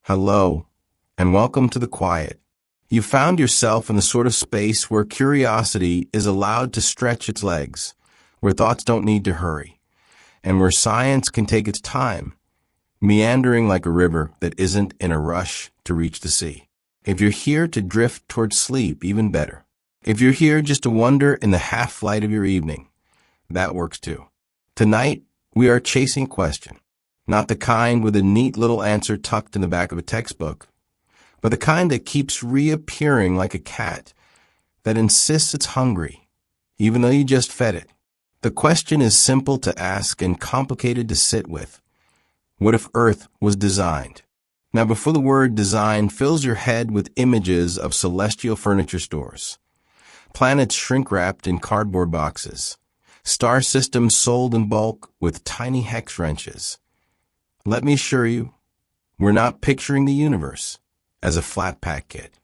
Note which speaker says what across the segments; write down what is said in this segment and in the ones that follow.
Speaker 1: Hello, and welcome to the quiet. You found yourself in the sort of space where curiosity is allowed to stretch its legs, where thoughts don't need to hurry, and where science can take its time, meandering like a river that isn't in a rush to reach the sea. If you're here to drift towards sleep, even better. If you're here just to wander in the half-light of your evening, that works too. Tonight, we are chasing a question. Not the kind with a neat little answer tucked in the back of a textbook, but the kind that keeps reappearing like a cat, that insists it's hungry, even though you just fed it. The question is simple to ask and complicated to sit with. What if Earth was designed? Now, before the word design fills your head with images of celestial furniture stores, planets shrink-wrapped in cardboard boxes, star systems sold in bulk with tiny hex wrenches, let me assure you, we're not picturing the universe as a flat-pack kit.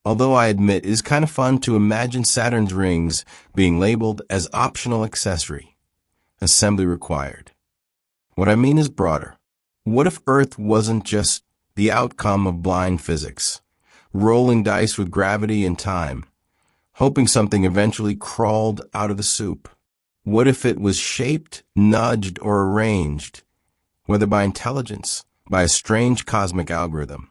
Speaker 1: Although I admit it is kind of fun to imagine Saturn's rings being labeled as optional accessory, assembly required. What I mean is broader. What if Earth wasn't just the outcome of blind physics, rolling dice with gravity and time, hoping something eventually crawled out of the soup? What if it was shaped, nudged, or arranged, whether by intelligence, by a strange cosmic algorithm,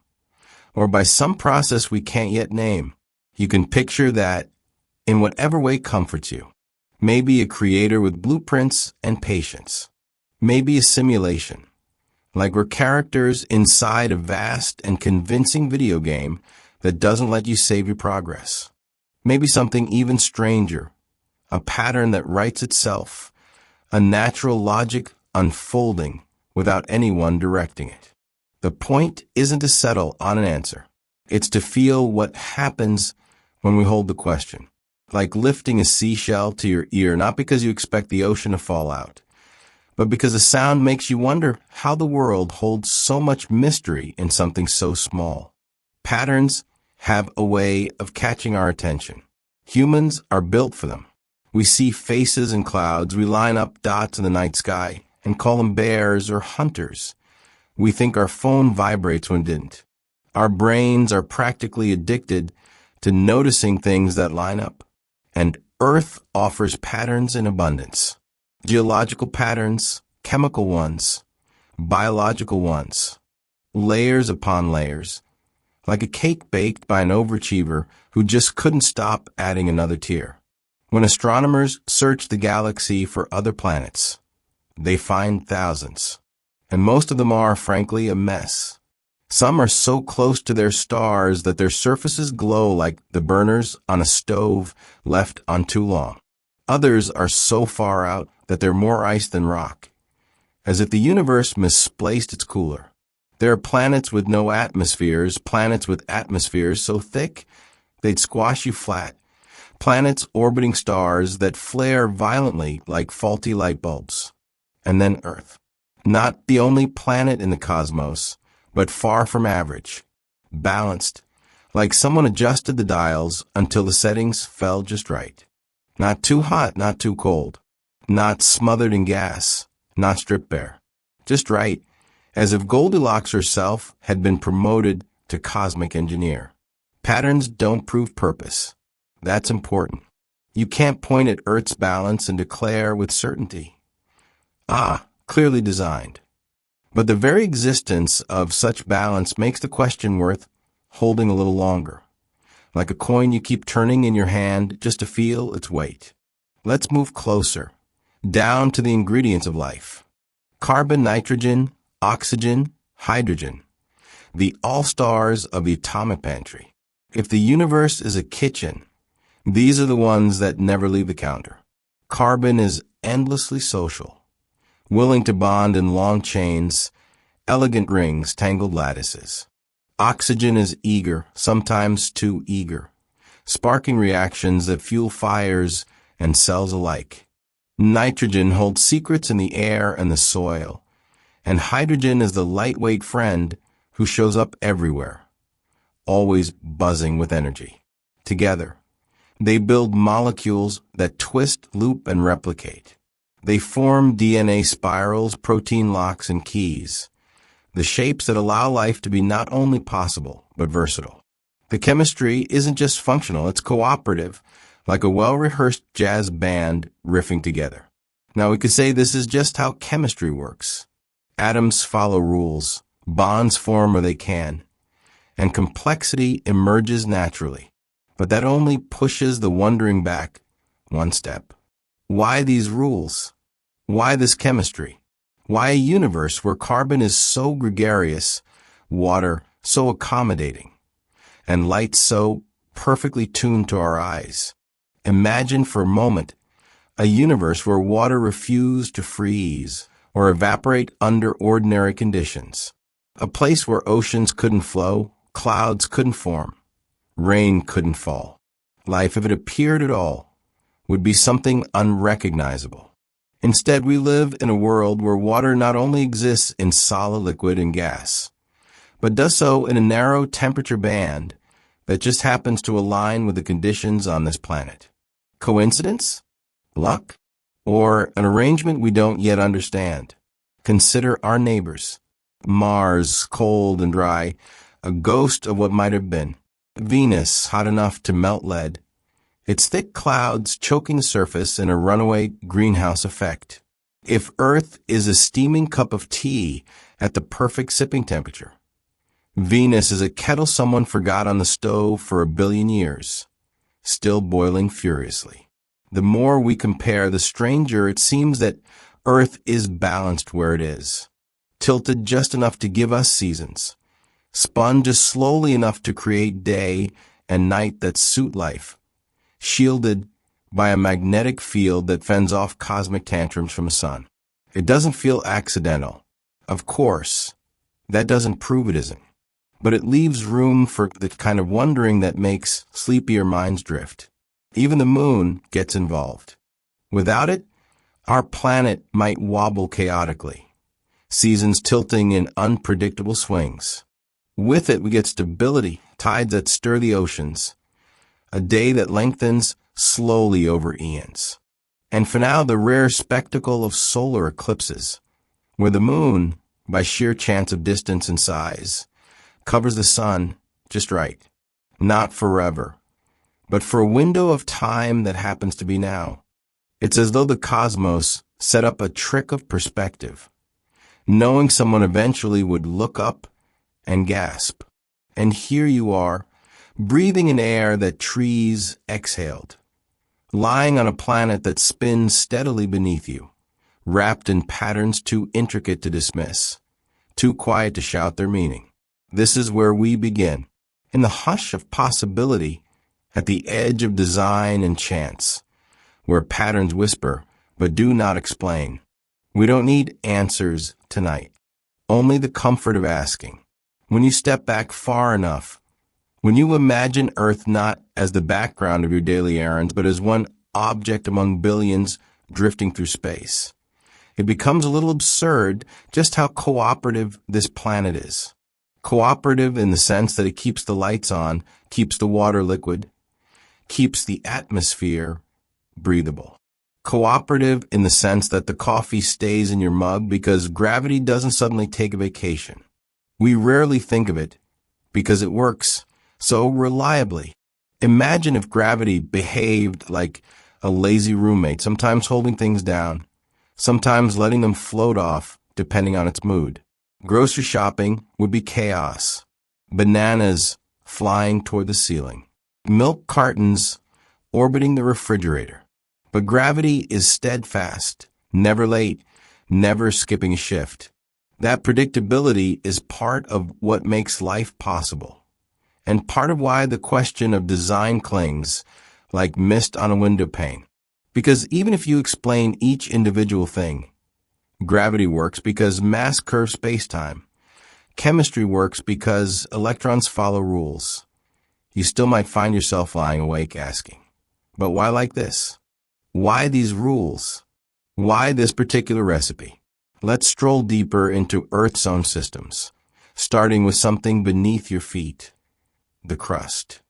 Speaker 1: or by some process we can't yet name? You can picture that in whatever way comforts you. Maybe a creator with blueprints and patience. Maybe a simulation, like we're characters inside a vast and convincing video game that doesn't let you save your progress. Maybe something even stranger, a pattern that writes itself, a natural logic unfolding without anyone directing it. The point isn't to settle on an answer. It's to feel what happens when we hold the question, like lifting a seashell to your ear, not because you expect the ocean to fall out, but because the sound makes you wonder how the world holds so much mystery in something so small. Patterns have a way of catching our attention. Humans are built for them. We see faces in clouds, we line up dots in the night sky, and call them bears or hunters. We think our phone vibrates when it didn't. Our brains are practically addicted to noticing things that line up. And Earth offers patterns in abundance. Geological patterns, chemical ones, biological ones, layers upon layers, like a cake baked by an overachiever who just couldn't stop adding another tier. When astronomers search the galaxy for other planets, they find thousands, and most of them are, frankly, a mess. Some are so close to their stars that their surfaces glow like the burners on a stove left on too long. Others are so far out that they're more ice than rock, as if the universe misplaced its cooler. There are planets with no atmospheres, planets with atmospheres so thick they'd squash you flat, planets orbiting stars that flare violently like faulty light bulbs. And then Earth. Not the only planet in the cosmos, but far from average. Balanced, like someone adjusted the dials until the settings fell just right. Not too hot, not too cold. Not smothered in gas, not stripped bare. Just right, as if Goldilocks herself had been promoted to cosmic engineer. Patterns don't prove purpose. That's important. You can't point at Earth's balance and declare with certainty, clearly designed. But the very existence of such balance makes the question worth holding a little longer, like a coin you keep turning in your hand just to feel its weight. Let's move closer, down to the ingredients of life. Carbon, nitrogen, oxygen, hydrogen, the all-stars of the atomic pantry. If the universe is a kitchen, these are the ones that never leave the counter. Carbon is endlessly social, willing to bond in long chains, elegant rings, tangled lattices. Oxygen is eager, sometimes too eager, sparking reactions that fuel fires and cells alike. Nitrogen holds secrets in the air and the soil, and hydrogen is the lightweight friend who shows up everywhere, always buzzing with energy. Together, they build molecules that twist, loop, and replicate. They form DNA spirals, protein locks, and keys. the shapes that allow life to be not only possible, but versatile. The chemistry isn't just functional, it's cooperative, like a well-rehearsed jazz band riffing together. Now, we could say this is just how chemistry works. Atoms follow rules, bonds form where they can, and complexity emerges naturally. But that only pushes the wondering back one step. Why these rules? Why this chemistry? Why a universe where carbon is so gregarious, water so accommodating, and light so perfectly tuned to our eyes? Imagine for a moment a universe where water refused to freeze or evaporate under ordinary conditions. A place where oceans couldn't flow, clouds couldn't form, rain couldn't fall. Life, if it appeared at all, would be something unrecognizable. Instead, we live in a world where water not only exists in solid, liquid, and gas, but does so in a narrow temperature band that just happens to align with the conditions on this planet. Coincidence? Luck? Or an arrangement we don't yet understand? Consider our neighbors. Mars, cold and dry, a ghost of what might have been. Venus, hot enough to melt lead. Its thick clouds choking the surface in a runaway greenhouse effect. If Earth is a steaming cup of tea at the perfect sipping temperature, Venus is a kettle someone forgot on the stove for 1 billion years, still boiling furiously. The more we compare, the stranger it seems that Earth is balanced where it is, tilted just enough to give us seasons, spun just slowly enough to create day and night that suit life, shielded by a magnetic field that fends off cosmic tantrums from the sun. It doesn't feel accidental. Of course, that doesn't prove it isn't. But it leaves room for the kind of wondering that makes sleepier minds drift. Even the moon gets involved. Without it, our planet might wobble chaotically, seasons tilting in unpredictable swings. With it, we get stability, tides that stir the oceans, a day that lengthens slowly over eons. And for now, the rare spectacle of solar eclipses, where the moon, by sheer chance of distance and size, covers the sun just right. Not forever, but for a window of time that happens to be now. It's as though the cosmos set up a trick of perspective, knowing someone eventually would look up and gasp. And here you are, breathing in air that trees exhaled, lying on a planet that spins steadily beneath you, wrapped in patterns too intricate to dismiss, too quiet to shout their meaning. This is where we begin, in the hush of possibility, at the edge of design and chance, where patterns whisper but do not explain. We don't need answers tonight, only the comfort of asking. When you step back far enough, when you imagine Earth not as the background of your daily errands, but as one object among billions drifting through space, it becomes a little absurd just how cooperative this planet is. Cooperative in the sense that it keeps the lights on, keeps the water liquid, keeps the atmosphere breathable. Cooperative in the sense that the coffee stays in your mug because gravity doesn't suddenly take a vacation. We rarely think of it because it works so reliably. Imagine if gravity behaved like a lazy roommate, sometimes holding things down, sometimes letting them float off depending on its mood. Grocery shopping would be chaos. Bananas flying toward the ceiling. Milk cartons orbiting the refrigerator. But gravity is steadfast, never late, never skipping a shift. That predictability is part of what makes life possible, and part of why the question of design clings like mist on a window pane. Because even if you explain each individual thing, gravity works because mass curves space-time. Chemistry works because electrons follow rules. You still might find yourself lying awake asking, but why like this? Why these rules? Why this particular recipe? Let's stroll deeper into Earth's own systems, starting with something beneath your feet, the crust.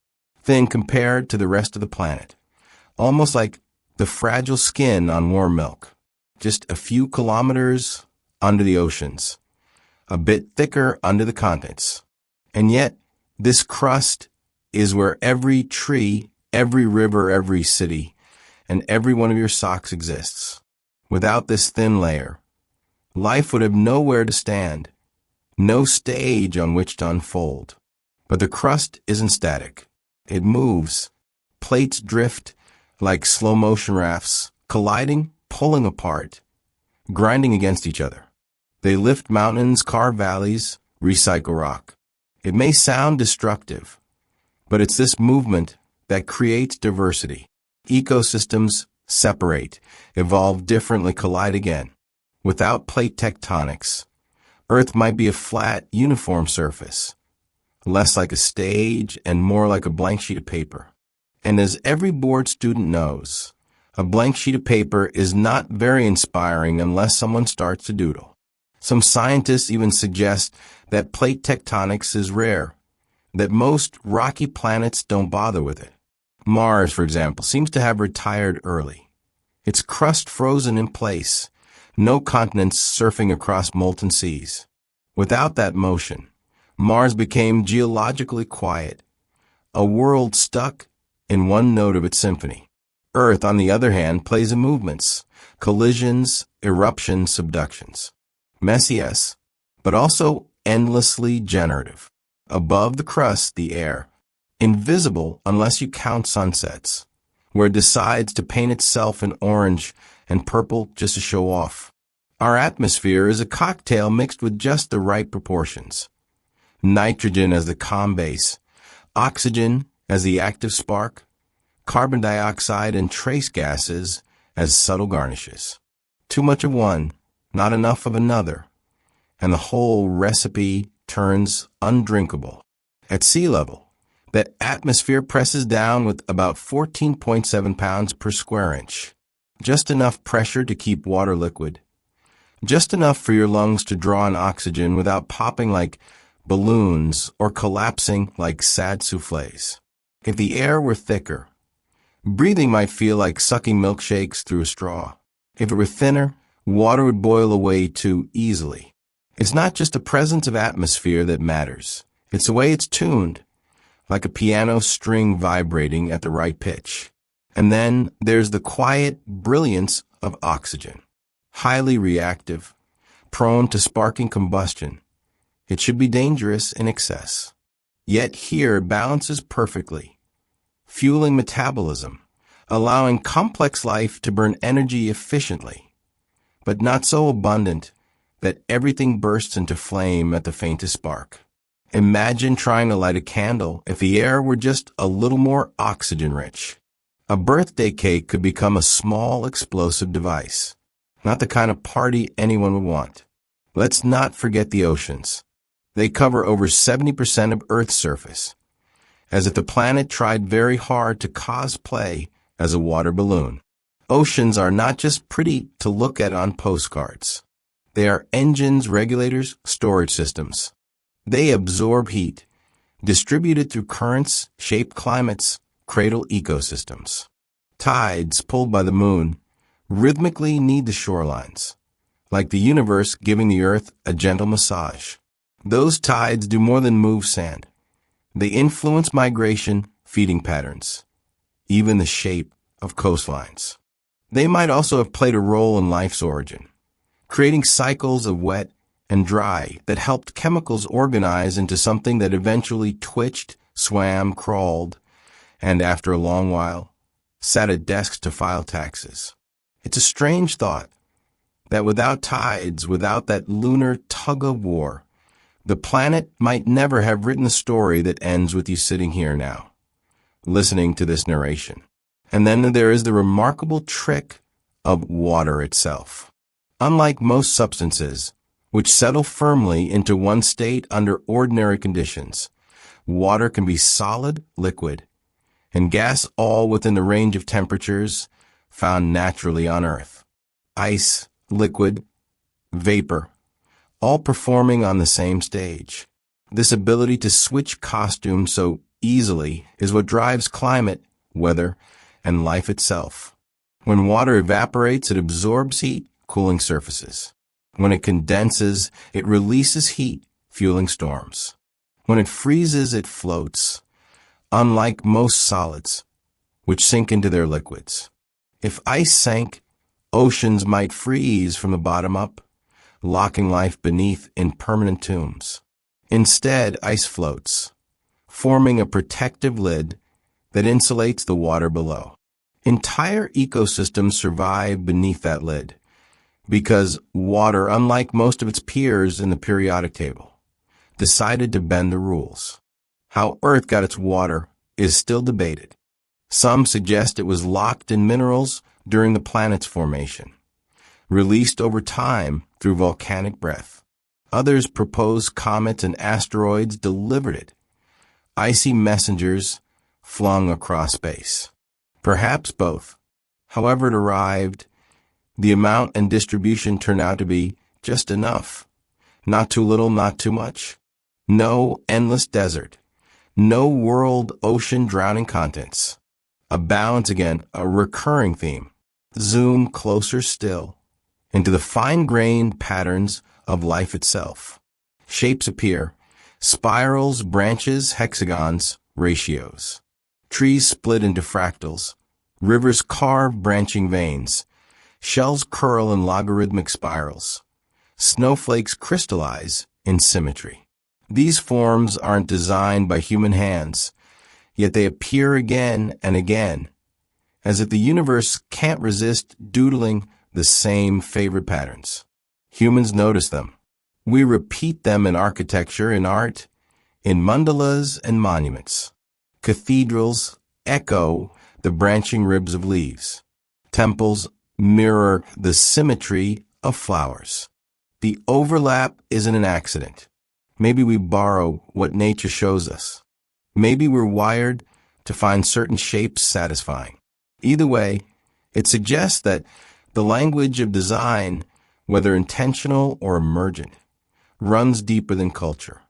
Speaker 1: Thin compared to the rest of the planet, almost like the fragile skin on warm milk. Just a few kilometers under the oceans, a bit thicker under the continents. And yet, this crust is where every tree, every river, every city, and every one of your socks exists. Without this thin layer, life would have nowhere to stand, no stage on which to unfold. But the crust isn't static. It moves. Plates drift like slow-motion rafts, colliding, pulling apart, grinding against each other. They lift mountains, carve valleys, recycle rock. It may sound destructive, but it's this movement that creates diversity. Ecosystems separate, evolve differently, collide again. Without plate tectonics, Earth might be a flat, uniform surface, less like a stage and more like a blank sheet of paper. And as every board student knows, a blank sheet of paper is not very inspiring unless someone starts to doodle. Some scientists even suggest that plate tectonics is rare, that most rocky planets don't bother with it. Mars, for example, seems to have retired early. Its crust frozen in place, no continents surfing across molten seas. Without that motion, Mars became geologically quiet, a world stuck in one note of its symphony. Earth, on the other hand, plays in movements, collisions, eruptions, subductions. Messy, yes, but also endlessly generative. Above the crust, the air, invisible unless you count sunsets, where it decides to paint itself in orange and purple just to show off. Our atmosphere is a cocktail mixed with just the right proportions. Nitrogen as the calm base, oxygen as the active spark, carbon dioxide and trace gases as subtle garnishes. Too much of one, not enough of another, and the whole recipe turns undrinkable. At sea level, that atmosphere presses down with about 14.7 pounds per square inch. Just enough pressure to keep water liquid. Just enough for your lungs to draw in oxygen without popping like balloons or collapsing like sad soufflés. If the air were thicker, breathing might feel like sucking milkshakes through a straw. If it were thinner, water would boil away too easily. It's not just the presence of atmosphere that matters. It's the way it's tuned, like a piano string vibrating at the right pitch. And then there's the quiet brilliance of oxygen. Highly reactive, prone to sparking combustion. It should be dangerous in excess. Yet here it balances perfectly, fueling metabolism, allowing complex life to burn energy efficiently, but not so abundant that everything bursts into flame at the faintest spark. Imagine trying to light a candle if the air were just a little more oxygen-rich. A birthday cake could become a small explosive device, not the kind of party anyone would want. Let's not forget the oceans. They cover over 70% of Earth's surface, as if the planet tried very hard to cosplay as a water balloon. Oceans are not just pretty to look at on postcards. They are engines, regulators, storage systems. They absorb heat, distribute it through currents, shape climates, cradle ecosystems. Tides, pulled by the moon, rhythmically knead the shorelines, like the universe giving the earth a gentle massage. Those tides do more than move sand. They influence migration, feeding patterns, even the shape of coastlines. They might also have played a role in life's origin, creating cycles of wet and dry that helped chemicals organize into something that eventually twitched, swam, crawled, and after a long while, sat at desks to file taxes. It's a strange thought that without tides, without that lunar tug-of-war, the planet might never have written the story that ends with you sitting here now, listening to this narration. And then there is the remarkable trick of water itself. Unlike most substances, which settle firmly into one state under ordinary conditions, water can be solid, liquid, and gas, all within the range of temperatures found naturally on Earth. Ice, liquid, vapor, all performing on the same stage. This ability to switch costumes so easily is what drives climate, weather, and life itself. When water evaporates, it absorbs heat, cooling surfaces. When it condenses, it releases heat, fueling storms. When it freezes, it floats, unlike most solids, which sink into their liquids. If ice sank, oceans might freeze from the bottom up, locking life beneath in permanent tombs. Instead, ice floats, forming a protective lid that insulates the water below. Entire ecosystems survive beneath that lid because water, unlike most of its peers in the periodic table, decided to bend the rules. How Earth got its water is still debated. Some suggest it was locked in minerals during the planet's formation, released over time through volcanic breath. Others propose comets and asteroids delivered it, icy messengers flung across space. Perhaps both. However it arrived, the amount and distribution turned out to be just enough. Not too little, not too much. No endless desert. No world ocean drowning contents. A balance again, a recurring theme. Zoom closer still into the fine-grained patterns of life itself. Shapes appear. Spirals, branches, hexagons, ratios. Trees split into fractals. Rivers carve branching veins. Shells curl in logarithmic spirals. Snowflakes crystallize in symmetry. These forms aren't designed by human hands, yet they appear again and again, as if the universe can't resist doodling the same favorite patterns. Humans notice them. We repeat them in architecture, in art, in mandalas and monuments. Cathedrals echo the branching ribs of leaves. Temples mirror the symmetry of flowers. The overlap isn't an accident. Maybe we borrow what nature shows us. Maybe we're wired to find certain shapes satisfying. Either way, it suggests that the language of design, whether intentional or emergent, runs deeper than culture.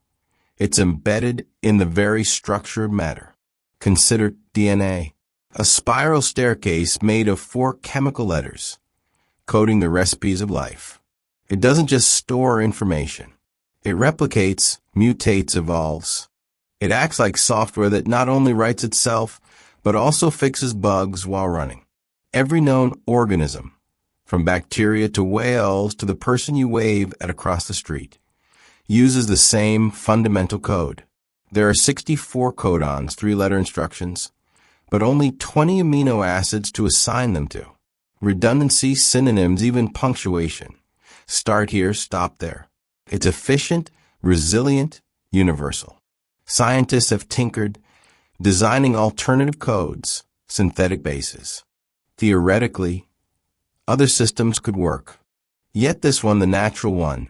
Speaker 1: It's embedded in the very structure of matter. Consider DNA, a spiral staircase made of 4 chemical letters, coding the recipes of life. It doesn't just store information. It replicates, mutates, evolves. It acts like software that not only writes itself, but also fixes bugs while running. Every known organism, from bacteria to whales to the person you wave at across the street, uses the same fundamental code. There are 64 codons, 3-letter instructions, but only 20 amino acids to assign them to. Redundancy, synonyms, even punctuation. Start here, stop there. It's efficient, resilient, universal. Scientists have tinkered, designing alternative codes, synthetic bases. Theoretically, other systems could work. Yet this one, the natural one,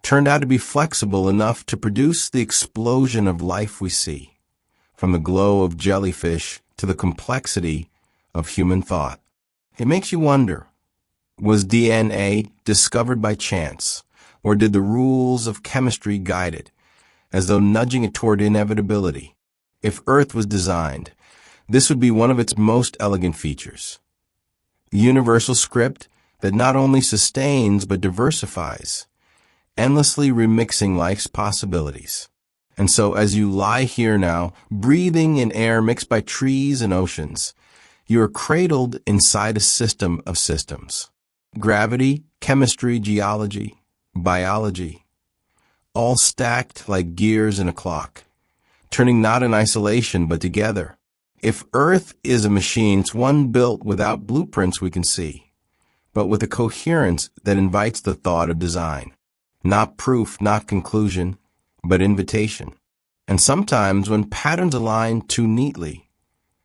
Speaker 1: turned out to be flexible enough to produce the explosion of life we see, from the glow of jellyfish to the complexity of human thought. It makes you wonder, was DNA discovered by chance, or did the rules of chemistry guide it, as though nudging it toward inevitability? If Earth was designed, this would be one of its most elegant features. The universal script that not only sustains but diversifies, endlessly remixing life's possibilities. And so as you lie here now, breathing in air mixed by trees and oceans, you are cradled inside a system of systems. Gravity, chemistry, geology, biology, all stacked like gears in a clock, turning not in isolation but together. If Earth is a machine, it's one built without blueprints we can see, but with a coherence that invites the thought of design. Not proof, not conclusion, but invitation. And sometimes when patterns align too neatly,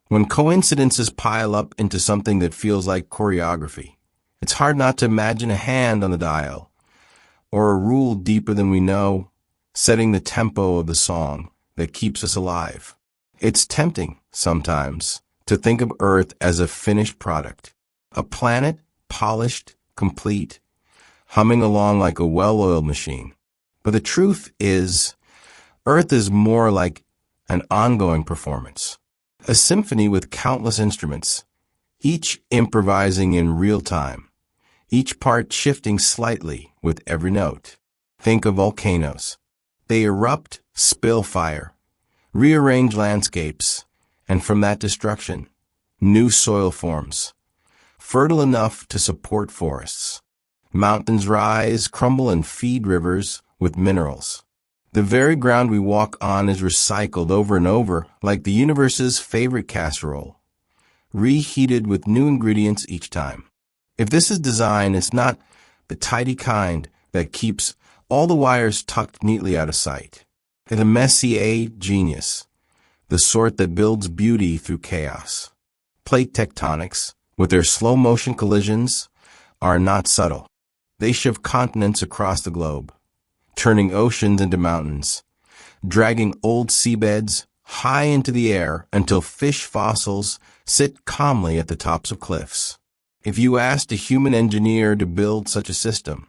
Speaker 1: when coincidences pile up into something that feels like choreography, it's hard not to imagine a hand on the dial, or a rule deeper than we know, setting the tempo of the song that keeps us alive. It's tempting, sometimes, to think of Earth as a finished product, a planet, polished, complete, humming along like a well-oiled machine. But the truth is, Earth is more like an ongoing performance, a symphony with countless instruments, each improvising in real time, each part shifting slightly with every note. Think of volcanoes. They erupt, spill fire, rearrange landscapes, and from that destruction, new soil forms, fertile enough to support forests. Mountains rise, crumble, and feed rivers with minerals. The very ground we walk on is recycled over and over, like the universe's favorite casserole, reheated with new ingredients each time. If this is design, it's not the tidy kind that keeps all the wires tucked neatly out of sight. It's a Messier genius, the sort that builds beauty through chaos. Plate tectonics, with their slow-motion collisions, are not subtle. They shift continents across the globe, turning oceans into mountains, dragging old seabeds high into the air until fish fossils sit calmly at the tops of cliffs. If you asked a human engineer to build such a system,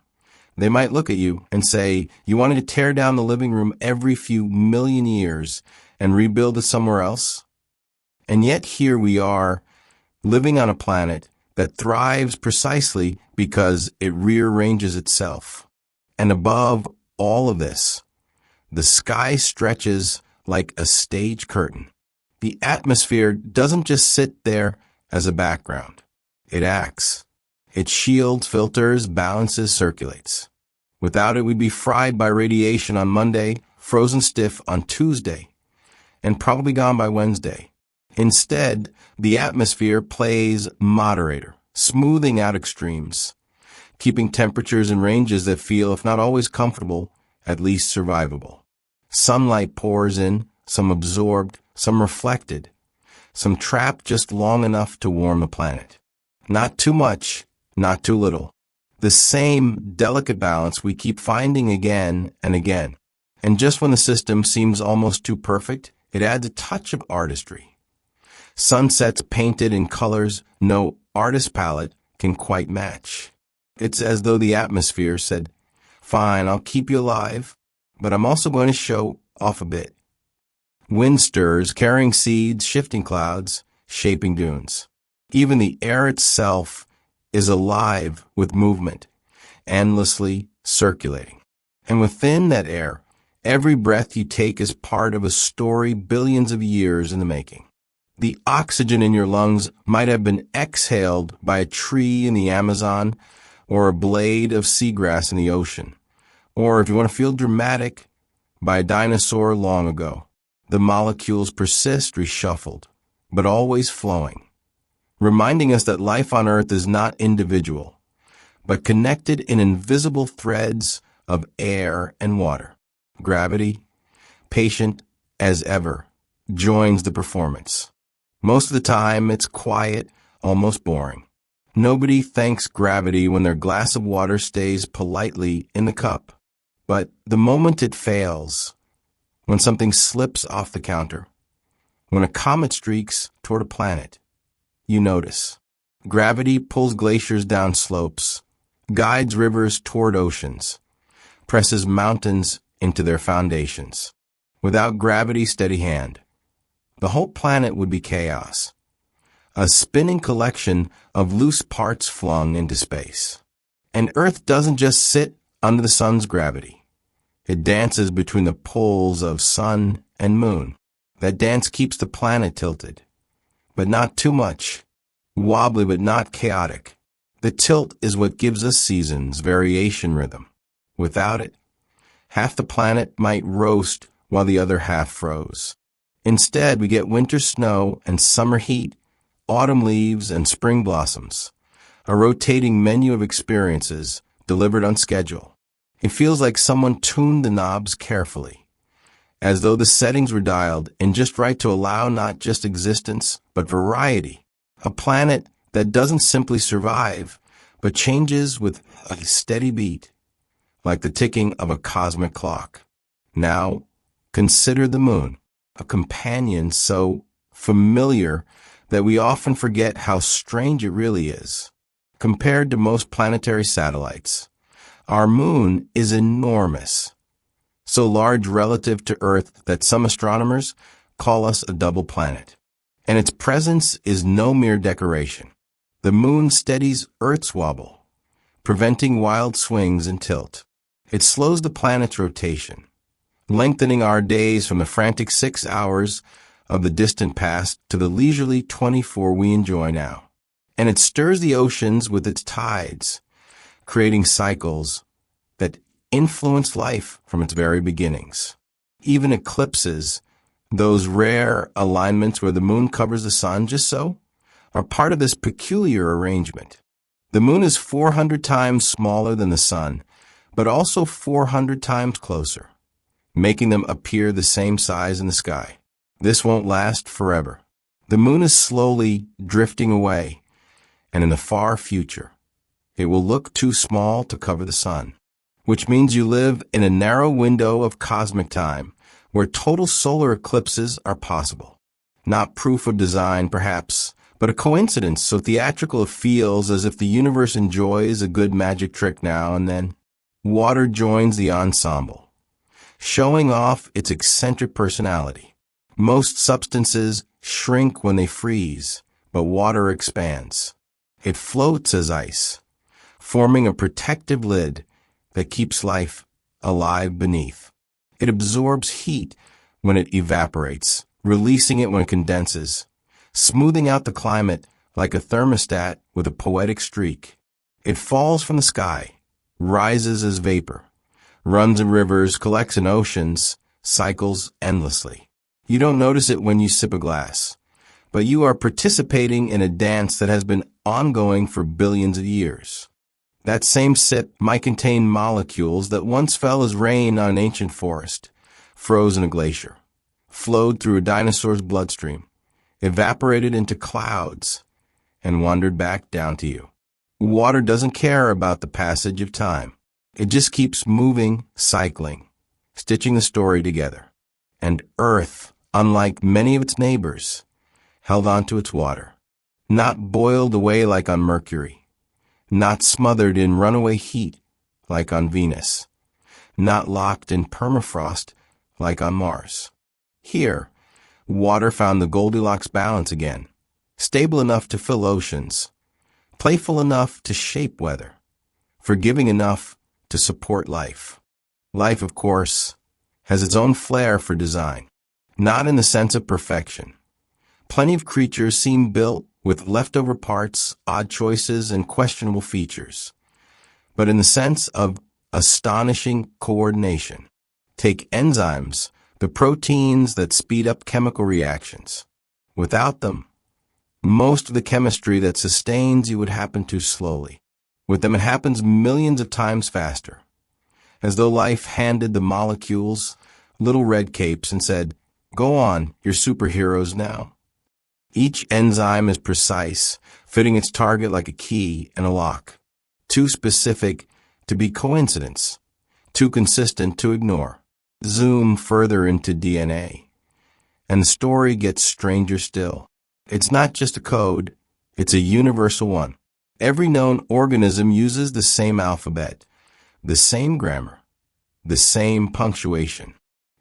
Speaker 1: they might look at you and say, you wanted to tear down the living room every few million years and rebuild it somewhere else? And yet here we are, living on a planet that thrives precisely because it rearranges itself. And above all of this, the sky stretches like a stage curtain. The atmosphere doesn't just sit there as a background. It acts. It shields, filters, balances, circulates. Without it, we'd be fried by radiation on Monday, frozen stiff on Tuesday, and probably gone by Wednesday. Instead, the atmosphere plays moderator, smoothing out extremes, keeping temperatures in ranges that feel, if not always comfortable, at least survivable. Sunlight pours in, some absorbed, some reflected, some trapped just long enough to warm the planet. Not too much, not too little. The same delicate balance we keep finding again and again. And just when the system seems almost too perfect, it adds a touch of artistry. Sunsets painted in colors no artist palette can quite match. It's as though the atmosphere said, fine, I'll keep you alive, but I'm also going to show off a bit. Wind stirs, carrying seeds, shifting clouds, shaping dunes. Even the air itself is alive with movement, endlessly circulating. And within that air, every breath you take is part of a story billions of years in the making. The oxygen in your lungs might have been exhaled by a tree in the Amazon or a blade of seagrass in the ocean, or, if you want to feel dramatic, by a dinosaur long ago. The molecules persist reshuffled, but always flowing, reminding us that life on Earth is not individual, but connected in invisible threads of air and water. Gravity, patient as ever, joins the performance. Most of the time, it's quiet, almost boring. Nobody thanks gravity when their glass of water stays politely in the cup. But the moment it fails, when something slips off the counter, when a comet streaks toward a planet, you notice. Gravity pulls glaciers down slopes, guides rivers toward oceans, presses mountains into their foundations. Without gravity's steady hand, the whole planet would be chaos, a spinning collection of loose parts flung into space. And Earth doesn't just sit under the sun's gravity. It dances between the poles of sun and moon. That dance keeps the planet tilted, but not too much, wobbly but not chaotic. The tilt is what gives us seasons, variation, rhythm. Without it, half the planet might roast while the other half froze. Instead, we get winter snow and summer heat, autumn leaves and spring blossoms, a rotating menu of experiences delivered on schedule. It feels like someone tuned the knobs carefully, as though the settings were dialed in just right to allow not just existence, but variety. A planet that doesn't simply survive, but changes with a steady beat, like the ticking of a cosmic clock. Now, consider the moon, a companion so familiar that we often forget how strange it really is. Compared to most planetary satellites, our moon is enormous, so large relative to Earth that some astronomers call us a double planet. And its presence is no mere decoration. The moon steadies Earth's wobble, preventing wild swings and tilt. It slows the planet's rotation, lengthening our days from the frantic 6 hours of the distant past to the leisurely 24 we enjoy now. And it stirs the oceans with its tides, creating cycles that influence life from its very beginnings. Even eclipses, those rare alignments where the moon covers the sun just so, are part of this peculiar arrangement. The moon is 400 times smaller than the sun, but also 400 times closer, making them appear the same size in the sky. This won't last forever. The moon is slowly drifting away, and in the far future, it will look too small to cover the sun, which means you live in a narrow window of cosmic time where total solar eclipses are possible. Not proof of design, perhaps, but a coincidence so theatrical it feels as if the universe enjoys a good magic trick now and then. Water joins the ensemble, showing off its eccentric personality. Most substances shrink when they freeze, but water expands. It floats as ice, forming a protective lid that keeps life alive beneath. It absorbs heat when it evaporates, releasing it when it condenses, smoothing out the climate like a thermostat with a poetic streak. It falls from the sky, rises as vapor, runs in rivers, collects in oceans, cycles endlessly. You don't notice it when you sip a glass, but you are participating in a dance that has been ongoing for billions of years. That same sip might contain molecules that once fell as rain on an ancient forest, froze in a glacier, flowed through a dinosaur's bloodstream, evaporated into clouds, and wandered back down to you. Water doesn't care about the passage of time. It just keeps moving, cycling, stitching the story together. And Earth, unlike many of its neighbors, held onto its water, not boiled away like on Mercury, not smothered in runaway heat like on Venus, not locked in permafrost like on Mars. Here, water found the Goldilocks balance again, stable enough to fill oceans, playful enough to shape weather, forgiving enough to support life. Life, of course, has its own flair for design, not in the sense of perfection. Plenty of creatures seem built with leftover parts, odd choices, and questionable features, but in the sense of astonishing coordination. Take enzymes, the proteins that speed up chemical reactions. Without them, most of the chemistry that sustains you would happen too slowly. With them, it happens millions of times faster, as though life handed the molecules little red capes and said, "Go on, you're superheroes now." Each enzyme is precise, fitting its target like a key and a lock. Too specific to be coincidence, too consistent to ignore. Zoom further into DNA, and the story gets stranger still. It's not just a code, it's a universal one. Every known organism uses the same alphabet, the same grammar, the same punctuation.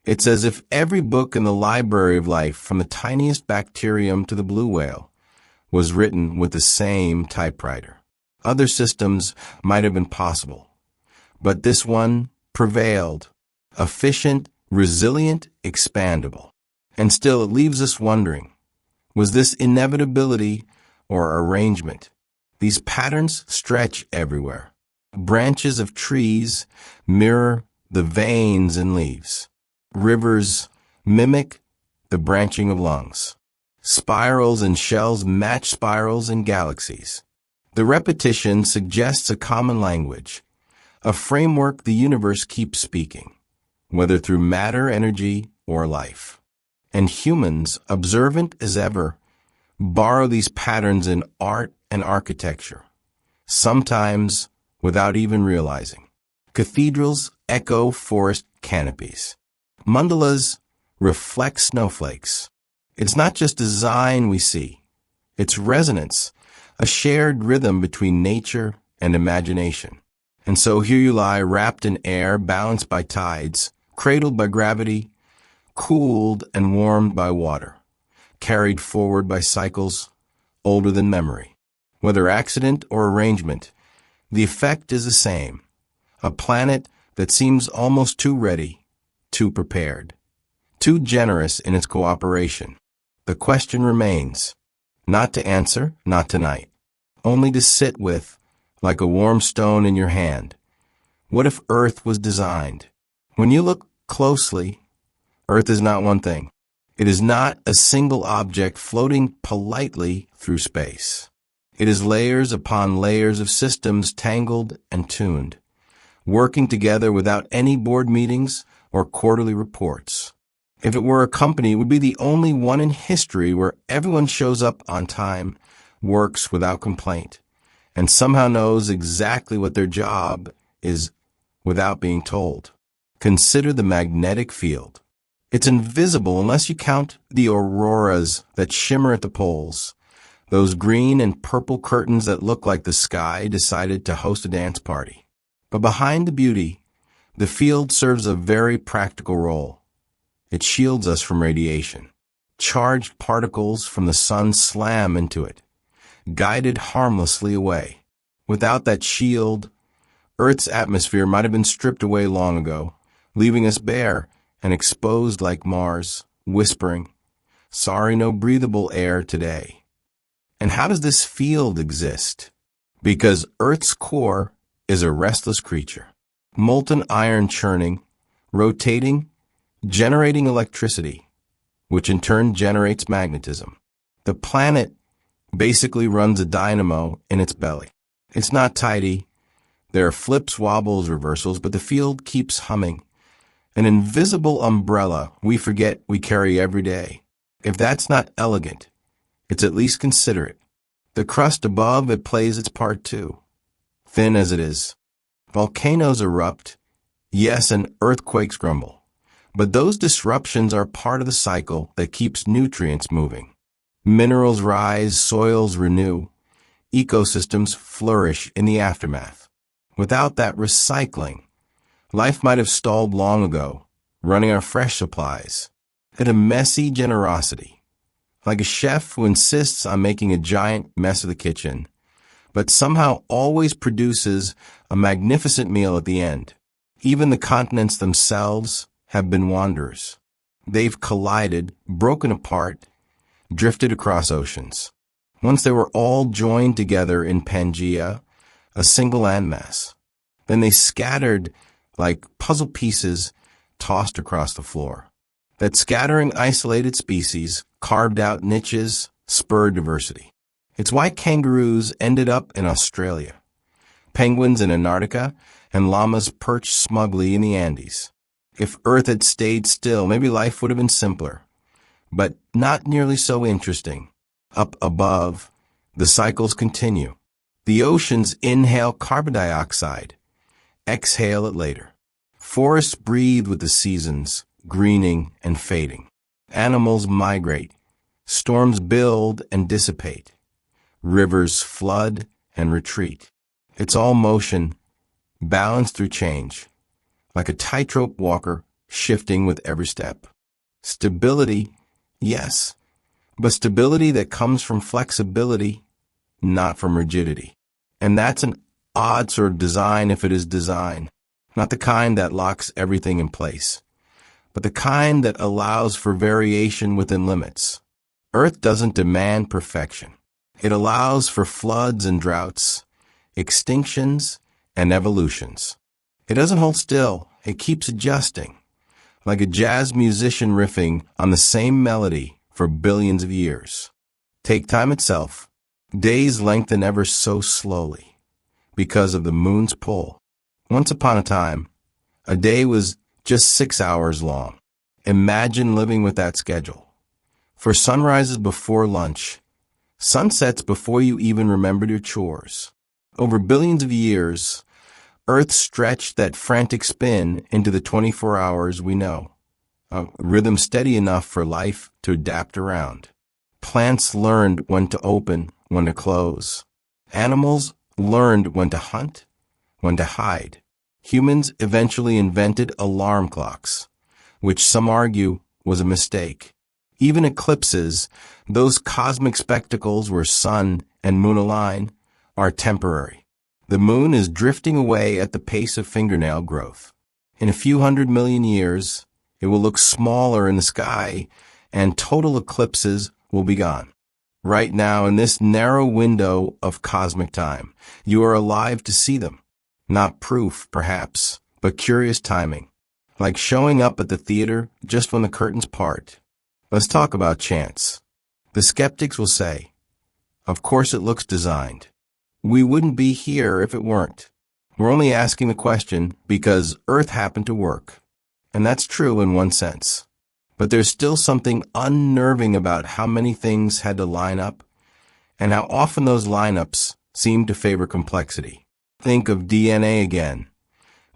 Speaker 1: It's as if every book in the library of life, from the tiniest bacterium to the blue whale, was written with the same typewriter. Other systems might have been possible, but this one prevailed. Efficient, resilient, expandable. And still it leaves us wondering, was this inevitability or arrangement? These patterns stretch everywhere. Branches of trees mirror the veins in leaves. Rivers mimic the branching of lungs. Spirals and shells match spirals in galaxies. The repetition suggests a common language, a framework the universe keeps speaking, whether through matter, energy, or life. And humans, observant as ever, borrow these patterns in art and architecture, sometimes without even realizing. Cathedrals echo forest canopies. Mandalas reflect snowflakes. It's not just design we see, it's resonance, a shared rhythm between nature and imagination. And so here you lie, wrapped in air, balanced by tides, cradled by gravity, cooled and warmed by water, carried forward by cycles older than memory. Whether accident or arrangement, The effect is the same. A planet that seems almost too ready, too prepared, too generous in its cooperation. The question remains, not to answer, not tonight, only to sit with, like a warm stone in your hand. What if Earth was designed? When you look closely, Earth is not one thing. It is not a single object floating politely through space. It is layers upon layers of systems tangled and tuned, working together without any board meetings or quarterly reports. If it were a company, it would be the only one in history where everyone shows up on time, works without complaint, and somehow knows exactly what their job is without being told. Consider the magnetic field. It's invisible unless you count the auroras that shimmer at the poles, those green and purple curtains that look like the sky decided to host a dance party. But behind the beauty, the field serves a very practical role. It shields us from radiation. Charged particles from the sun slam into it, guided harmlessly away. Without that shield, Earth's atmosphere might have been stripped away long ago, leaving us bare and exposed like Mars, whispering, "Sorry, no breathable air today." And how does this field exist? Because Earth's core is a restless creature. Molten iron churning, rotating, generating electricity, which in turn generates magnetism. The planet basically runs a dynamo in its belly. It's not tidy. There are flips, wobbles, reversals, but the field keeps humming. An invisible umbrella we forget we carry every day. If that's not elegant, it's at least considerate. The crust above it plays its part too, thin as it is. Volcanoes erupt, yes, and earthquakes grumble. But those disruptions are part of the cycle that keeps nutrients moving. Minerals rise, soils renew, ecosystems flourish in the aftermath. Without that recycling, life might have stalled long ago, running on fresh supplies. At a messy generosity, like a chef who insists on making a giant mess of the kitchen, but somehow always produces a magnificent meal at the end. Even the continents themselves have been wanderers. They've collided, broken apart, drifted across oceans. Once they were all joined together in Pangea, a single landmass. Then they scattered like puzzle pieces tossed across the floor. That scattering isolated species, carved out niches, spurred diversity. It's why kangaroos ended up in Australia, penguins in Antarctica, and llamas perched smugly in the Andes. If Earth had stayed still, maybe life would have been simpler, but not nearly so interesting. Up above, the cycles continue. The oceans inhale carbon dioxide, exhale it later. Forests breathe with the seasons, greening and fading. Animals migrate. Storms build and dissipate. Rivers flood and retreat. It's all motion, balanced through change, like a tightrope walker shifting with every step. Stability, yes, but stability that comes from flexibility, not from rigidity. And that's an odd sort of design if it is design. Not the kind that locks everything in place, but the kind that allows for variation within limits. Earth doesn't demand perfection. It allows for floods and droughts, extinctions and evolutions. It doesn't hold still. It keeps adjusting, like a jazz musician riffing on the same melody for billions of years. Take time itself. Days lengthen ever so slowly because of the moon's pull. Once upon a time, a day was just 6 hours long. Imagine living with that schedule. For sunrises before lunch, sunsets before you even remembered your chores. Over billions of years, Earth stretched that frantic spin into the 24 hours we know, a rhythm steady enough for life to adapt around. Plants learned when to open, when to close. Animals learned when to hunt, when to hide. Humans eventually invented alarm clocks, which some argue was a mistake. Even eclipses, those cosmic spectacles where sun and moon align, are temporary. The moon is drifting away at the pace of fingernail growth. In a few 100 million years, it will look smaller in the sky, and total eclipses will be gone. Right now, in this narrow window of cosmic time, you are alive to see them. Not proof, perhaps, but curious timing. Like showing up at the theater just when the curtains part. Let's talk about chance. The skeptics will say, of course it looks designed. We wouldn't be here if it weren't. We're only asking the question because Earth happened to work. And that's true in one sense. But there's still something unnerving about how many things had to line up, and how often those lineups seem to favor complexity. Think of DNA again.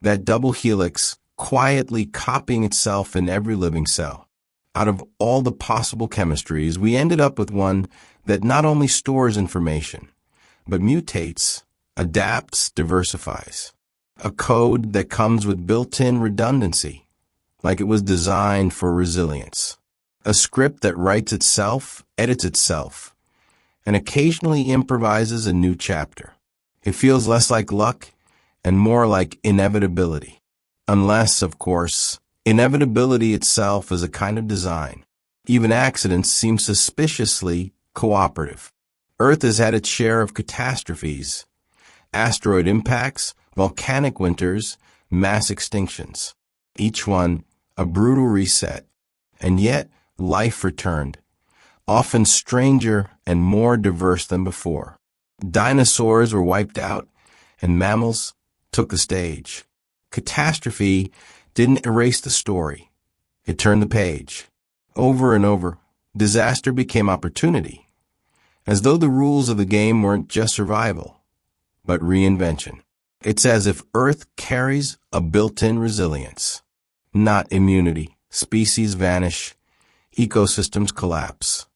Speaker 1: That double helix quietly copying itself in every living cell. Out of all the possible chemistries, we ended up with one that not only stores information, but mutates, adapts, diversifies. A code that comes with built-in redundancy, like it was designed for resilience. A script that writes itself, edits itself, and occasionally improvises a new chapter. It feels less like luck and more like inevitability. Unless, of course, inevitability itself is a kind of design. Even accidents seem suspiciously cooperative. Earth has had its share of catastrophes, asteroid impacts, volcanic winters, mass extinctions. Each one a brutal reset, and yet life returned, often stranger and more diverse than before. Dinosaurs were wiped out, and mammals took the stage. Catastrophe didn't erase the story. It turned the page. Over and over, disaster became opportunity, as though the rules of the game weren't just survival, but reinvention. It's as if Earth carries a built-in resilience. Not immunity. Species vanish, ecosystems collapse,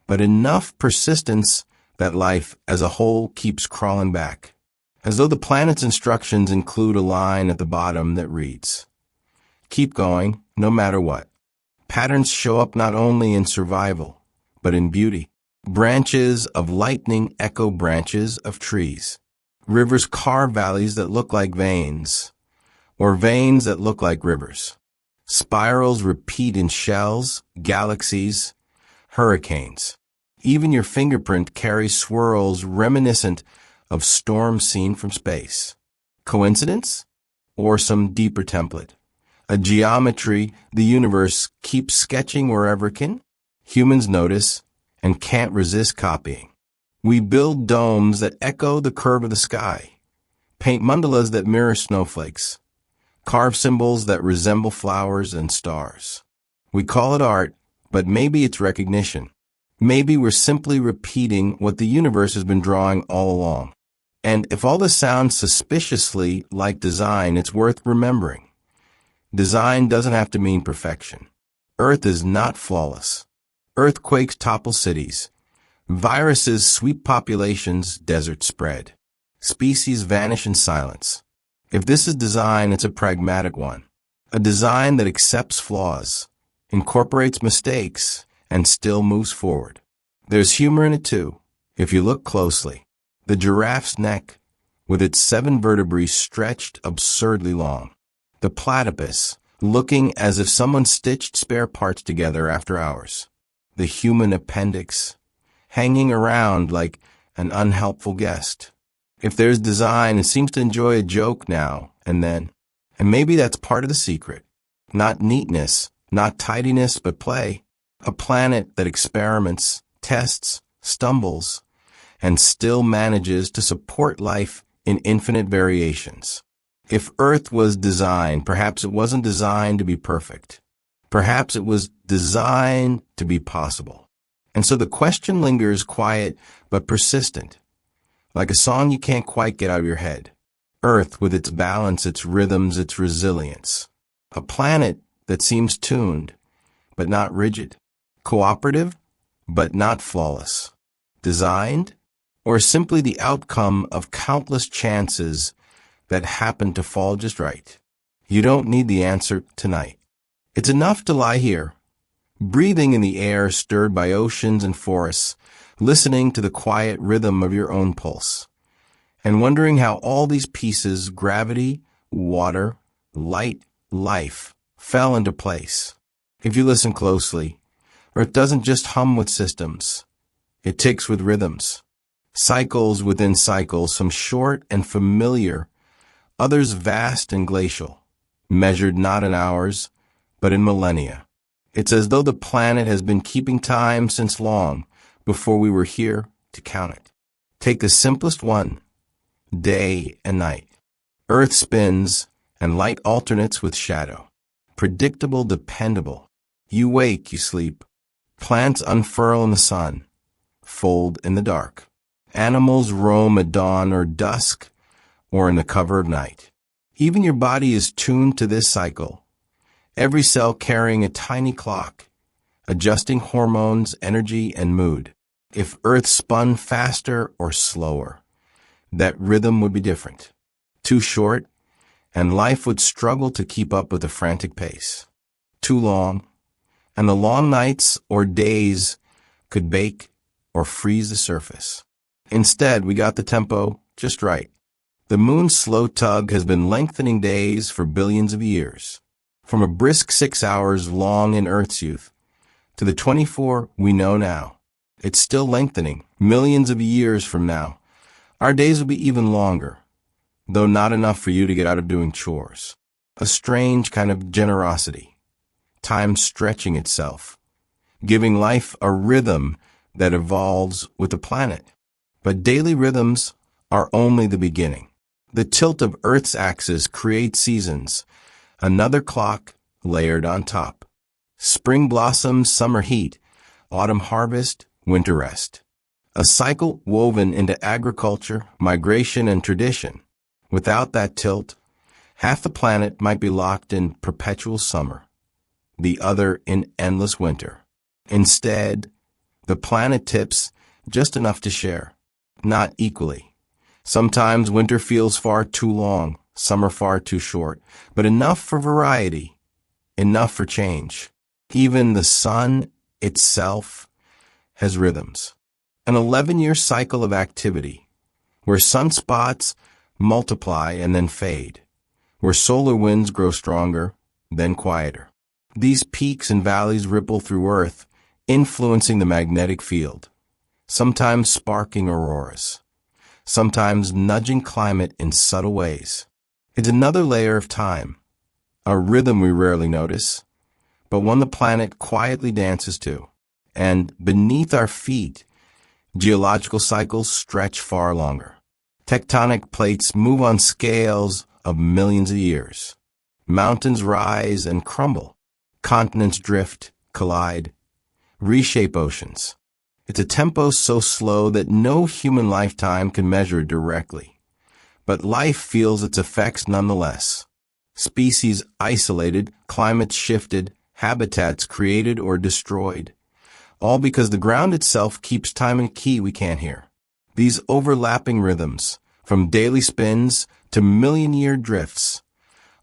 Speaker 1: but enough persistence that life as a whole keeps crawling back, as though the planet's instructions include a line at the bottom that reads, keep going, no matter what. Patterns show up not only in survival, but in beauty. Branches of lightning echo branches of trees. Rivers carve valleys that look like veins, or veins that look like rivers. Spirals repeat in shells, galaxies, hurricanes. Even your fingerprint carries swirls reminiscent of storms seen from space. Coincidence? Or some deeper template? A geometry the universe keeps sketching wherever it can? Humans notice and can't resist copying. We build domes that echo the curve of the sky, paint mandalas that mirror snowflakes, carve symbols that resemble flowers and stars. We call it art, but maybe it's recognition. Maybe we're simply repeating what the universe has been drawing all along. And if all this sounds suspiciously like design, it's worth remembering. Design doesn't have to mean perfection. Earth is not flawless. Earthquakes topple cities. Viruses sweep populations, deserts spread. Species vanish in silence. If this is design, it's a pragmatic one. A design that accepts flaws, incorporates mistakes, and still moves forward. There's humor in it too, if you look closely. The giraffe's neck, with its 7 vertebrae stretched absurdly long. The platypus, looking as if someone stitched spare parts together after hours. The human appendix, hanging around like an unhelpful guest. If there's design, it seems to enjoy a joke now and then. And maybe that's part of the secret. Not neatness, not tidiness, but play. A planet that experiments, tests, stumbles, and still manages to support life in infinite variations. If Earth was designed, perhaps it wasn't designed to be perfect. Perhaps it was designed to be possible. And so the question lingers, quiet but persistent, like a song you can't quite get out of your head. Earth with its balance, its rhythms, its resilience. A planet that seems tuned, but not rigid. Cooperative, but not flawless. Designed, or simply the outcome of countless chances that happen to fall just right. You don't need the answer tonight. It's enough to lie here, breathing in the air stirred by oceans and forests, listening to the quiet rhythm of your own pulse, and wondering how all these pieces, gravity, water, light, life, fell into place. If you listen closely, Earth doesn't just hum with systems. It ticks with rhythms. Cycles within cycles, some short and familiar, others vast and glacial, measured not in hours, but in millennia. It's as though the planet has been keeping time since long before we were here to count it. Take the simplest one, day and night. Earth spins and light alternates with shadow. Predictable, dependable. You wake, you sleep. Plants unfurl in the sun, fold in the dark. Animals roam at dawn or dusk or in the cover of night. Even your body is tuned to this cycle, every cell carrying a tiny clock, adjusting hormones, energy, and mood. If Earth spun faster or slower, that rhythm would be different. Too short, and life would struggle to keep up with the frantic pace. Too long, and the long nights or days could bake or freeze the surface. Instead, we got the tempo just right. The moon's slow tug has been lengthening days for billions of years. From a brisk 6 hours long in Earth's youth to the 24 we know now. It's still lengthening. Millions of years from now, our days will be even longer, though not enough for you to get out of doing chores. A strange kind of generosity. Time stretching itself, giving life a rhythm that evolves with the planet. But daily rhythms are only the beginning. The tilt of Earth's axis creates seasons, another clock layered on top. Spring blossoms, summer heat, autumn harvest, winter rest. A cycle woven into agriculture, migration, and tradition. Without that tilt, half the planet might be locked in perpetual summer, the other in endless winter. Instead, the planet tips just enough to share, not equally. Sometimes winter feels far too long, summer far too short, but enough for variety, enough for change. Even the sun itself has rhythms. An 11-year cycle of activity, where sunspots multiply and then fade, where solar winds grow stronger, then quieter. These peaks and valleys ripple through Earth, influencing the magnetic field, sometimes sparking auroras, sometimes nudging climate in subtle ways. It's another layer of time, a rhythm we rarely notice, but one the planet quietly dances to. And beneath our feet, geological cycles stretch far longer. Tectonic plates move on scales of millions of years. Mountains rise and crumble. Continents drift, collide, reshape oceans. It's a tempo so slow that no human lifetime can measure directly. But life feels its effects nonetheless. Species isolated, climates shifted, habitats created or destroyed. All because the ground itself keeps time in a key we can't hear. These overlapping rhythms, from daily spins to million-year drifts,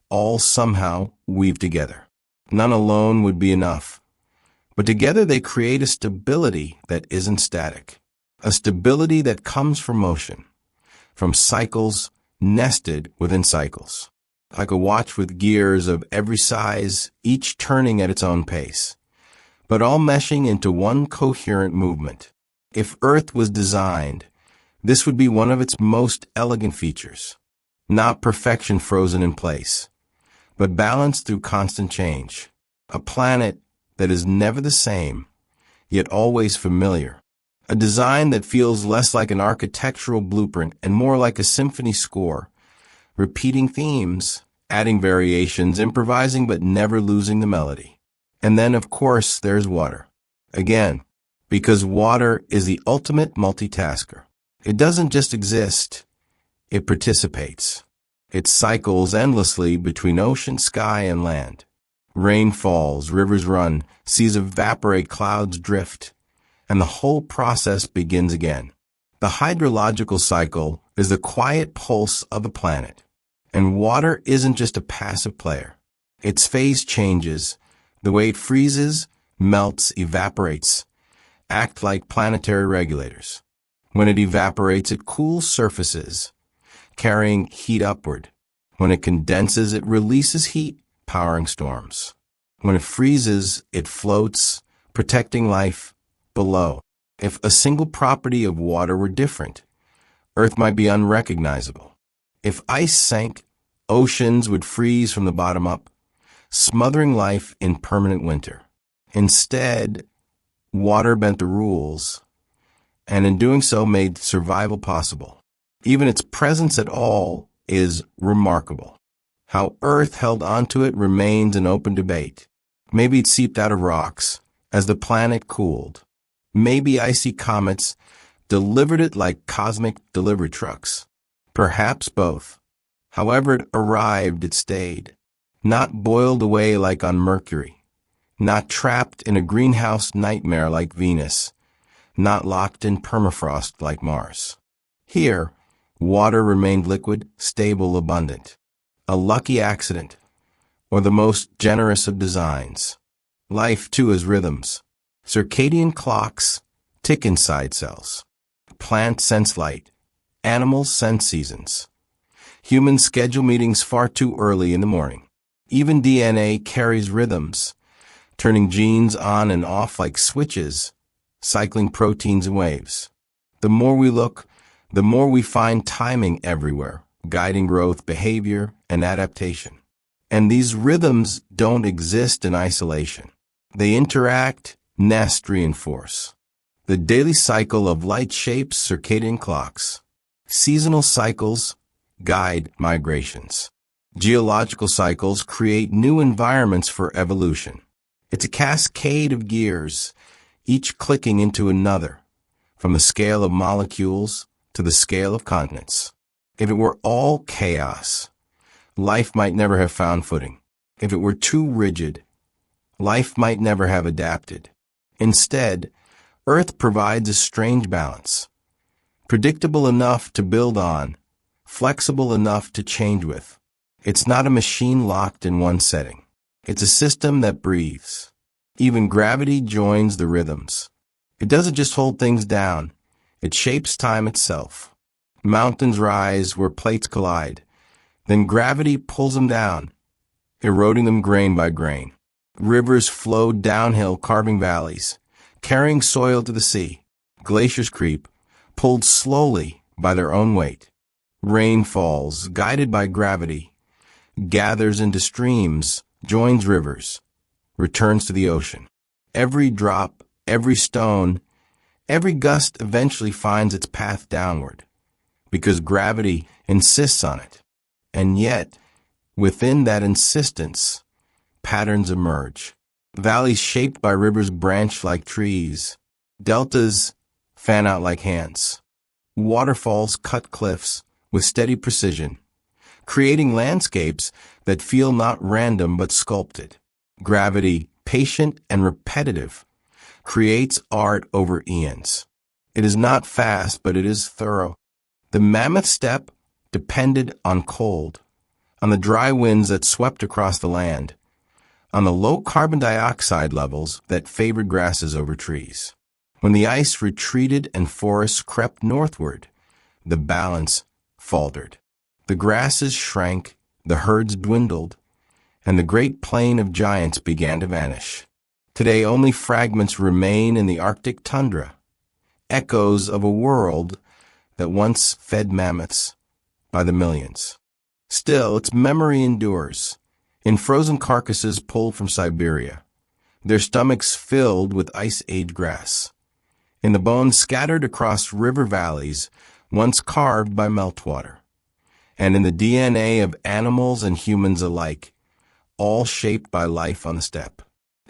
Speaker 1: all somehow weave together. None alone would be enough. But together they create a stability that isn't static. A stability that comes from motion, from cycles nested within cycles. Like a watch with gears of every size, each turning at its own pace, but all meshing into one coherent movement. If Earth was designed, this would be one of its most elegant features. Not perfection frozen in place, but balance through constant change. A planet that is never the same, yet always familiar. A design that feels less like an architectural blueprint and more like a symphony score, repeating themes, adding variations, improvising but never losing the melody. And then, of course, there's water. Again, because water is the ultimate multitasker. It doesn't just exist, it participates. It cycles endlessly between ocean, sky, and land. Rain falls, rivers run, seas evaporate, clouds drift, and the whole process begins again. The hydrological cycle is the quiet pulse of a planet. And water isn't just a passive player. Its phase changes. The way it freezes, melts, evaporates, act like planetary regulators. When it evaporates, it cools surfaces, carrying heat upward. When it condenses, it releases heat, powering storms. When it freezes, it floats, protecting life below. If a single property of water were different, Earth might be unrecognizable. If ice sank, oceans would freeze from the bottom up, smothering life in permanent winter. Instead, water bent the rules, and in doing so made survival possible. Even its presence at all is remarkable. How Earth held onto it remains an open debate. Maybe it seeped out of rocks as the planet cooled. Maybe icy comets delivered it like cosmic delivery trucks. Perhaps both. However it arrived, it stayed. Not boiled away like on Mercury. Not trapped in a greenhouse nightmare like Venus. Not locked in permafrost like Mars. Here, water remained liquid, stable, abundant. A lucky accident, or the most generous of designs. Life, too, has rhythms. Circadian clocks tick inside cells. Plants sense light. Animals sense seasons. Humans schedule meetings far too early in the morning. Even DNA carries rhythms, turning genes on and off like switches, cycling proteins and waves. The more we look, the more we find timing everywhere, guiding growth, behavior, and adaptation. And these rhythms don't exist in isolation. They interact, nest, reinforce. The daily cycle of light shapes circadian clocks. Seasonal cycles guide migrations. Geological cycles create new environments for evolution. It's a cascade of gears, each clicking into another, from the scale of molecules to the scale of continents. If it were all chaos, life might never have found footing. If it were too rigid, life might never have adapted. Instead, Earth provides a strange balance, predictable enough to build on, flexible enough to change with. It's not a machine locked in one setting. It's a system that breathes. Even gravity joins the rhythms. It doesn't just hold things down. It shapes time itself. Mountains rise where plates collide. Then gravity pulls them down, eroding them grain by grain. Rivers flow downhill, carving valleys, carrying soil to the sea. Glaciers creep, pulled slowly by their own weight. Rain falls, guided by gravity, gathers into streams, joins rivers, returns to the ocean. Every drop, every stone, every gust eventually finds its path downward, because gravity insists on it. And yet, within that insistence, patterns emerge. Valleys shaped by rivers branch like trees. Deltas fan out like hands. Waterfalls cut cliffs with steady precision, creating landscapes that feel not random but sculpted. Gravity, patient and repetitive, creates art over eons. It is not fast, but it is thorough. The mammoth steppe depended on cold, on the dry winds that swept across the land, on the low carbon dioxide levels that favored grasses over trees. When the ice retreated and forests crept northward, the balance faltered. The grasses shrank, the herds dwindled, and the great plain of giants began to vanish. Today only fragments remain in the Arctic tundra, echoes of a world that once fed mammoths by the millions. Still, its memory endures, in frozen carcasses pulled from Siberia, their stomachs filled with ice-age grass, in the bones scattered across river valleys once carved by meltwater, and in the DNA of animals and humans alike, all shaped by life on the steppe.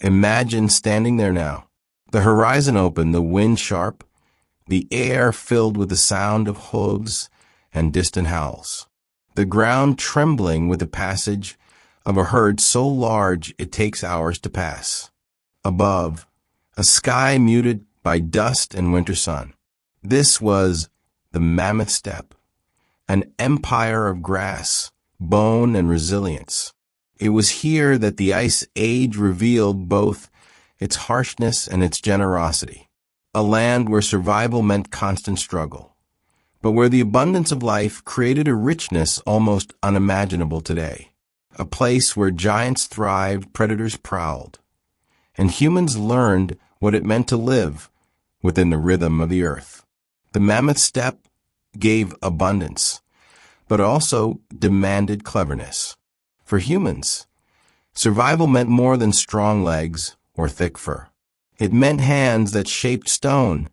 Speaker 1: Imagine standing there now, the horizon open, the wind sharp, the air filled with the sound of hooves and distant howls, the ground trembling with the passage of a herd so large it takes hours to pass. Above, a sky muted by dust and winter sun. This was the mammoth steppe, an empire of grass, bone, and resilience. It was here that the ice age revealed both its harshness and its generosity, a land where survival meant constant struggle, but where the abundance of life created a richness almost unimaginable today. A place where giants thrived, predators prowled, and humans learned what it meant to live within the rhythm of the earth. The mammoth steppe gave abundance, but also demanded cleverness. For humans, survival meant more than strong legs or thick fur. It meant hands that shaped stone,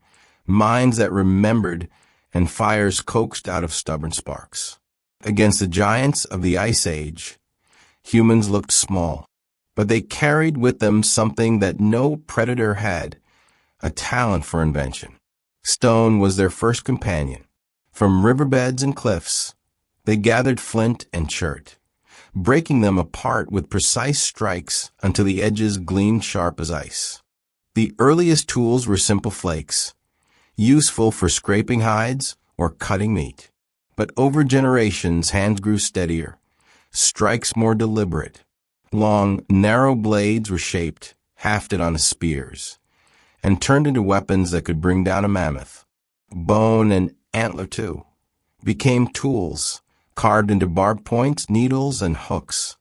Speaker 1: minds that remembered, and fires coaxed out of stubborn sparks. Against the giants of the Ice Age, humans looked small, but they carried with them something that no predator had, a talent for invention. Stone was their first companion. From riverbeds and cliffs, they gathered flint and chert, breaking them apart with precise strikes until the edges gleamed sharp as ice. The earliest tools were simple flakes, useful for scraping hides or cutting meat. But over generations, hands grew steadier, strikes more deliberate. Long, narrow blades were shaped, hafted onto spears, and turned into weapons that could bring down a mammoth. Bone and antler, too, became tools, carved into barbed points, needles, and hooks.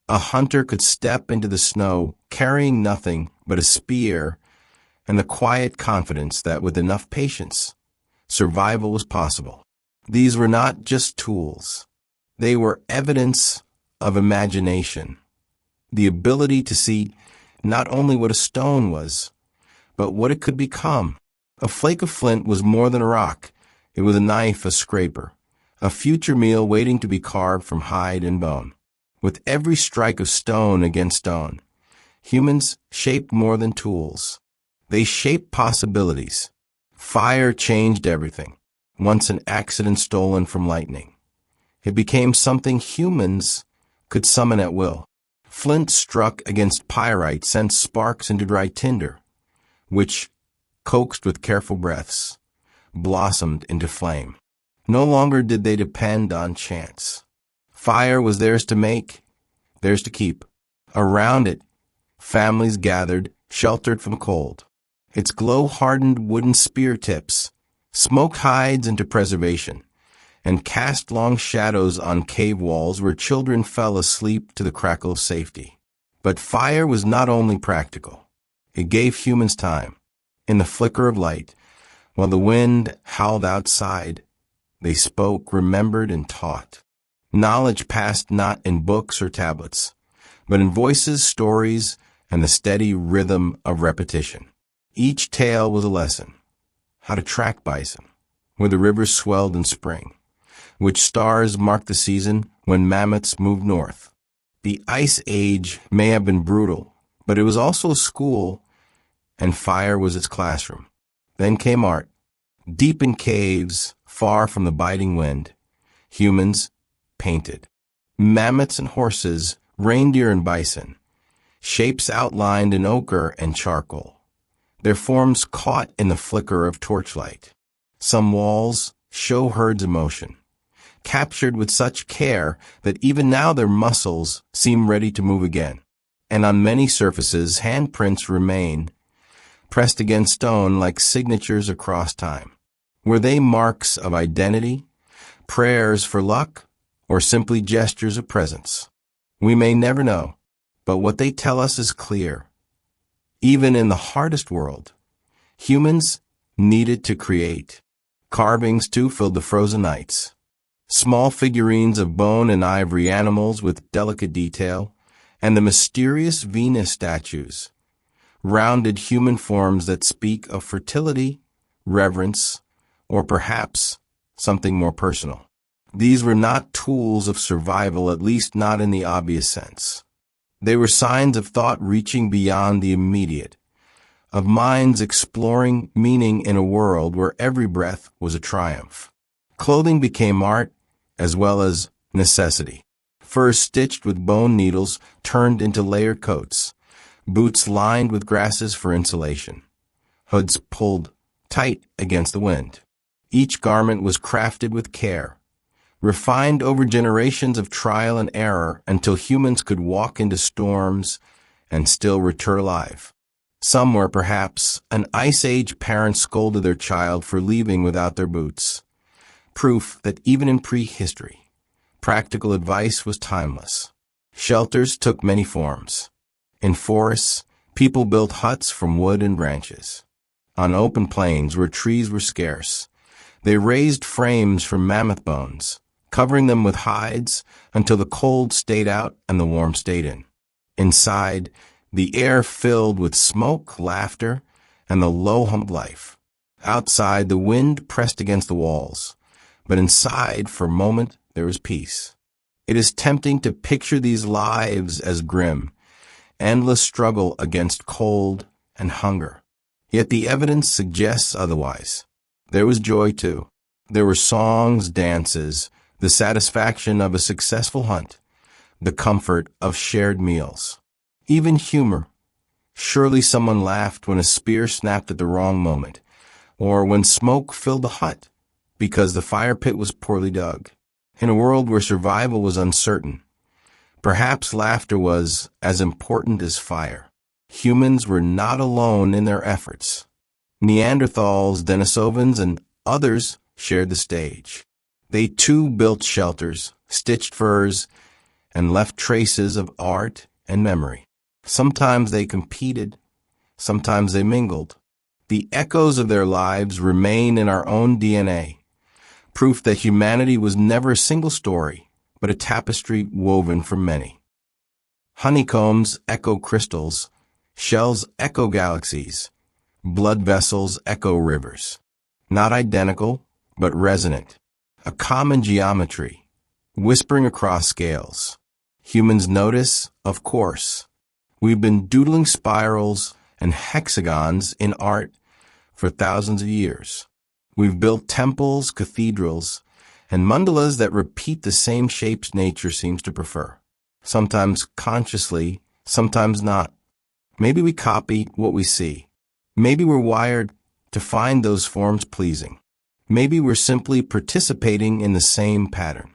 Speaker 1: A hunter could step into the snow, carrying nothing but a spear and the quiet confidence that with enough patience, survival was possible. These were not just tools. They were evidence of imagination, the ability to see not only what a stone was, but what it could become. A flake of flint was more than a rock. It was a knife, a scraper, a future meal waiting to be carved from hide and bone. With every strike of stone against stone, humans shaped more than tools. They shaped possibilities. Fire changed everything. Once an accident stolen from lightning, it became something humans could summon at will. Flint struck against pyrite sent sparks into dry tinder, which, coaxed with careful breaths, blossomed into flame. No longer did they depend on chance. Fire was theirs to make, theirs to keep. Around it, families gathered, sheltered from cold. Its glow-hardened wooden spear tips smoked hides into preservation, and cast long shadows on cave walls where children fell asleep to the crackle of safety. But fire was not only practical. It gave humans time. In the flicker of light, while the wind howled outside, they spoke, remembered, and taught. Knowledge passed not in books or tablets, but in voices, stories, and the steady rhythm of repetition. Each tale was a lesson. How to track bison, where the rivers swelled in spring, which stars marked the season when mammoths moved north. The Ice Age may have been brutal, but it was also a school, and fire was its classroom. Then came art. Deep in caves, far from the biting wind, humans painted. Mammoths and horses, reindeer and bison, shapes outlined in ochre and charcoal, their forms caught in the flicker of torchlight. Some walls show herds in motion, captured with such care that even now their muscles seem ready to move again. And on many surfaces, handprints remain, pressed against stone like signatures across time. Were they marks of identity, prayers for luck, or simply gestures of presence? We may never know, but what they tell us is clear. Even in the hardest world, humans needed to create. Carvings, too, filled the frozen nights. Small figurines of bone and ivory animals with delicate detail, and the mysterious Venus statues, rounded human forms that speak of fertility, reverence, or perhaps something more personal. These were not tools of survival, at least not in the obvious sense. They were signs of thought reaching beyond the immediate, of minds exploring meaning in a world where every breath was a triumph. Clothing became art as well as necessity. Furs stitched with bone needles turned into layered coats, boots lined with grasses for insulation, hoods pulled tight against the wind. Each garment was crafted with care, refined over generations of trial and error until humans could walk into storms and still return alive. Somewhere, perhaps, an Ice Age parent scolded their child for leaving without their boots. Proof that even in prehistory, practical advice was timeless. Shelters took many forms. In forests, people built huts from wood and branches. On open plains where trees were scarce, they raised frames from mammoth bones, covering them with hides until the cold stayed out and the warmth stayed in. Inside, the air filled with smoke, laughter, and the low hum of life. Outside, the wind pressed against the walls, but inside, for a moment, there was peace. It is tempting to picture these lives as grim, endless struggle against cold and hunger. Yet the evidence suggests otherwise. There was joy, too. There were songs, dances, the satisfaction of a successful hunt, the comfort of shared meals. Even humor. Surely someone laughed when a spear snapped at the wrong moment, or when smoke filled the hut because the fire pit was poorly dug. In a world where survival was uncertain, perhaps laughter was as important as fire. Humans were not alone in their efforts. Neanderthals, Denisovans, and others shared the stage. They too built shelters, stitched furs, and left traces of art and memory. Sometimes they competed, sometimes they mingled. The echoes of their lives remain in our own DNA, proof that humanity was never a single story, but a tapestry woven from many. Honeycombs echo crystals, shells echo galaxies, blood vessels echo rivers. Not identical, but resonant. A common geometry, whispering across scales. Humans notice, of course. We've been doodling spirals and hexagons in art for thousands of years. We've built temples, cathedrals, and mandalas that repeat the same shapes nature seems to prefer. Sometimes consciously, sometimes not. Maybe we copy what we see. Maybe we're wired to find those forms pleasing. Maybe we're simply participating in the same pattern,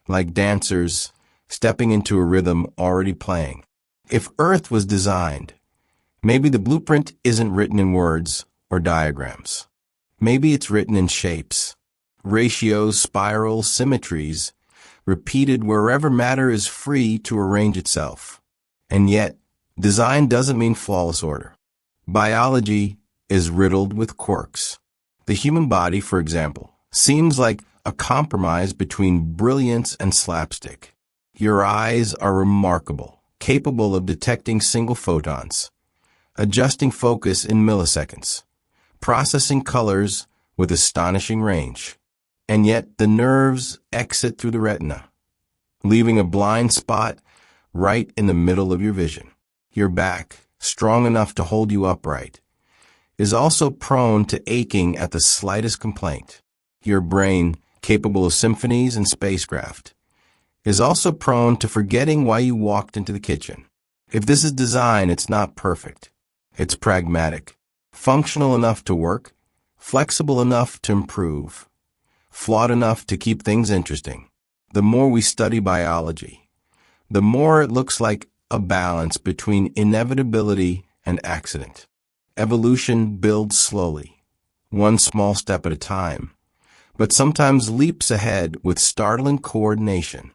Speaker 1: like dancers stepping into a rhythm already playing. If Earth was designed, maybe the blueprint isn't written in words or diagrams. Maybe it's written in shapes, ratios, spirals, symmetries, repeated wherever matter is free to arrange itself. And yet, design doesn't mean flawless order. Biology is riddled with quirks. The human body, for example, seems like a compromise between brilliance and slapstick. Your eyes are remarkable, capable of detecting single photons, adjusting focus in milliseconds, processing colors with astonishing range. And yet the nerves exit through the retina, leaving a blind spot right in the middle of your vision. Your back, strong enough to hold you upright, is also prone to aching at the slightest complaint. Your brain, capable of symphonies and spacecraft, is also prone to forgetting why you walked into the kitchen. If this is design, it's not perfect. It's pragmatic, functional enough to work, flexible enough to improve, flawed enough to keep things interesting. The more we study biology, the more it looks like a balance between inevitability and accident. Evolution builds slowly, one small step at a time, but sometimes leaps ahead with startling coordination.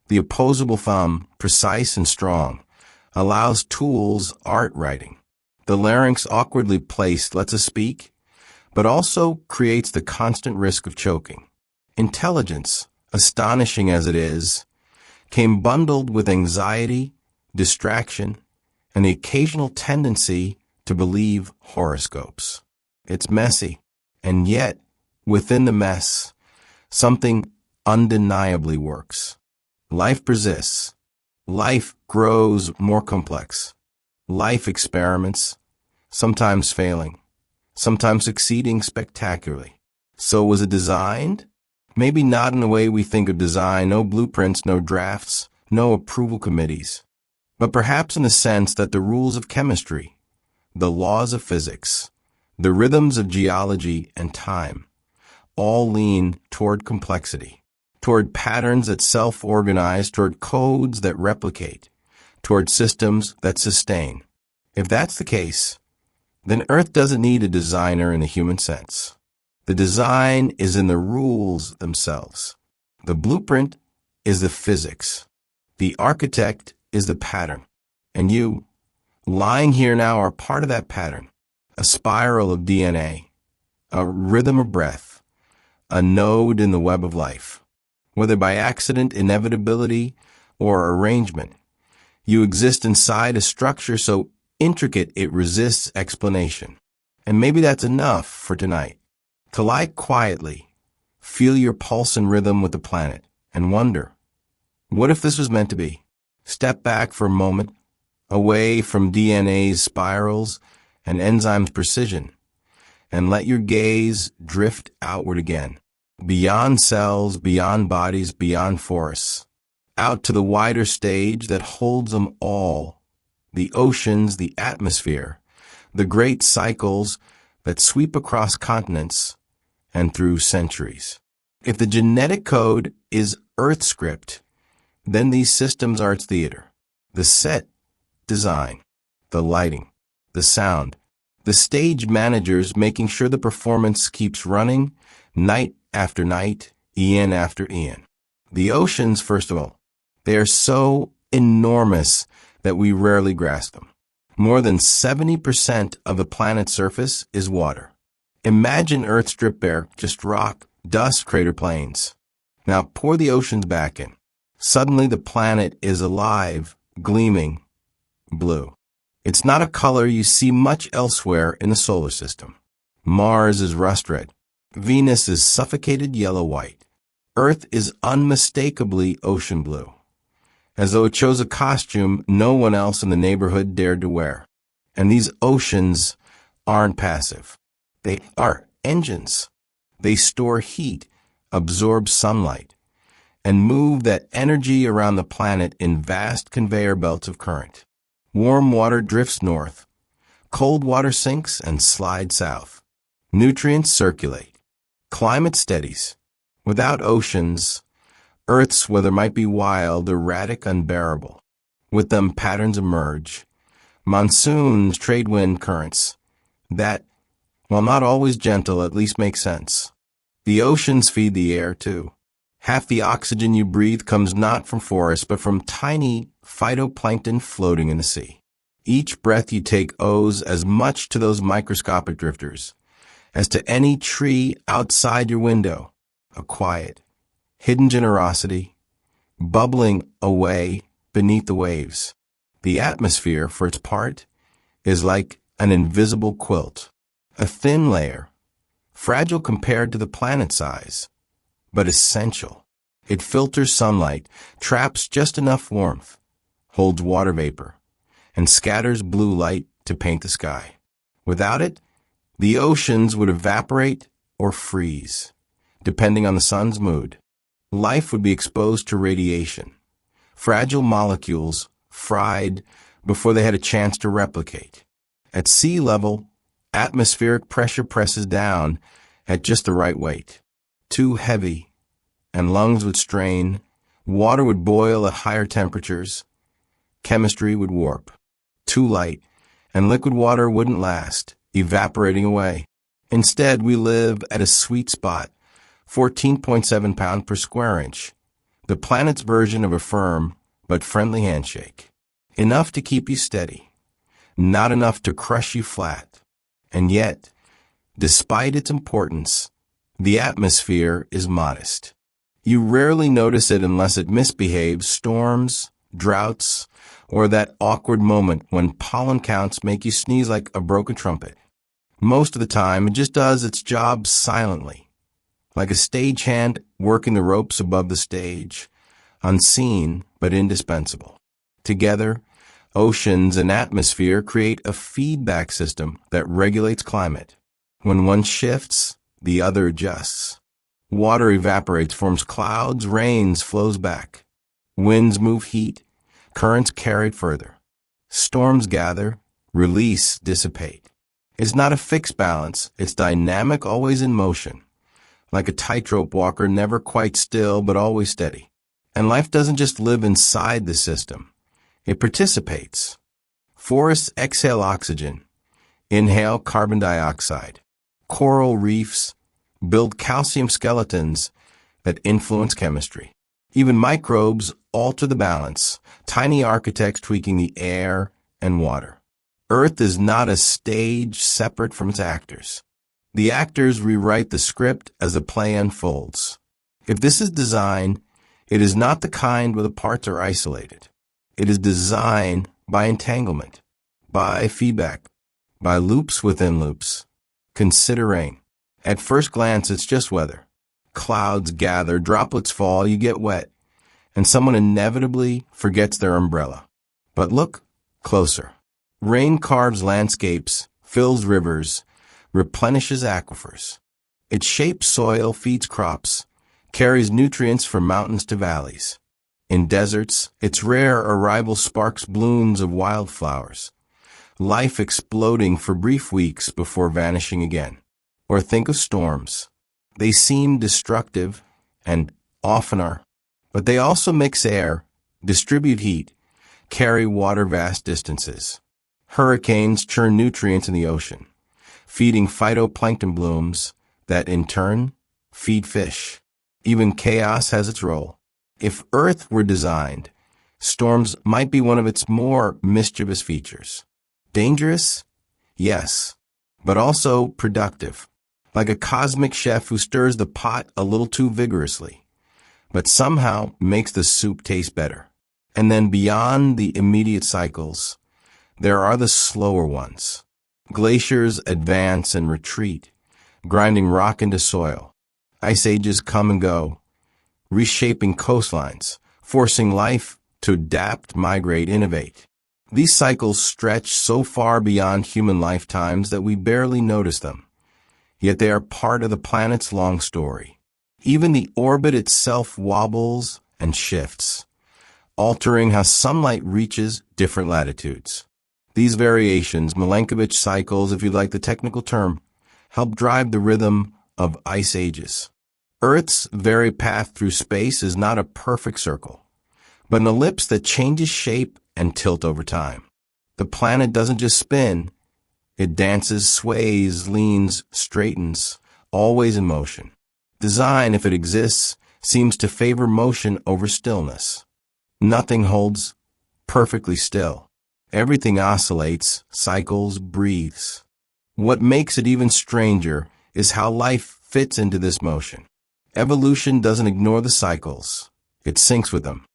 Speaker 1: The opposable thumb, precise and strong, allows tools, art writing. The larynx, awkwardly placed, lets us speak, but also creates the constant risk of choking. Intelligence, astonishing as it is, came bundled with anxiety, distraction, and the occasional tendency to believe horoscopes. It's messy, and yet, within the mess, something undeniably works. Life persists. Life grows more complex. Life experiments, sometimes failing, sometimes succeeding spectacularly. So was it designed? Maybe not in the way we think of design, no blueprints, no drafts, no approval committees, but perhaps in the sense that the rules of chemistry, the laws of physics, the rhythms of geology and time, all lean toward complexity, toward patterns that self-organize, toward codes that replicate, toward systems that sustain. If that's the case, then Earth doesn't need a designer in the human sense. The design is in the rules themselves. The blueprint is the physics. The architect is the pattern. And you, lying here now, are part of that pattern. A spiral of DNA, a rhythm of breath, a node in the web of life. Whether by accident, inevitability, or arrangement, you exist inside a structure so intricate it resists explanation. And maybe that's enough for tonight. To lie quietly, feel your pulse and rhythm with the planet, and wonder, what if this was meant to be? Step back for a moment, away from DNA's spirals and enzymes' precision, and let your gaze drift outward again, beyond cells, beyond bodies, beyond forests, out to the wider stage that holds them all, the oceans, the atmosphere, the great cycles that sweep across continents and through centuries. If the genetic code is Earth script, then these systems are its theater. The set design, the lighting, the sound, the stage managers making sure the performance keeps running night after night, eon after eon. The oceans, first of all, they are so enormous that we rarely grasp them. More than 70% of the planet's surface is water. Imagine Earth stripped bare, just rock, dust, crater plains. Now pour the oceans back in. Suddenly the planet is alive, gleaming, blue. It's not a color you see much elsewhere in the solar system. Mars is rust red. Venus is suffocated yellow-white. Earth is unmistakably ocean blue, as though it chose a costume no one else in the neighborhood dared to wear. And these oceans aren't passive. They are engines. They store heat, absorb sunlight, and move that energy around the planet in vast conveyor belts of current. Warm water drifts north. Cold water sinks and slides south. Nutrients circulate. Climate steadies. Without oceans, Earth's weather might be wild, erratic, unbearable. With them, patterns emerge. Monsoons, trade wind currents. That, while not always gentle, at least make sense. The oceans feed the air, too. Half the oxygen you breathe comes not from forests, but from tiny phytoplankton floating in the sea. Each breath you take owes as much to those microscopic drifters as to any tree outside your window. A quiet, hidden generosity, bubbling away beneath the waves. The atmosphere, for its part, is like an invisible quilt, a thin layer, fragile compared to the planet size, but essential. It filters sunlight, traps just enough warmth, holds water vapor, and scatters blue light to paint the sky. Without it, the oceans would evaporate or freeze, depending on the sun's mood. Life would be exposed to radiation, fragile molecules fried before they had a chance to replicate. At sea level, atmospheric pressure presses down at just the right weight. Too heavy, and lungs would strain, water would boil at higher temperatures, chemistry would warp. Too light, and liquid water wouldn't last, evaporating away. Instead, we live at a sweet spot, 14.7 pounds per square inch, the planet's version of a firm but friendly handshake. Enough to keep you steady, not enough to crush you flat. And yet, despite its importance, the atmosphere is modest. You rarely notice it unless it misbehaves, storms, droughts, or that awkward moment when pollen counts make you sneeze like a broken trumpet. Most of the time, it just does its job silently, like a stagehand working the ropes above the stage, unseen but indispensable. Together, oceans and atmosphere create a feedback system that regulates climate. When one shifts, the other adjusts. Water evaporates, forms clouds, rains, flows back. Winds move heat, currents carry it further. Storms gather, release, dissipate. It's not a fixed balance, it's dynamic, always in motion. Like a tightrope walker, never quite still, but always steady. And life doesn't just live inside the system. It participates. Forests exhale oxygen, inhale carbon dioxide. Coral reefs build calcium skeletons that influence chemistry. Even microbes alter the balance, tiny architects tweaking the air and water. Earth is not a stage separate from its actors. The actors rewrite the script as the play unfolds. If this is design, it is not the kind where the parts are isolated. It is design by entanglement, by feedback, by loops within loops. Consider rain. At first glance, it's just weather. Clouds gather, droplets fall, you get wet, and someone inevitably forgets their umbrella. But look closer. Rain carves landscapes, fills rivers, replenishes aquifers. It shapes soil, feeds crops, carries nutrients from mountains to valleys. In deserts, its rare arrival sparks blooms of wildflowers, life exploding for brief weeks before vanishing again. Or think of storms. They seem destructive, and often are, but they also mix air, distribute heat, carry water vast distances. Hurricanes churn nutrients in the ocean, feeding phytoplankton blooms that, in turn, feed fish. Even chaos has its role. If Earth were designed, storms might be one of its more mischievous features. Dangerous? Yes, but also productive. Like a cosmic chef who stirs the pot a little too vigorously, but somehow makes the soup taste better. And then beyond the immediate cycles, there are the slower ones. Glaciers advance and retreat, grinding rock into soil. Ice ages come and go, reshaping coastlines, forcing life to adapt, migrate, innovate. These cycles stretch so far beyond human lifetimes that we barely notice them. Yet they are part of the planet's long story. Even the orbit itself wobbles and shifts, altering how sunlight reaches different latitudes. These variations, Milankovitch cycles, if you like the technical term, help drive the rhythm of ice ages. Earth's very path through space is not a perfect circle, but an ellipse that changes shape and tilt over time. The planet doesn't just spin, it dances, sways, leans, straightens, always in motion. Design, if it exists, seems to favor motion over stillness. Nothing holds perfectly still. Everything oscillates, cycles, breathes. What makes it even stranger is how life fits into this motion. Evolution doesn't ignore the cycles. It syncs with them.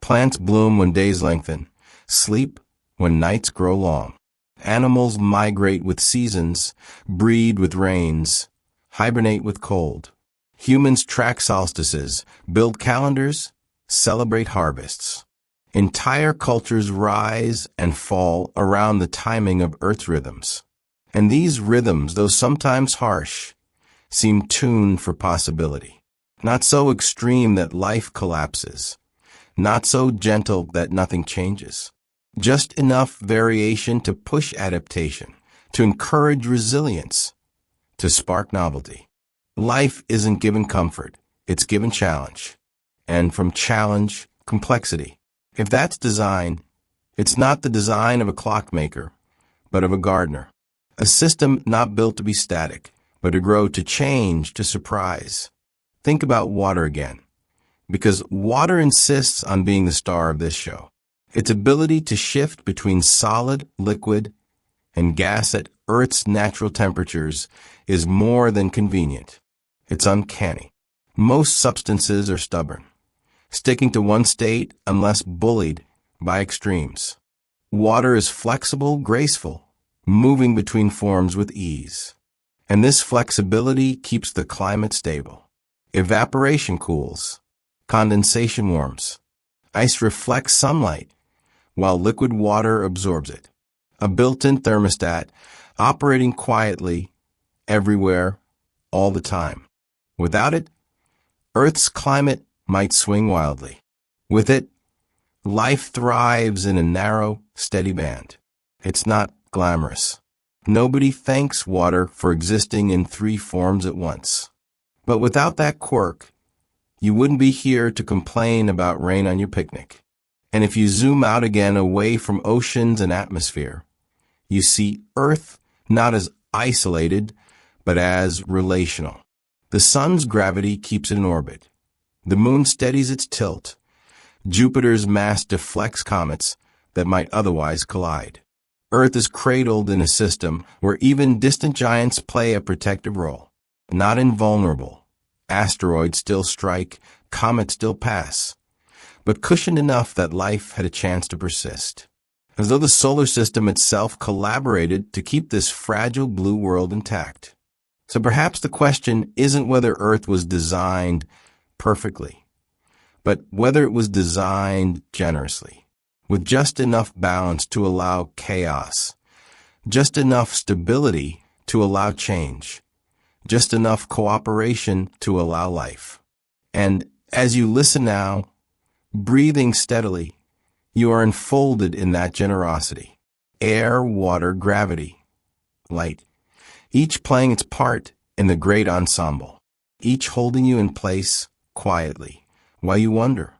Speaker 1: Plants bloom when days lengthen, sleep when nights grow long. Animals migrate with seasons, breed with rains, hibernate with cold. Humans track solstices, build calendars, celebrate harvests. Entire cultures rise and fall around the timing of Earth's rhythms. And these rhythms, though sometimes harsh, seem tuned for possibility. Not so extreme that life collapses, not so gentle that nothing changes. Just enough variation to push adaptation, to encourage resilience, to spark novelty. Life isn't given comfort, it's given challenge. And from challenge, complexity. If that's design, it's not the design of a clockmaker, but of a gardener. A system not built to be static, but to grow, to change, to surprise. Think about water again, because water insists on being the star of this show. Its ability to shift between solid, liquid, and gas at Earth's natural temperatures is more than convenient. It's uncanny. Most substances are stubborn, sticking to one state unless bullied by extremes. Water is flexible, graceful, moving between forms with ease. And this flexibility keeps the climate stable. Evaporation cools, condensation warms. Ice reflects sunlight, while liquid water absorbs it. A built-in thermostat, operating quietly, everywhere, all the time. Without it, Earth's climate might swing wildly. With it, life thrives in a narrow, steady band. It's not glamorous. Nobody thanks water for existing in 3 forms at once. But without that quirk, you wouldn't be here to complain about rain on your picnic. And if you zoom out again away from oceans and atmosphere, you see Earth not as isolated, but as relational. The sun's gravity keeps it in orbit. The moon steadies its tilt. Jupiter's mass deflects comets that might otherwise collide. Earth is cradled in a system where even distant giants play a protective role. Not invulnerable. Asteroids still strike, comets still pass, but cushioned enough that life had a chance to persist. As though the solar system itself collaborated to keep this fragile blue world intact. So perhaps the question isn't whether Earth was designed perfectly, but whether it was designed generously, with just enough balance to allow chaos, just enough stability to allow change, just enough cooperation to allow life. And as you listen now, breathing steadily, you are enfolded in that generosity. Air, water, gravity, light, each playing its part in the great ensemble, each holding you in place quietly while you wonder,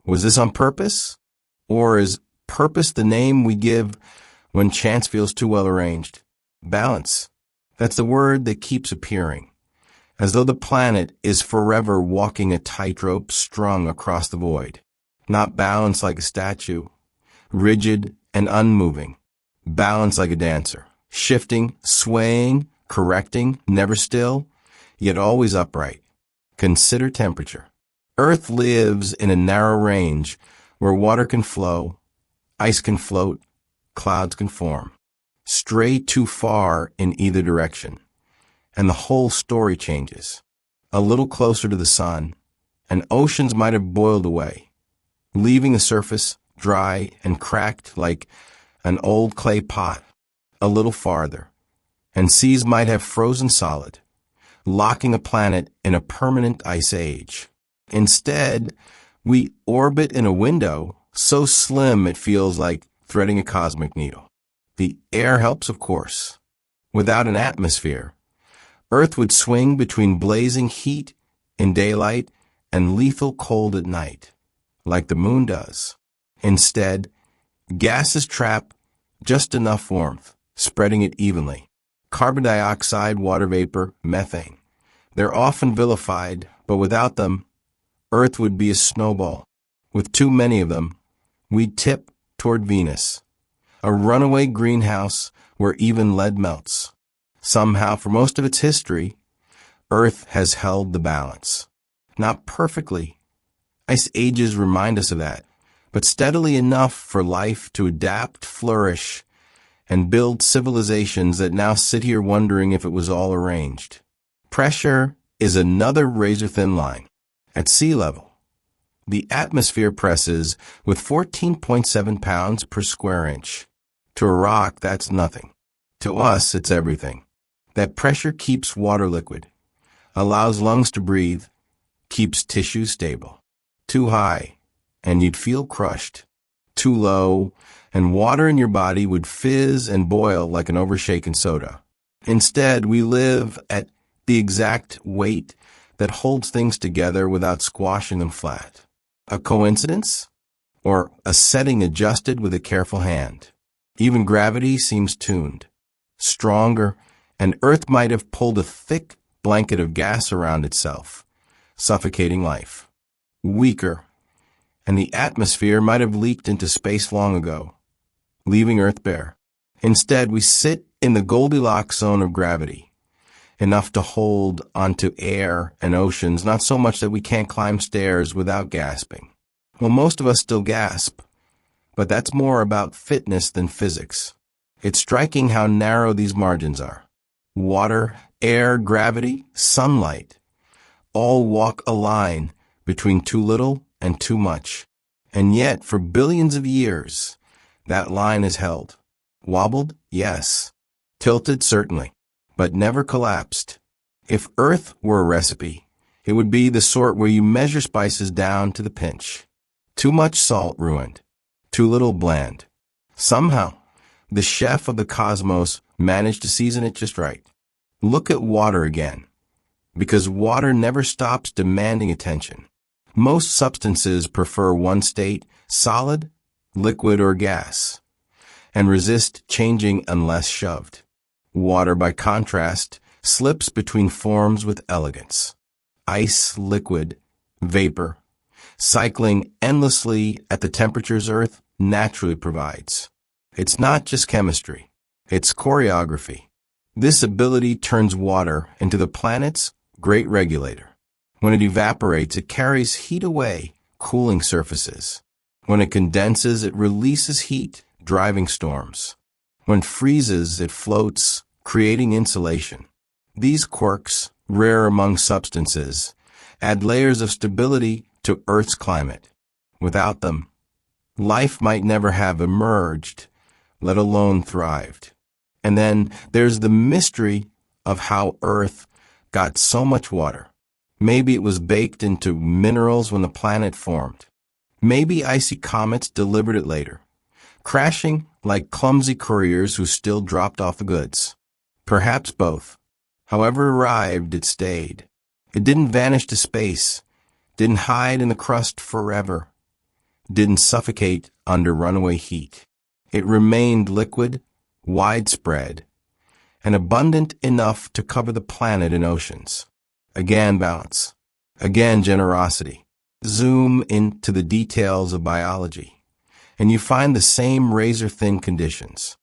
Speaker 1: was this on purpose? Or is purpose the name we give when chance feels too well arranged? Balance. That's the word that keeps appearing, as though the planet is forever walking a tightrope strung across the void. Not balanced like a statue, rigid and unmoving. Balanced like a dancer, shifting, swaying, correcting, never still, yet always upright. Consider temperature. Earth lives in a narrow range where water can flow, ice can float, clouds can form. Stray too far in either direction, and the whole story changes. A little closer to the sun, and oceans might have boiled away, leaving the surface dry and cracked like an old clay pot. A little farther, and seas might have frozen solid, locking a planet in a permanent ice age. Instead, we orbit in a window so slim it feels like threading a cosmic needle. The air helps, of course. Without an atmosphere, Earth would swing between blazing heat in daylight and lethal cold at night, like the moon does. Instead, gases trap just enough warmth, spreading it evenly. Carbon dioxide, water vapor, methane. They're often vilified, but without them, Earth would be a snowball. With too many of them, we'd tip toward Venus, a runaway greenhouse where even lead melts. Somehow, for most of its history, Earth has held the balance. Not perfectly. Ice ages remind us of that, but steadily enough for life to adapt, flourish, and build civilizations that now sit here wondering if it was all arranged. Pressure is another razor-thin line. At sea level, the atmosphere presses with 14.7 pounds per square inch. To a rock, that's nothing. To us, it's everything. That pressure keeps water liquid, allows lungs to breathe, keeps tissue stable. Too high, and you'd feel crushed. Too low, and water in your body would fizz and boil like an overshaken soda. Instead, we live at the exact weight that holds things together without squashing them flat. A coincidence? Or a setting adjusted with a careful hand? Even gravity seems tuned, stronger, and Earth might have pulled a thick blanket of gas around itself, suffocating life. Weaker, and the atmosphere might have leaked into space long ago, leaving Earth bare. Instead, we sit in the Goldilocks zone of gravity, enough to hold onto air and oceans, not so much that we can't climb stairs without gasping. Well, most of us still gasp, but that's more about fitness than physics. It's striking how narrow these margins are. Water, air, gravity, sunlight, all walk a line between too little and too much. And yet, for billions of years, that line is held. Wobbled? Yes. Tilted? Certainly. But never collapsed. If Earth were a recipe, it would be the sort where you measure spices down to the pinch. Too much salt ruined. Too little bland. Somehow, the chef of the cosmos managed to season it just right. Look at water again, because water never stops demanding attention. Most substances prefer one state, solid, liquid, or gas, and resist changing unless shoved. Water, by contrast, slips between forms with elegance. Ice, liquid, vapor, cycling endlessly at the temperatures Earth naturally provides. It's not just chemistry, it's choreography. This ability turns water into the planet's great regulator. When it evaporates, it carries heat away, cooling surfaces. When it condenses, it releases heat, driving storms. When it freezes, it floats, creating insulation. These quirks, rare among substances, add layers of stability to Earth's climate. Without them, life might never have emerged, let alone thrived. And then there's the mystery of how Earth got so much water. Maybe it was baked into minerals when the planet formed. Maybe icy comets delivered it later, crashing like clumsy couriers who still dropped off the goods. Perhaps both. However it arrived, it stayed. It didn't vanish to space, didn't hide in the crust forever, didn't suffocate under runaway heat. It remained liquid, widespread, and abundant enough to cover the planet and oceans. Again, balance. Again, generosity. Zoom into the details of biology, and you find the same razor-thin conditions.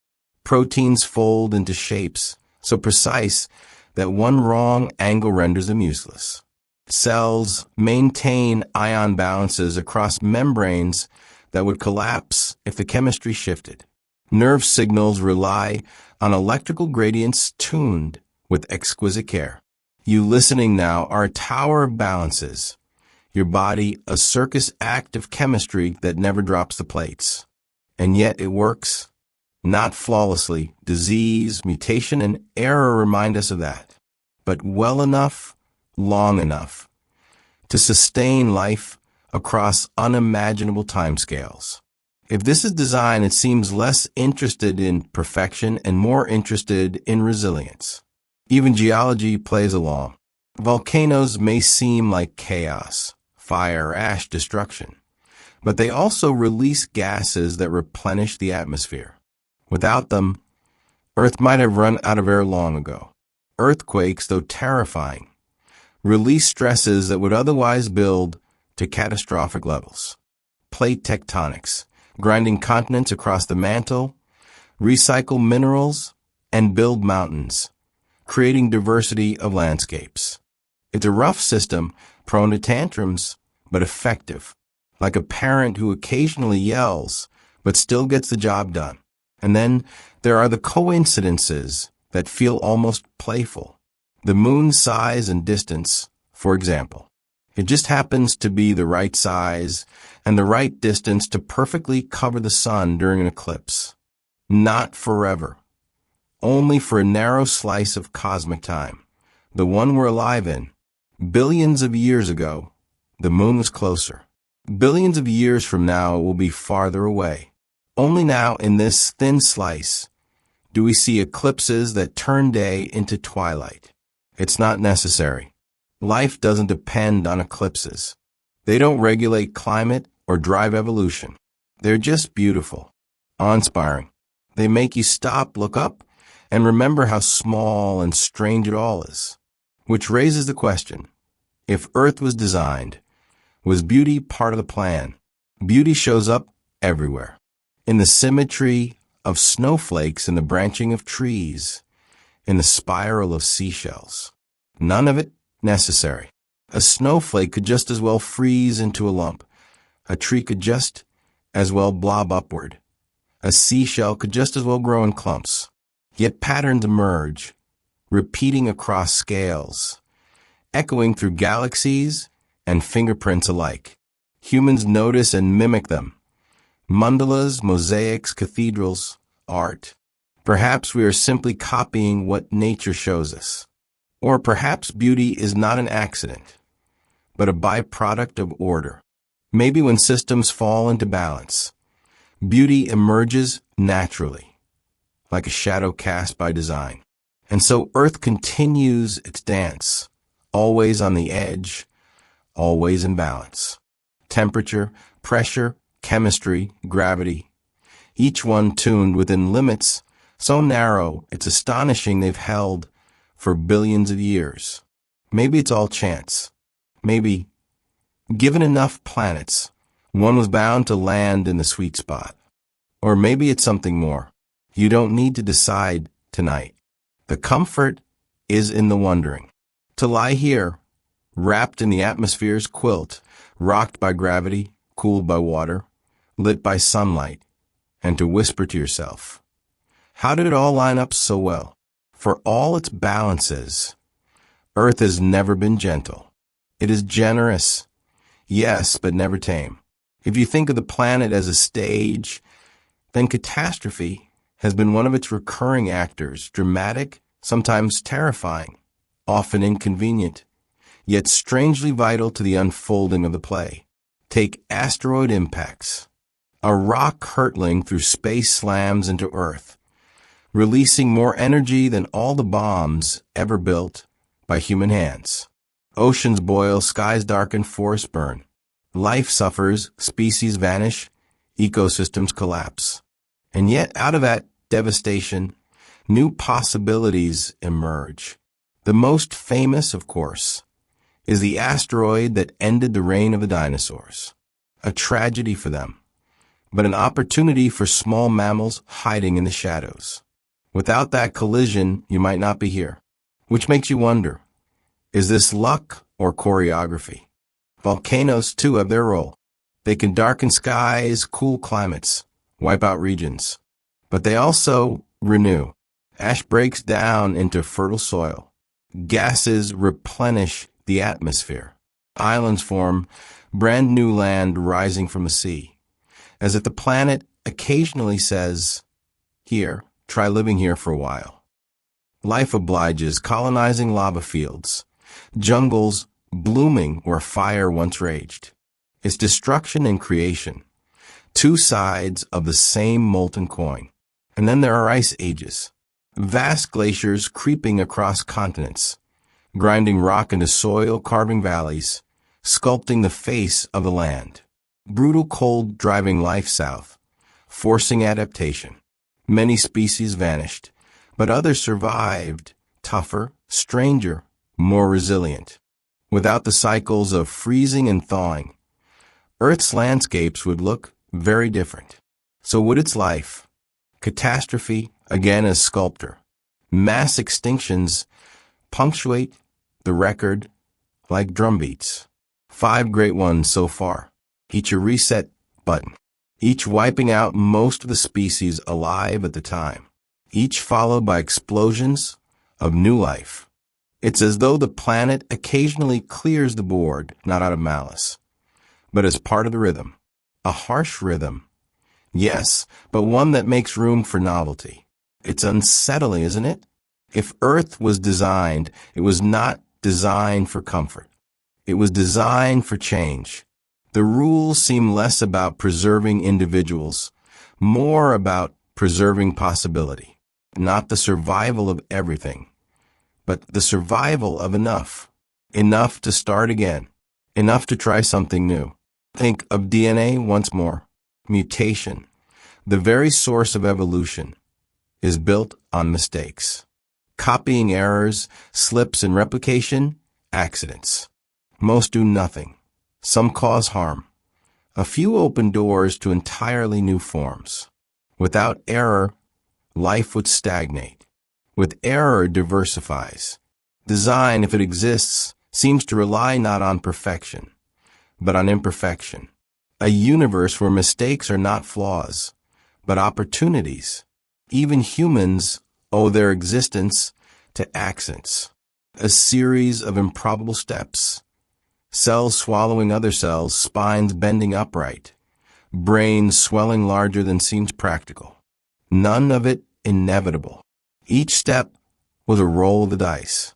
Speaker 1: Proteins fold into shapes so precise that one wrong angle renders them useless. Cells maintain ion balances across membranes that would collapse if the chemistry shifted. Nerve signals rely on electrical gradients tuned with exquisite care. You listening now are a tower of balances. Your body a circus act of chemistry that never drops the plates. And yet it works. Not flawlessly. Disease, mutation, and error remind us of that. But well enough, long enough, to sustain life across unimaginable timescales. If this is design, it seems less interested in perfection and more interested in resilience. Even geology plays along. Volcanoes may seem like chaos, fire, ash, destruction, but they also release gases that replenish the atmosphere. Without them, Earth might have run out of air long ago. Earthquakes, though terrifying, release stresses that would otherwise build to catastrophic levels. Plate tectonics, grinding continents across the mantle, recycle minerals, and build mountains, creating diversity of landscapes. It's a rough system, prone to tantrums, but effective, like a parent who occasionally yells, but still gets the job done. And then there are the coincidences that feel almost playful. The moon's size and distance, for example. It just happens to be the right size and the right distance to perfectly cover the sun during an eclipse. Not forever. Only for a narrow slice of cosmic time, the one we're alive in. Billions of years ago, the moon was closer. Billions of years from now, it will be farther away. Only now, in this thin slice, do we see eclipses that turn day into twilight. It's not necessary. Life doesn't depend on eclipses. They don't regulate climate or drive evolution. They're just beautiful, awe-inspiring. They make you stop, look up, and remember how small and strange it all is. Which raises the question, if Earth was designed, was beauty part of the plan? Beauty shows up everywhere. In the symmetry of snowflakes, in the branching of trees, in the spiral of seashells. None of it necessary. A snowflake could just as well freeze into a lump. A tree could just as well blob upward. A seashell could just as well grow in clumps. Yet patterns emerge, repeating across scales, echoing through galaxies and fingerprints alike. Humans notice and mimic them. Mandalas, mosaics, cathedrals, art. Perhaps we are simply copying what nature shows us. Or perhaps beauty is not an accident, but a byproduct of order. Maybe when systems fall into balance, beauty emerges naturally, like a shadow cast by design. And so Earth continues its dance, always on the edge, always in balance. Temperature, pressure, chemistry, gravity, each one tuned within limits so narrow it's astonishing they've held for billions of years. Maybe it's all chance. Maybe, given enough planets, one was bound to land in the sweet spot. Or maybe it's something more. You don't need to decide tonight. The comfort is in the wondering. To lie here, wrapped in the atmosphere's quilt, rocked by gravity, cooled by water, lit by sunlight, and to whisper to yourself, how did it all line up so well? For all its balances, Earth has never been gentle. It is generous, yes, but never tame. If you think of the planet as a stage, then catastrophe has been one of its recurring actors, dramatic, sometimes terrifying, often inconvenient, yet strangely vital to the unfolding of the play. Take asteroid impacts. A rock hurtling through space slams into Earth, releasing more energy than all the bombs ever built by human hands. Oceans boil, skies darken, forests burn. Life suffers, species vanish, ecosystems collapse. And yet, out of that devastation, new possibilities emerge. The most famous, of course, is the asteroid that ended the reign of the dinosaurs. A tragedy for them, but an opportunity for small mammals hiding in the shadows. Without that collision, you might not be here. Which makes you wonder, is this luck or choreography? Volcanoes, too, have their role. They can darken skies, cool climates, wipe out regions. But they also renew. Ash breaks down into fertile soil. Gases replenish the atmosphere. Islands form, brand new land rising from the sea. As if the planet occasionally says, here, try living here for a while. Life obliges, colonizing lava fields, jungles blooming where fire once raged. It's destruction and creation, two sides of the same molten coin. And then there are ice ages, vast glaciers creeping across continents, grinding rock into soil, carving valleys, sculpting the face of the land. Brutal cold driving life south, forcing adaptation. Many species vanished, but others survived, tougher, stranger, more resilient. Without the cycles of freezing and thawing, Earth's landscapes would look very different. So would its life. Catastrophe, again as sculptor. Mass extinctions punctuate the record like drumbeats. 5 great ones so far, each a reset button. Each wiping out most of the species alive at the time, each followed by explosions of new life. It's as though the planet occasionally clears the board, not out of malice, but as part of the rhythm. A harsh rhythm, yes, but one that makes room for novelty. It's unsettling, isn't it? If Earth was designed, it was not designed for comfort. It was designed for change. The rules seem less about preserving individuals, more about preserving possibility. Not the survival of everything, but the survival of enough. Enough to start again. Enough to try something new. Think of DNA once more. Mutation, the very source of evolution, is built on mistakes. Copying errors, slips in replication, accidents. Most do nothing. Some cause harm. A few open doors to entirely new forms. Without error, life would stagnate. With error, it diversifies. Design, if it exists, seems to rely not on perfection, but on imperfection. A universe where mistakes are not flaws, but opportunities. Even humans owe their existence to accidents. A series of improbable steps. Cells swallowing other cells, spines bending upright, brains swelling larger than seems practical. None of it inevitable. Each step was a roll of the dice.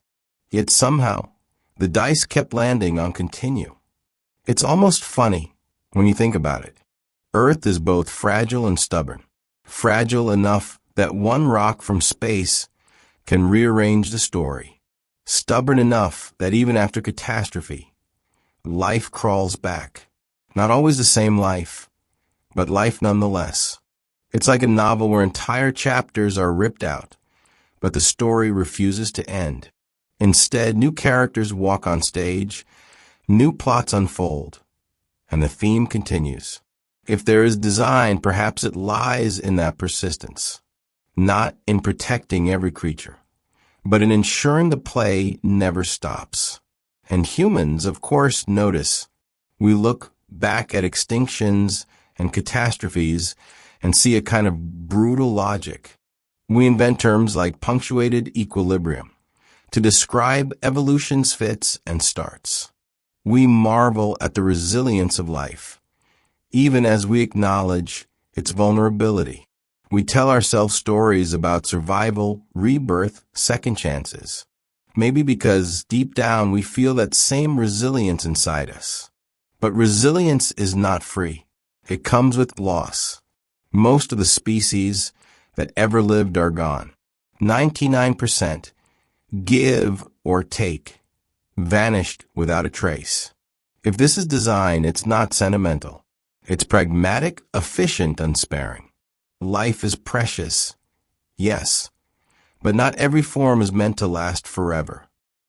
Speaker 1: Yet somehow, the dice kept landing on continue. It's almost funny when you think about it. Earth is both fragile and stubborn. Fragile enough that one rock from space can rearrange the story. Stubborn enough that even after catastrophe, life crawls back. Not always the same life, but life nonetheless. It's like a novel where entire chapters are ripped out, but the story refuses to end. Instead, new characters walk on stage, new plots unfold, and the theme continues. If there is design, perhaps it lies in that persistence, not in protecting every creature, but in ensuring the play never stops. And humans, of course, notice. We look back at extinctions and catastrophes and see a kind of brutal logic. We invent terms like punctuated equilibrium to describe evolution's fits and starts. We marvel at the resilience of life, even as we acknowledge its vulnerability. We tell ourselves stories about survival, rebirth, second chances. Maybe because deep down we feel that same resilience inside us. But resilience is not free. It comes with loss. Most of the species that ever lived are gone. 99%, give or take, vanished without a trace. If this is design, it's not sentimental. It's pragmatic, efficient, unsparing. Life is precious, yes, but not every form is meant to last forever.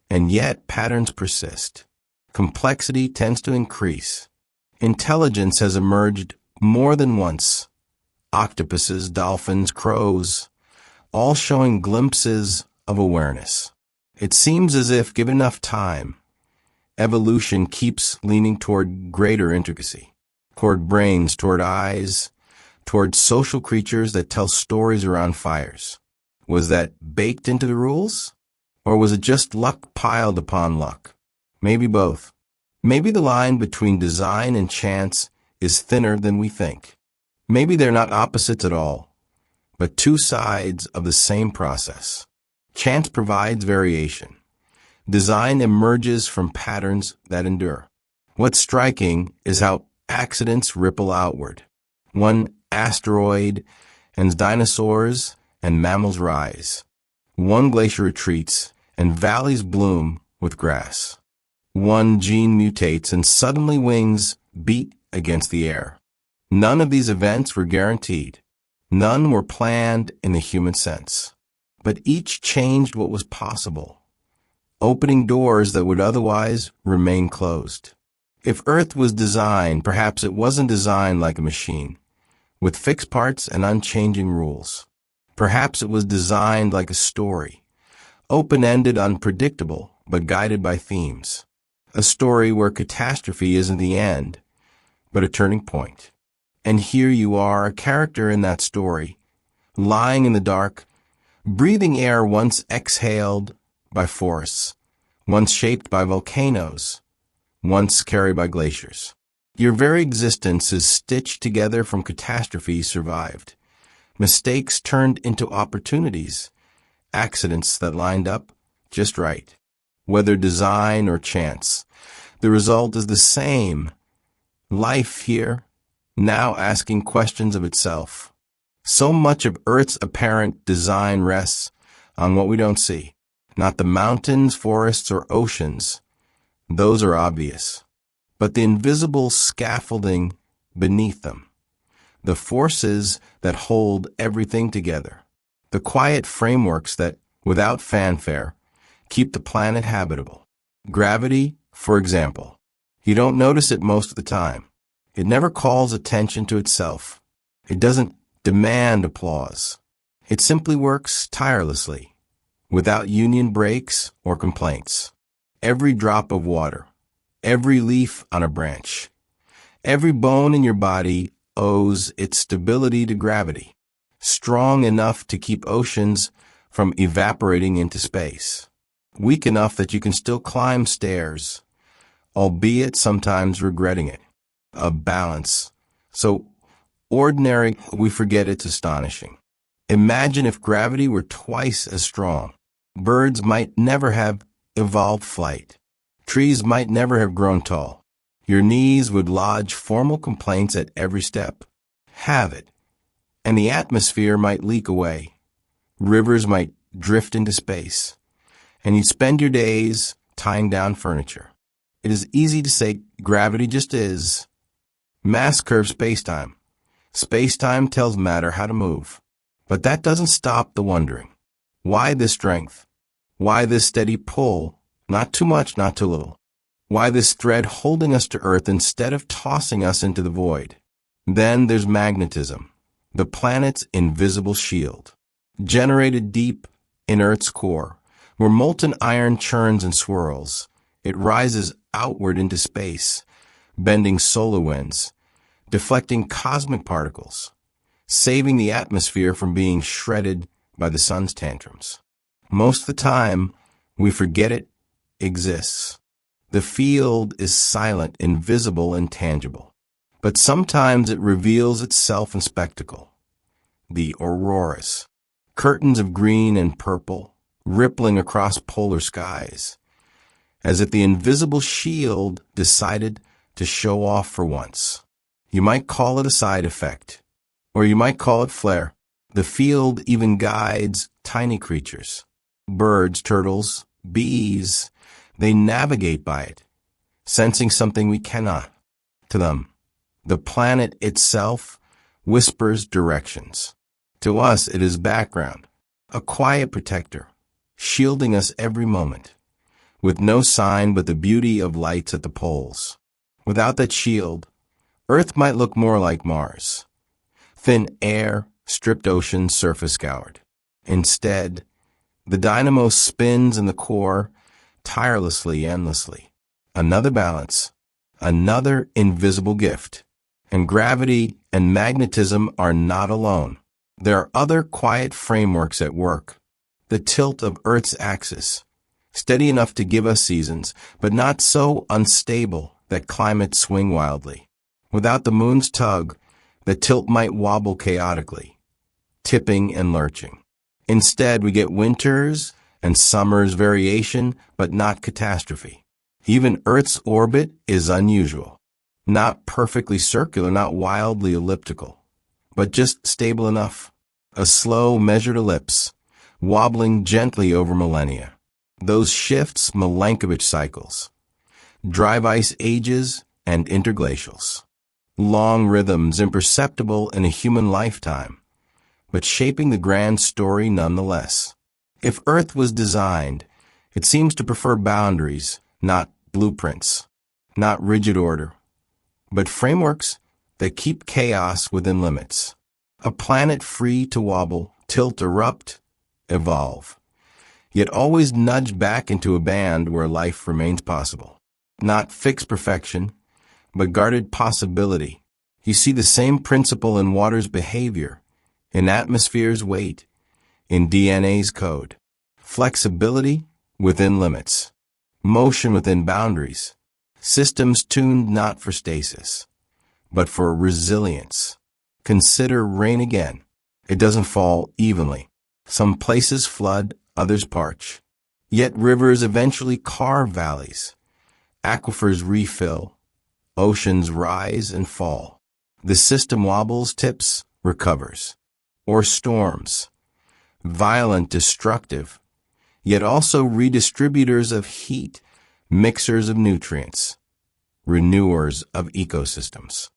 Speaker 1: And yet, patterns persist. Complexity tends to increase. Intelligence has emerged more than once. Octopuses, dolphins, crows, all showing glimpses of awareness. It seems as if, given enough time, evolution keeps leaning toward greater intricacy, toward brains, toward eyes, toward social creatures that tell stories around fires. Was that baked into the rules? Or was it just luck piled upon luck? Maybe both. Maybe the line between design and chance is thinner than we think. Maybe they're not opposites at all, but two sides of the same process. Chance provides variation. Design emerges from patterns that endure. What's striking is how accidents ripple outward. One asteroid and dinosaurs and mammals rise. One glacier retreats and valleys bloom with grass. One gene mutates and suddenly wings beat against the air. None of these events were guaranteed. None were planned in the human sense. But each changed what was possible, opening doors that would otherwise remain closed. If Earth was designed, perhaps it wasn't designed like a machine, with fixed parts and unchanging rules. Perhaps it was designed like a story, open-ended, unpredictable, but guided by themes. A story where catastrophe isn't the end, but a turning point. And here you are, a character in that story, lying in the dark, breathing air once exhaled by forests, once shaped by volcanoes, once carried by glaciers. Your very existence is stitched together from catastrophes survived, mistakes turned into opportunities, accidents that lined up just right. Whether design or chance, the result is the same. Life here, now asking questions of itself. So much of Earth's apparent design rests on what we don't see. Not the mountains, forests, or oceans. Those are obvious. But the invisible scaffolding beneath them. The forces that hold everything together. The quiet frameworks that, without fanfare, keep the planet habitable. Gravity, for example. You don't notice it most of the time. It never calls attention to itself. It doesn't demand applause. It simply works tirelessly, without union breaks or complaints. Every drop of water, every leaf on a branch, every bone in your body owes its stability to gravity, strong enough to keep oceans from evaporating into space, weak enough that you can still climb stairs, albeit sometimes regretting it. A balance. So ordinary, we forget it's astonishing. Imagine if gravity were twice as strong. Birds might never have evolved flight. Trees might never have grown tall. Your knees would lodge formal complaints at every step. Have it. And the atmosphere might leak away. Rivers might drift into space. And you'd spend your days tying down furniture. It is easy to say gravity just is. Mass curves spacetime. Spacetime tells matter how to move. But that doesn't stop the wondering. Why this strength? Why this steady pull? Not too much, not too little. Why this thread holding us to Earth instead of tossing us into the void? Then there's magnetism, the planet's invisible shield, generated deep in Earth's core, where molten iron churns and swirls. It rises outward into space, bending solar winds, deflecting cosmic particles, saving the atmosphere from being shredded by the sun's tantrums. Most of the time, we forget it exists. The field is silent, invisible, and tangible. But sometimes it reveals itself in spectacle. The auroras, curtains of green and purple, rippling across polar skies, as if the invisible shield decided to show off for once. You might call it a side effect, or you might call it flair. The field even guides tiny creatures, birds, turtles, bees. They navigate by it, sensing something we cannot. To them, the planet itself whispers directions. To us, it is background, a quiet protector, shielding us every moment, with no sign but the beauty of lights at the poles. Without that shield, Earth might look more like Mars. Thin air, stripped ocean, surface scoured. Instead, the dynamo spins in the core, tirelessly, endlessly. Another balance, another invisible gift. And gravity and magnetism are not alone. There are other quiet frameworks at work. The tilt of Earth's axis, steady enough to give us seasons, but not so unstable that climates swing wildly. Without the moon's tug, the tilt might wobble chaotically, tipping and lurching. Instead, we get winters and summers variation, but not catastrophe. Even Earth's orbit is unusual. Not perfectly circular, not wildly elliptical, but just stable enough. A slow, measured ellipse, wobbling gently over millennia. Those shifts, Milankovitch cycles. Drive ice ages and interglacials. Long rhythms imperceptible in a human lifetime, but shaping the grand story nonetheless. If Earth was designed, it seems to prefer boundaries, not blueprints, not rigid order, but frameworks that keep chaos within limits. A planet free to wobble, tilt, erupt, evolve, yet always nudge back into a band where life remains possible. Not fixed perfection, but guarded possibility. You see the same principle in water's behavior, in atmosphere's weight, in DNA's code. Flexibility within limits, motion within boundaries, systems tuned not for stasis, but for resilience. Consider rain again. It doesn't fall evenly. Some places flood, others parch. Yet rivers eventually carve valleys. Aquifers refill. Oceans rise and fall. The system wobbles, tips, recovers. Or storms. Violent, destructive, yet also redistributors of heat, mixers of nutrients, renewers of ecosystems.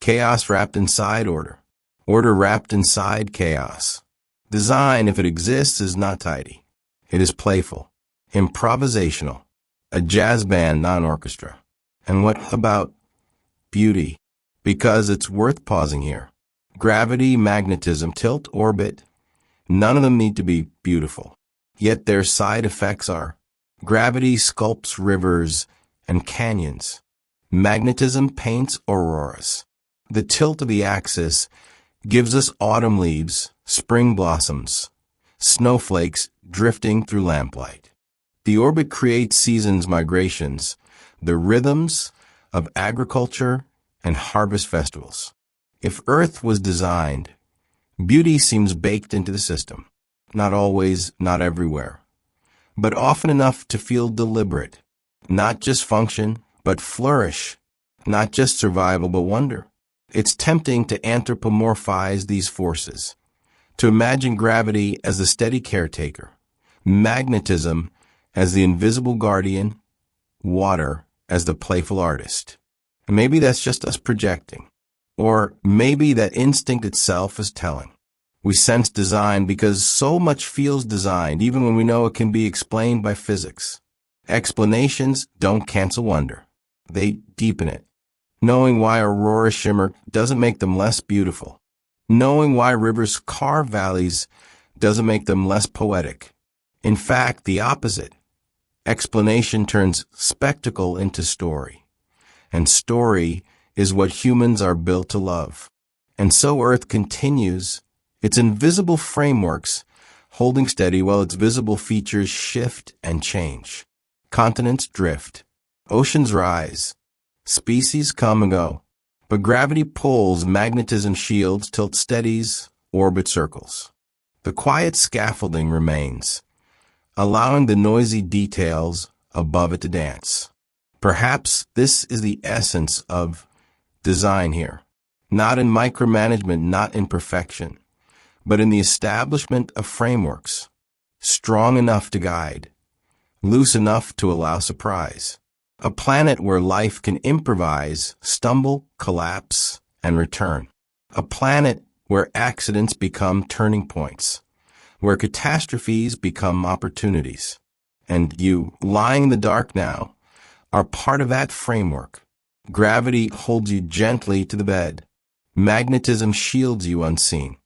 Speaker 1: Chaos wrapped inside order. Order wrapped inside chaos. Design, if it exists, is not tidy. It is playful, improvisational, a jazz band, non-orchestra. And what about beauty? Because it's worth pausing here. Gravity, magnetism, tilt, orbit, none of them need to be beautiful. Yet their side effects are. Gravity sculpts rivers and canyons. Magnetism paints auroras. The tilt of the axis gives us autumn leaves, spring blossoms, snowflakes drifting through lamplight. The orbit creates seasons, migrations, the rhythms of agriculture and harvest festivals. If Earth was designed, beauty seems baked into the system. Not always, not everywhere, but often enough to feel deliberate. Not just function, but flourish. Not just survival, but wonder. It's tempting to anthropomorphize these forces, to imagine gravity as the steady caretaker, magnetism as the invisible guardian, water as the playful artist. And maybe that's just us projecting. Or maybe that instinct itself is telling. We sense design because so much feels designed, even when we know it can be explained by physics. Explanations don't cancel wonder. They deepen it. Knowing why auroras shimmer doesn't make them less beautiful. Knowing why rivers carve valleys doesn't make them less poetic. In fact, the opposite. Explanation turns spectacle into story. And story is what humans are built to love. And so Earth continues its invisible frameworks, holding steady while its visible features shift and change. Continents drift. Oceans rise. Species come and go. But gravity pulls, magnetism shields, tilt steadies, orbit circles. The quiet scaffolding remains, allowing the noisy details above it to dance. Perhaps this is the essence of design here. Not in micromanagement, not in perfection, but in the establishment of frameworks, strong enough to guide, loose enough to allow surprise. A planet where life can improvise, stumble, collapse, and return. A planet where accidents become turning points, where catastrophes become opportunities. And you, lying in the dark now, are part of that framework. Gravity holds you gently to the bed. Magnetism shields you unseen.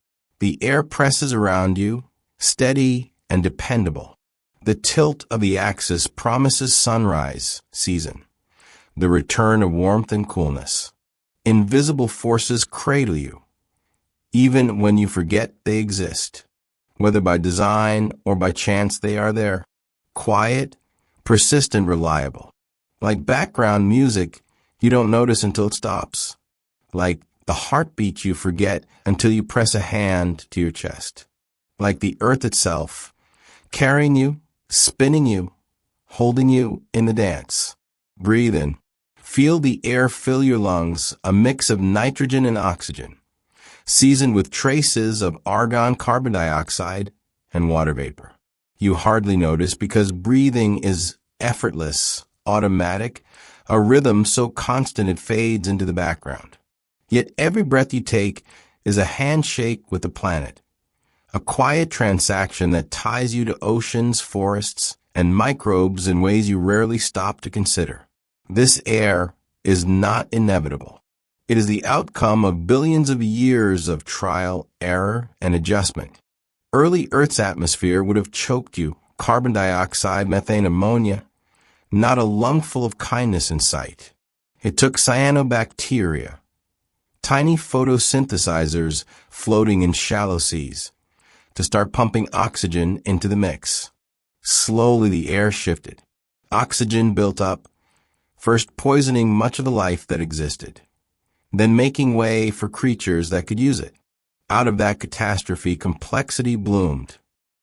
Speaker 1: The air presses around you, steady and dependable. The tilt of the axis promises sunrise season, the return of warmth and coolness. Invisible forces cradle you, even when you forget they exist. Whether by design or by chance, they are there. Quiet, persistent, reliable. Like background music you don't notice until it stops. Like the heartbeat you forget until you press a hand to your chest. Like the earth itself, carrying you, spinning you, holding you in the dance. Breathe in. Feel the air fill your lungs, a mix of nitrogen and oxygen, seasoned with traces of argon, carbon dioxide, and water vapor. You hardly notice because breathing is effortless, automatic, a rhythm so constant it fades into the background. Yet every breath you take is a handshake with the planet, a quiet transaction that ties you to oceans, forests, and microbes in ways you rarely stop to consider. This air is not inevitable. It is the outcome of billions of years of trial, error, and adjustment. Early Earth's atmosphere would have choked you, carbon dioxide, methane, ammonia, not a lungful of kindness in sight. It took cyanobacteria, tiny photosynthesizers floating in shallow seas, to start pumping oxygen into the mix. Slowly the air shifted. Oxygen built up, first poisoning much of the life that existed, then making way for creatures that could use it. Out of that catastrophe, complexity bloomed.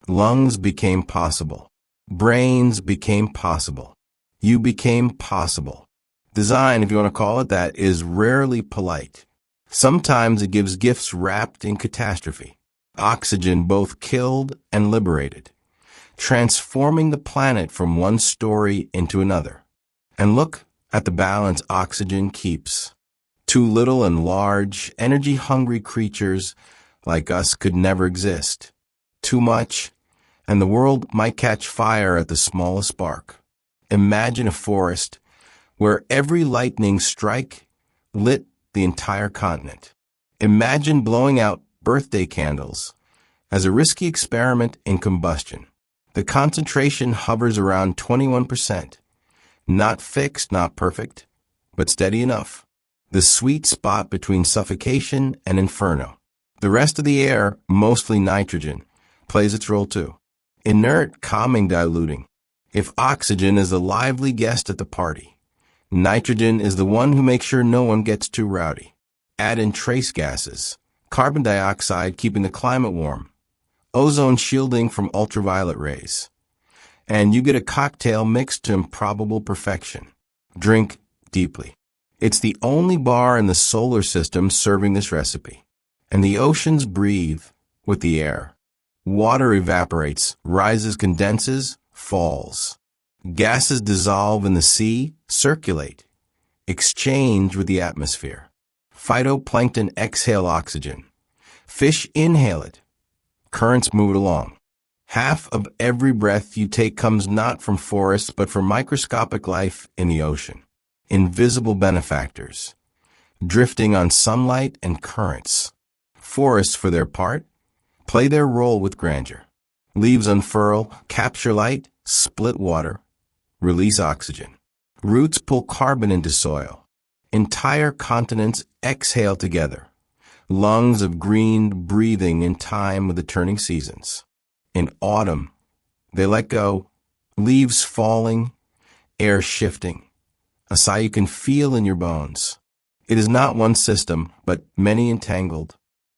Speaker 1: Lungs became possible. Brains became possible. You became possible. Design, if you want to call it that, is rarely polite. Sometimes it gives gifts wrapped in catastrophe. Oxygen both killed and liberated, transforming the planet from one story into another. And look at the balance oxygen keeps. Too little and large, energy-hungry creatures like us could never exist. Too much, and the world might catch fire at the smallest spark. Imagine a forest where every lightning strike lit the entire continent. Imagine blowing out birthday candles as a risky experiment in combustion. The concentration hovers around 21%. Not fixed, not perfect, but steady enough. The sweet spot between suffocation and inferno. The rest of the air, mostly nitrogen, plays its role too. Inert, calming, diluting. If oxygen is the lively guest at the party, nitrogen is the one who makes sure no one gets too rowdy. Add in trace gases, carbon dioxide keeping the climate warm, ozone shielding from ultraviolet rays, and you get a cocktail mixed to improbable perfection. Drink deeply. It's the only bar in the solar system serving this recipe. And the oceans breathe with the air. Water evaporates, rises, condenses, falls. Gases dissolve in the sea, circulate, exchange with the atmosphere. Phytoplankton exhale oxygen. Fish inhale it, Currents move it along. Half of every breath you take comes not from forests, but from microscopic life in the ocean. Invisible benefactors, drifting on sunlight and currents. Forests, for their part, play their role with grandeur. Leaves unfurl, capture light, split water, release oxygen. Roots pull carbon into soil. Entire continents exhale together. Lungs of green breathing in time with the turning seasons. In autumn, they let go, leaves falling, air shifting, a sigh you can feel in your bones. It is not one system, but many entangled.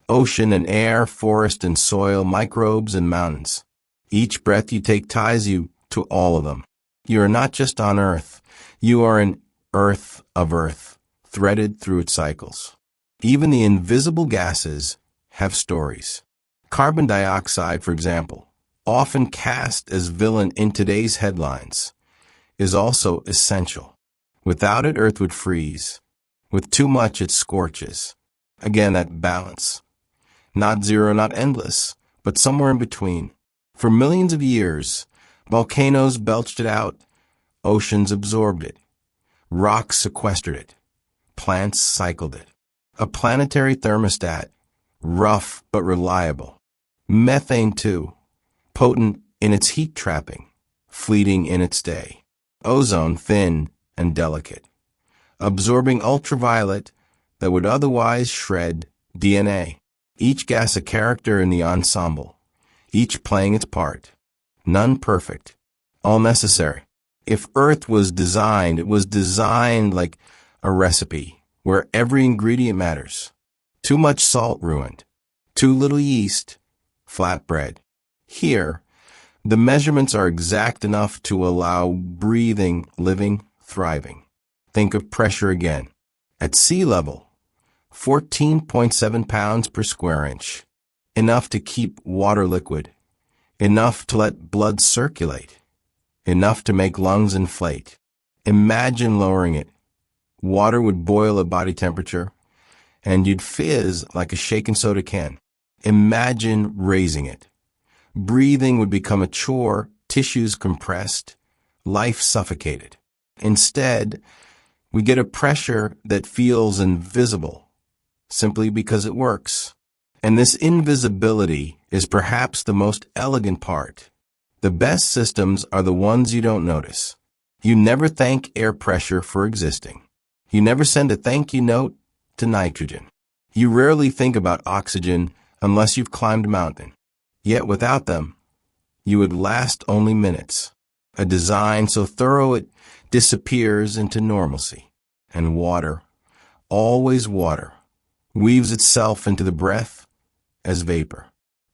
Speaker 1: Ocean and air, forest and soil, microbes and mountains. Each breath you take ties you to all of them. You are not just on Earth. You are an earth of Earth, threaded through its cycles. Even the invisible gases have stories. Carbon dioxide, for example, often cast as villain in today's headlines, is also essential. Without it, Earth would freeze. With too much, it scorches. Again, that balance. Not zero, not endless, but somewhere in between. For millions of years, volcanoes belched it out, oceans absorbed it, rocks sequestered it, plants cycled it. A planetary thermostat, rough but reliable. Methane, too, potent in its heat trapping, fleeting in its day. Ozone, thin and delicate, absorbing ultraviolet that would otherwise shred DNA. Each gas a character in the ensemble, each playing its part. None perfect, all necessary. If Earth was designed, it was designed like a recipe, where every ingredient matters. Too much salt ruined, too little yeast, flat bread. Here, the measurements are exact enough to allow breathing, living, thriving. Think of pressure again. At sea level, 14.7 pounds per square inch. Enough to keep water liquid. Enough to let blood circulate. Enough to make lungs inflate. Imagine lowering it. Water would boil at body temperature, and you'd fizz like a shaken soda can. Imagine raising it. Breathing would become a chore, tissues compressed, life suffocated. Instead, we get a pressure that feels invisible, simply because it works. And this invisibility is perhaps the most elegant part. The best systems are the ones you don't notice. You never thank air pressure for existing. You never send a thank you note to nitrogen. You rarely think about oxygen unless you've climbed a mountain. Yet without them, you would last only minutes. A design so thorough it disappears into normalcy. And water, always water, weaves itself into the breath as vapor.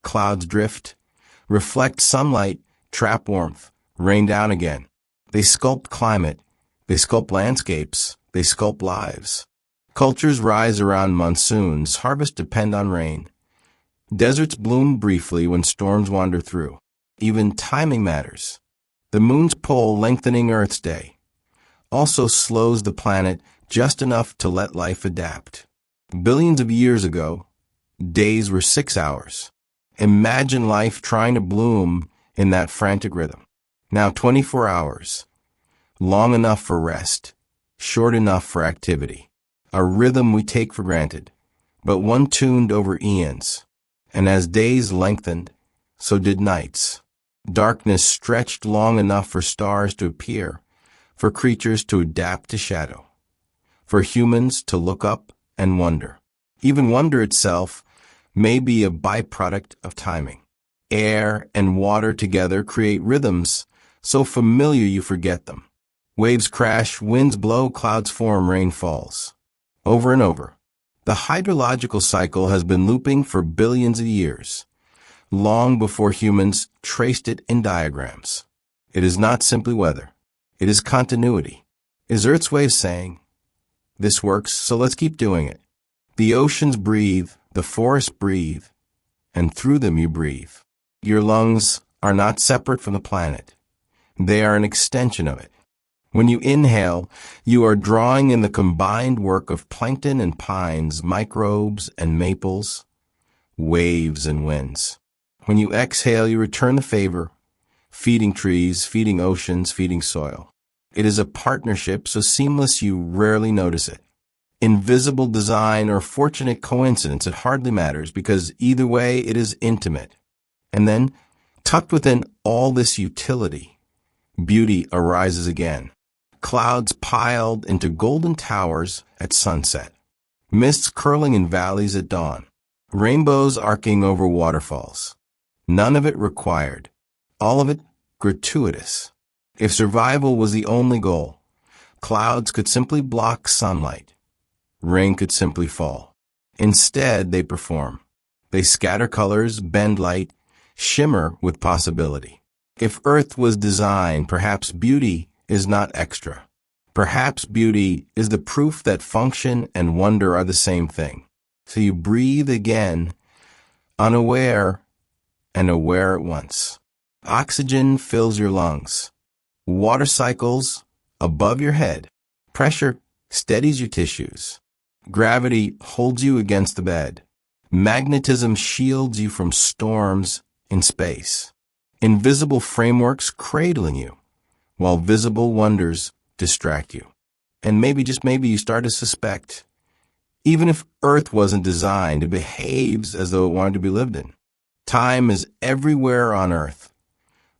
Speaker 1: Clouds drift, reflect sunlight, trap warmth, rain down again. They sculpt climate, they sculpt landscapes, they sculpt lives. Cultures rise around monsoons, harvests depend on rain. Deserts bloom briefly when storms wander through. Even timing matters. The moon's pull, lengthening Earth's day, also slows the planet just enough to let life adapt. Billions of years ago, days were 6 hours. Imagine life trying to bloom in that frantic rhythm. Now 24 hours, long enough for rest, short enough for activity. A rhythm we take for granted, but one tuned over eons. And as days lengthened, so did nights. Darkness stretched long enough for stars to appear, for creatures to adapt to shadow, for humans to look up and wonder. Even wonder itself may be a byproduct of timing. Air and water together create rhythms so familiar you forget them. Waves crash, winds blow, clouds form, rain falls. Over and over. The hydrological cycle has been looping for billions of years, long before humans traced it in diagrams. It is not simply weather. It is continuity. It is Earth's way of saying, this works, so let's keep doing it. The oceans breathe, the forests breathe, and through them you breathe. Your lungs are not separate from the planet. They are an extension of it. When you inhale, you are drawing in the combined work of plankton and pines, microbes and maples, waves and winds. When you exhale, you return the favor, feeding trees, feeding oceans, feeding soil. It is a partnership so seamless you rarely notice it. Invisible design or fortunate coincidence, it hardly matters because either way it is intimate. And then, tucked within all this utility, beauty arises again. Clouds piled into golden towers at sunset. Mists curling in valleys at dawn. Rainbows arcing over waterfalls. None of it required. All of it gratuitous. If survival was the only goal, clouds could simply block sunlight. Rain could simply fall. Instead, they perform. They scatter colors, bend light, shimmer with possibility. If Earth was designed, perhaps beauty is not extra. Perhaps beauty is the proof that function and wonder are the same thing. So you breathe again, unaware and aware at once. Oxygen fills your lungs. Water cycles above your head. Pressure steadies your tissues. Gravity holds you against the bed. Magnetism shields you from storms in space. Invisible frameworks cradling you, while visible wonders distract you. And maybe, just maybe, you start to suspect, even if Earth wasn't designed, it behaves as though it wanted to be lived in. Time is everywhere on Earth,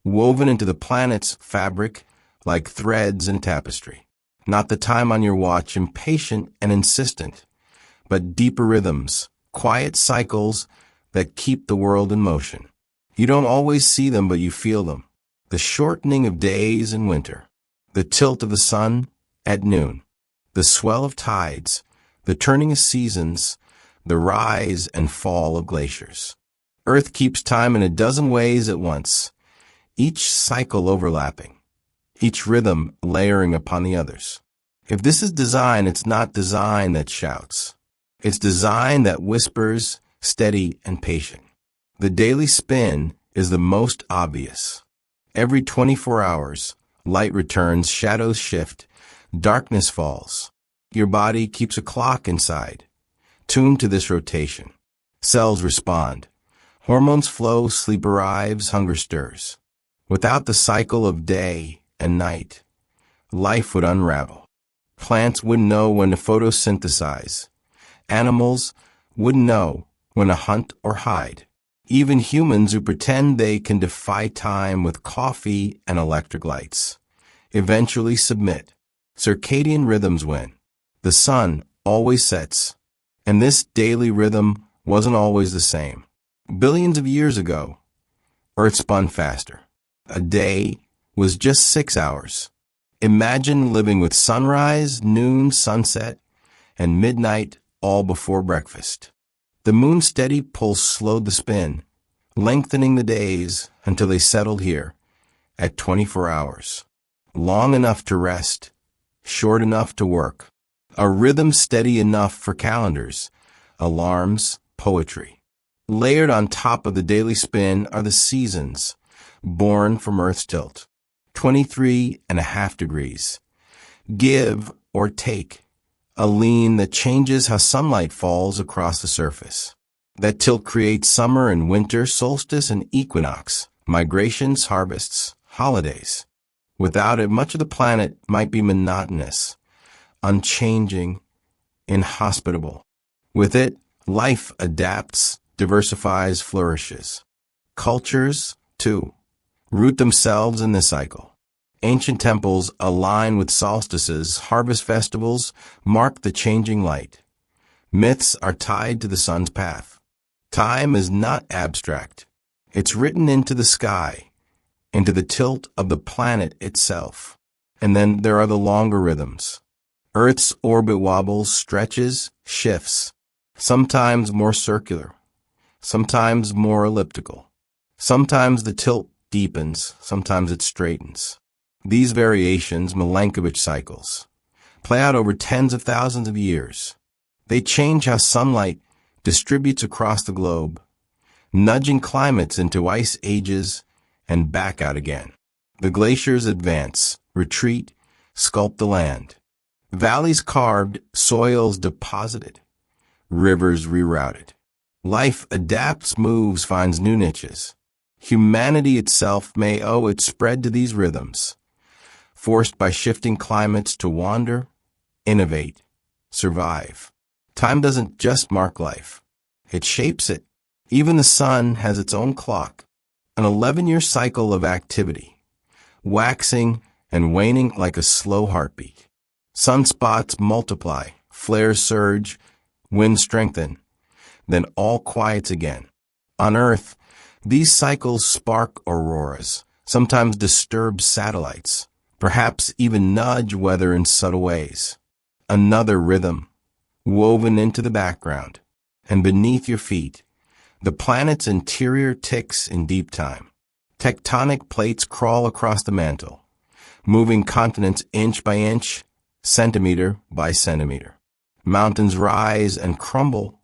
Speaker 1: woven into the planet's fabric like threads in tapestry. Not the time on your watch, impatient and insistent, but deeper rhythms, quiet cycles that keep the world in motion. You don't always see them, but you feel them. The shortening of days in winter, the tilt of the sun at noon, the swell of tides, the turning of seasons, the rise and fall of glaciers. Earth keeps time in a dozen ways at once, each cycle overlapping, each rhythm layering upon the others. If this is design, it's not design that shouts. It's design that whispers, steady and patient. The daily spin is the most obvious. Every 24 hours, light returns, shadows shift, darkness falls. Your body keeps a clock inside, tuned to this rotation. Cells respond. Hormones flow, sleep arrives, hunger stirs. Without the cycle of day and night, life would unravel. Plants wouldn't know when to photosynthesize. Animals wouldn't know when to hunt or hide. Even humans who pretend they can defy time with coffee and electric lights eventually submit. Circadian rhythms win. The sun always sets, and this daily rhythm wasn't always the same. Billions of years ago, Earth spun faster. A day was just 6 hours. Imagine living with sunrise, noon, sunset, and midnight all before breakfast. The moon's steady pulse slowed the spin, lengthening the days until they settled here at 24 hours. Long enough to rest, short enough to work. A rhythm steady enough for calendars, alarms, poetry. Layered on top of the daily spin are the seasons, born from Earth's tilt. 23.5 degrees. Give or take. A lean that changes how sunlight falls across the surface. That tilt creates summer and winter, solstice and equinox, migrations, harvests, holidays. Without it, much of the planet might be monotonous, unchanging, inhospitable. With it, life adapts, diversifies, flourishes. Cultures, too, root themselves in this cycle. Ancient temples align with solstices, harvest festivals mark the changing light. Myths are tied to the sun's path. Time is not abstract. It's written into the sky, into the tilt of the planet itself. And then there are the longer rhythms. Earth's orbit wobbles, stretches, shifts, sometimes more circular, sometimes more elliptical. Sometimes the tilt deepens, sometimes it straightens. These variations, Milankovitch cycles, play out over tens of thousands of years. They change how sunlight distributes across the globe, nudging climates into ice ages and back out again. The glaciers advance, retreat, sculpt the land. Valleys carved, soils deposited, rivers rerouted. Life adapts, moves, finds new niches. Humanity itself may owe its spread to these rhythms, forced by shifting climates to wander, innovate, survive. Time doesn't just mark life. It shapes it. Even the sun has its own clock, an 11-year cycle of activity, waxing and waning like a slow heartbeat. Sunspots multiply, flares surge, winds strengthen, then all quiets again. On Earth, these cycles spark auroras, sometimes disturb satellites, perhaps even nudge weather in subtle ways. Another rhythm, woven into the background, and beneath your feet, the planet's interior ticks in deep time. Tectonic plates crawl across the mantle, moving continents inch by inch, centimeter by centimeter. Mountains rise and crumble,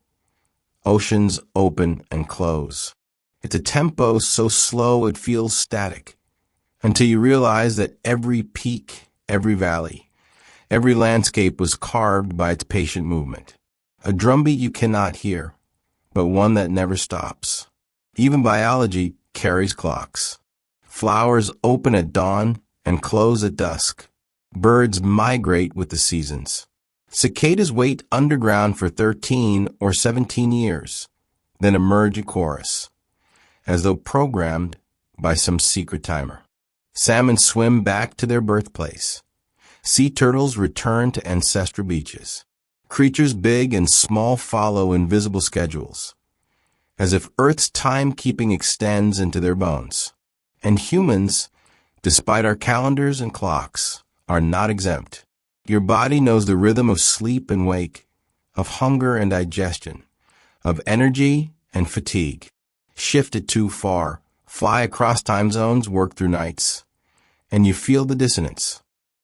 Speaker 1: oceans open and close. It's a tempo so slow it feels static, until you realize that every peak, every valley, every landscape was carved by its patient movement. A drumbeat you cannot hear, but one that never stops. Even biology carries clocks. Flowers open at dawn and close at dusk. Birds migrate with the seasons. Cicadas wait underground for 13 or 17 years, then emerge in chorus, as though programmed by some secret timer. Salmon swim back to their birthplace. Sea turtles return to ancestral beaches. Creatures big and small follow invisible schedules, as if Earth's timekeeping extends into their bones. And humans, despite our calendars and clocks, are not exempt. Your body knows the rhythm of sleep and wake, of hunger and digestion, of energy and fatigue. Shift it too far, fly across time zones, work through nights, and you feel the dissonance.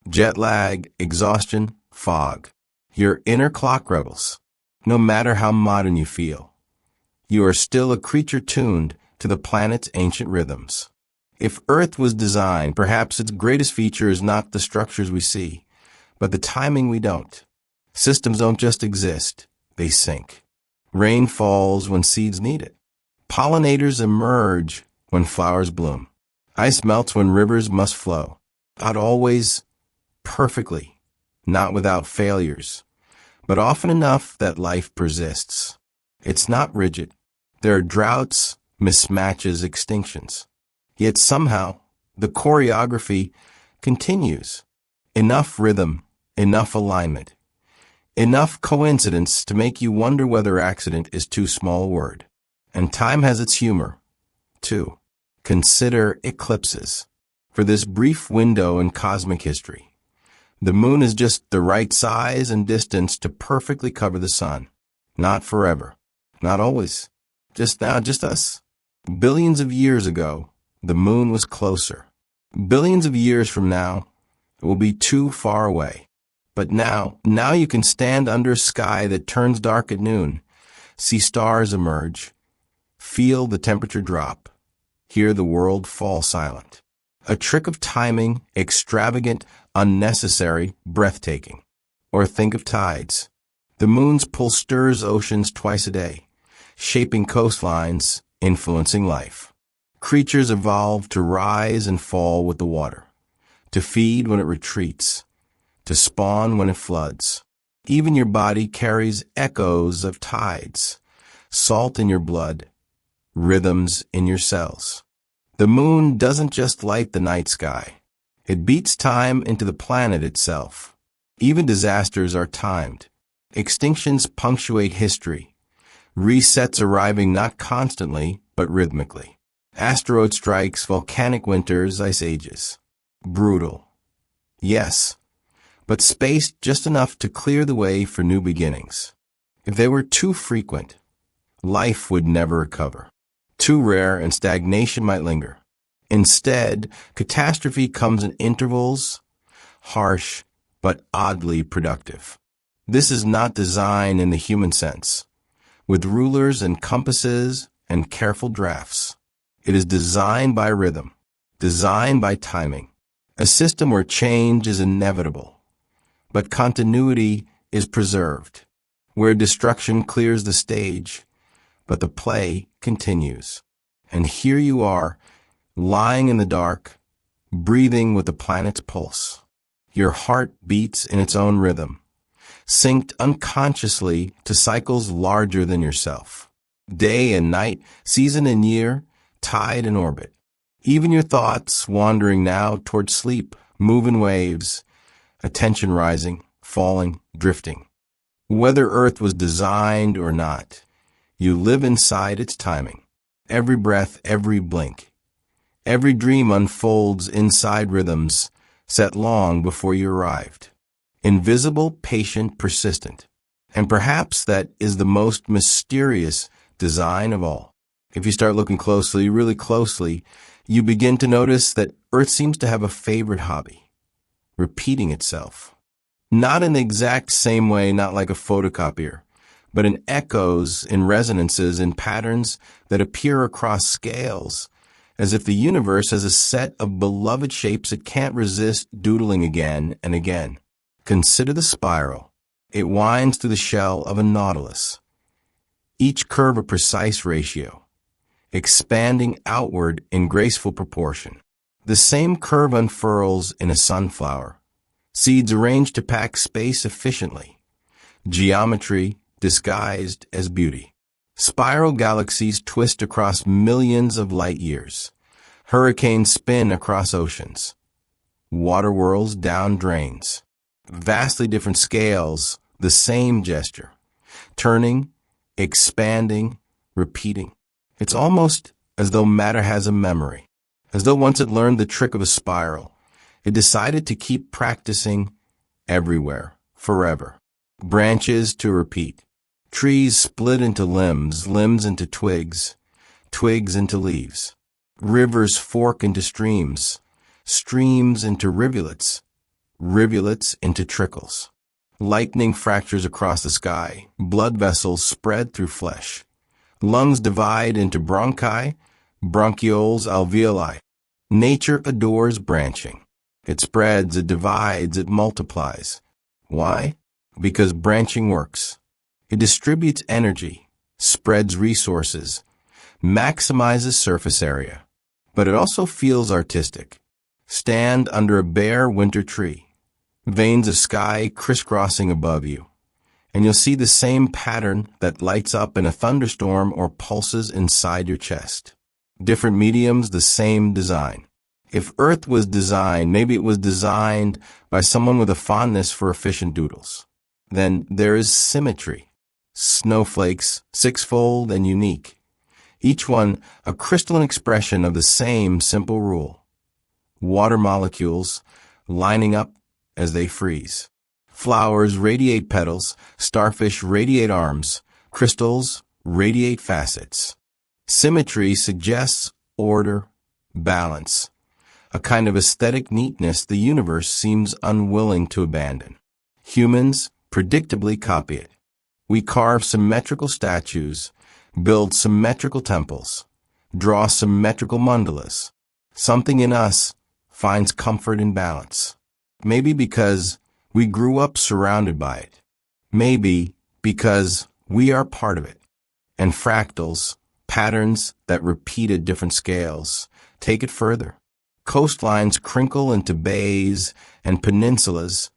Speaker 1: Jet lag, exhaustion, fog. Your inner clock rebels. No matter how modern you feel, you are still a creature tuned to the planet's ancient rhythms. If Earth was designed, perhaps its greatest feature is not the structures we see, but the timing we don't. Systems don't just exist, they sync. Rain falls when seeds need it. Pollinators emerge when flowers bloom. Ice melts when rivers must flow. Not always perfectly, not without failures, but often enough that life persists. It's not rigid. There are droughts, mismatches, extinctions. Yet somehow, the choreography continues. Enough rhythm, enough alignment, enough coincidence to make you wonder whether accident is too small a word. And time has its humor, too. Consider eclipses. For this brief window in cosmic history, the moon is just the right size and distance to perfectly cover the sun. Not forever. Not always. Just now, just us. Billions of years ago, the moon was closer. Billions of years from now, it will be too far away. But now you can stand under a sky that turns dark at noon, see stars emerge, feel the temperature drop, hear the world fall silent. A trick of timing, extravagant, unnecessary, breathtaking. Or think of tides. The moon's pull stirs oceans twice a day, shaping coastlines, influencing life. Creatures evolve to rise and fall with the water, to feed when it retreats, to spawn when it floods. Even your body carries echoes of tides, salt in your blood, rhythms in your cells. The moon doesn't just light the night sky. It beats time into the planet itself. Even disasters are timed. Extinctions punctuate history. Resets arriving not constantly, but rhythmically. Asteroid strikes, volcanic winters, ice ages. Brutal. Yes, but spaced just enough to clear the way for new beginnings. If they were too frequent, life would never recover. Too rare and stagnation might linger. Instead, catastrophe comes in intervals, harsh but oddly productive. This is not design in the human sense, with rulers and compasses and careful drafts. It is designed by rhythm, designed by timing, a system where change is inevitable, but continuity is preserved, where destruction clears the stage, But the play continues. And here you are, lying in the dark, breathing with the planet's pulse. Your heart beats in its own rhythm, synced unconsciously to cycles larger than yourself. Day and night, season and year, tide and orbit. Even your thoughts wandering now toward sleep, move in waves, attention rising, falling, drifting. Whether Earth was designed or not, you live inside its timing. Every breath, every blink. Every dream unfolds inside rhythms set long before you arrived. Invisible, patient, persistent. And perhaps that is the most mysterious design of all. If you start looking closely, really closely, you begin to notice that Earth seems to have a favorite hobby: repeating itself. Not in the exact same way, not like a photocopier, but in echoes, in resonances, in patterns that appear across scales, as if the universe has a set of beloved shapes it can't resist doodling again and again. Consider the spiral. It winds through the shell of a nautilus, each curve a precise ratio, expanding outward in graceful proportion. The same curve unfurls in a sunflower, seeds arranged to pack space efficiently, geometry disguised as beauty. Spiral galaxies twist across millions of light years. Hurricanes spin across oceans. Water whirls down drains. Vastly different scales, the same gesture. Turning, expanding, repeating. It's almost as though matter has a memory. As though once it learned the trick of a spiral, it decided to keep practicing everywhere, forever. Branches to repeat. Trees split into limbs, limbs into twigs, twigs into leaves. Rivers fork into streams, streams into rivulets, rivulets into trickles. Lightning fractures across the sky, blood vessels spread through flesh. Lungs divide into bronchi, bronchioles, alveoli. Nature adores branching. It spreads, it divides, it multiplies. Why? Because branching works. It distributes energy, spreads resources, maximizes surface area. But it also feels artistic. Stand under a bare winter tree, veins of sky crisscrossing above you, and you'll see the same pattern that lights up in a thunderstorm or pulses inside your chest. Different mediums, the same design. If Earth was designed, maybe it was designed by someone with a fondness for efficient doodles. Then there is symmetry. Snowflakes, sixfold and unique. Each one a crystalline expression of the same simple rule. Water molecules lining up as they freeze. Flowers radiate petals, starfish radiate arms, crystals radiate facets. Symmetry suggests order, balance, a kind of aesthetic neatness the universe seems unwilling to abandon. Humans predictably copy it. We carve symmetrical statues, build symmetrical temples, draw symmetrical mandalas. Something in us finds comfort in balance. Maybe because we grew up surrounded by it. Maybe because we are part of it. And fractals, patterns that repeat at different scales, take it further. Coastlines crinkle into bays and peninsulas,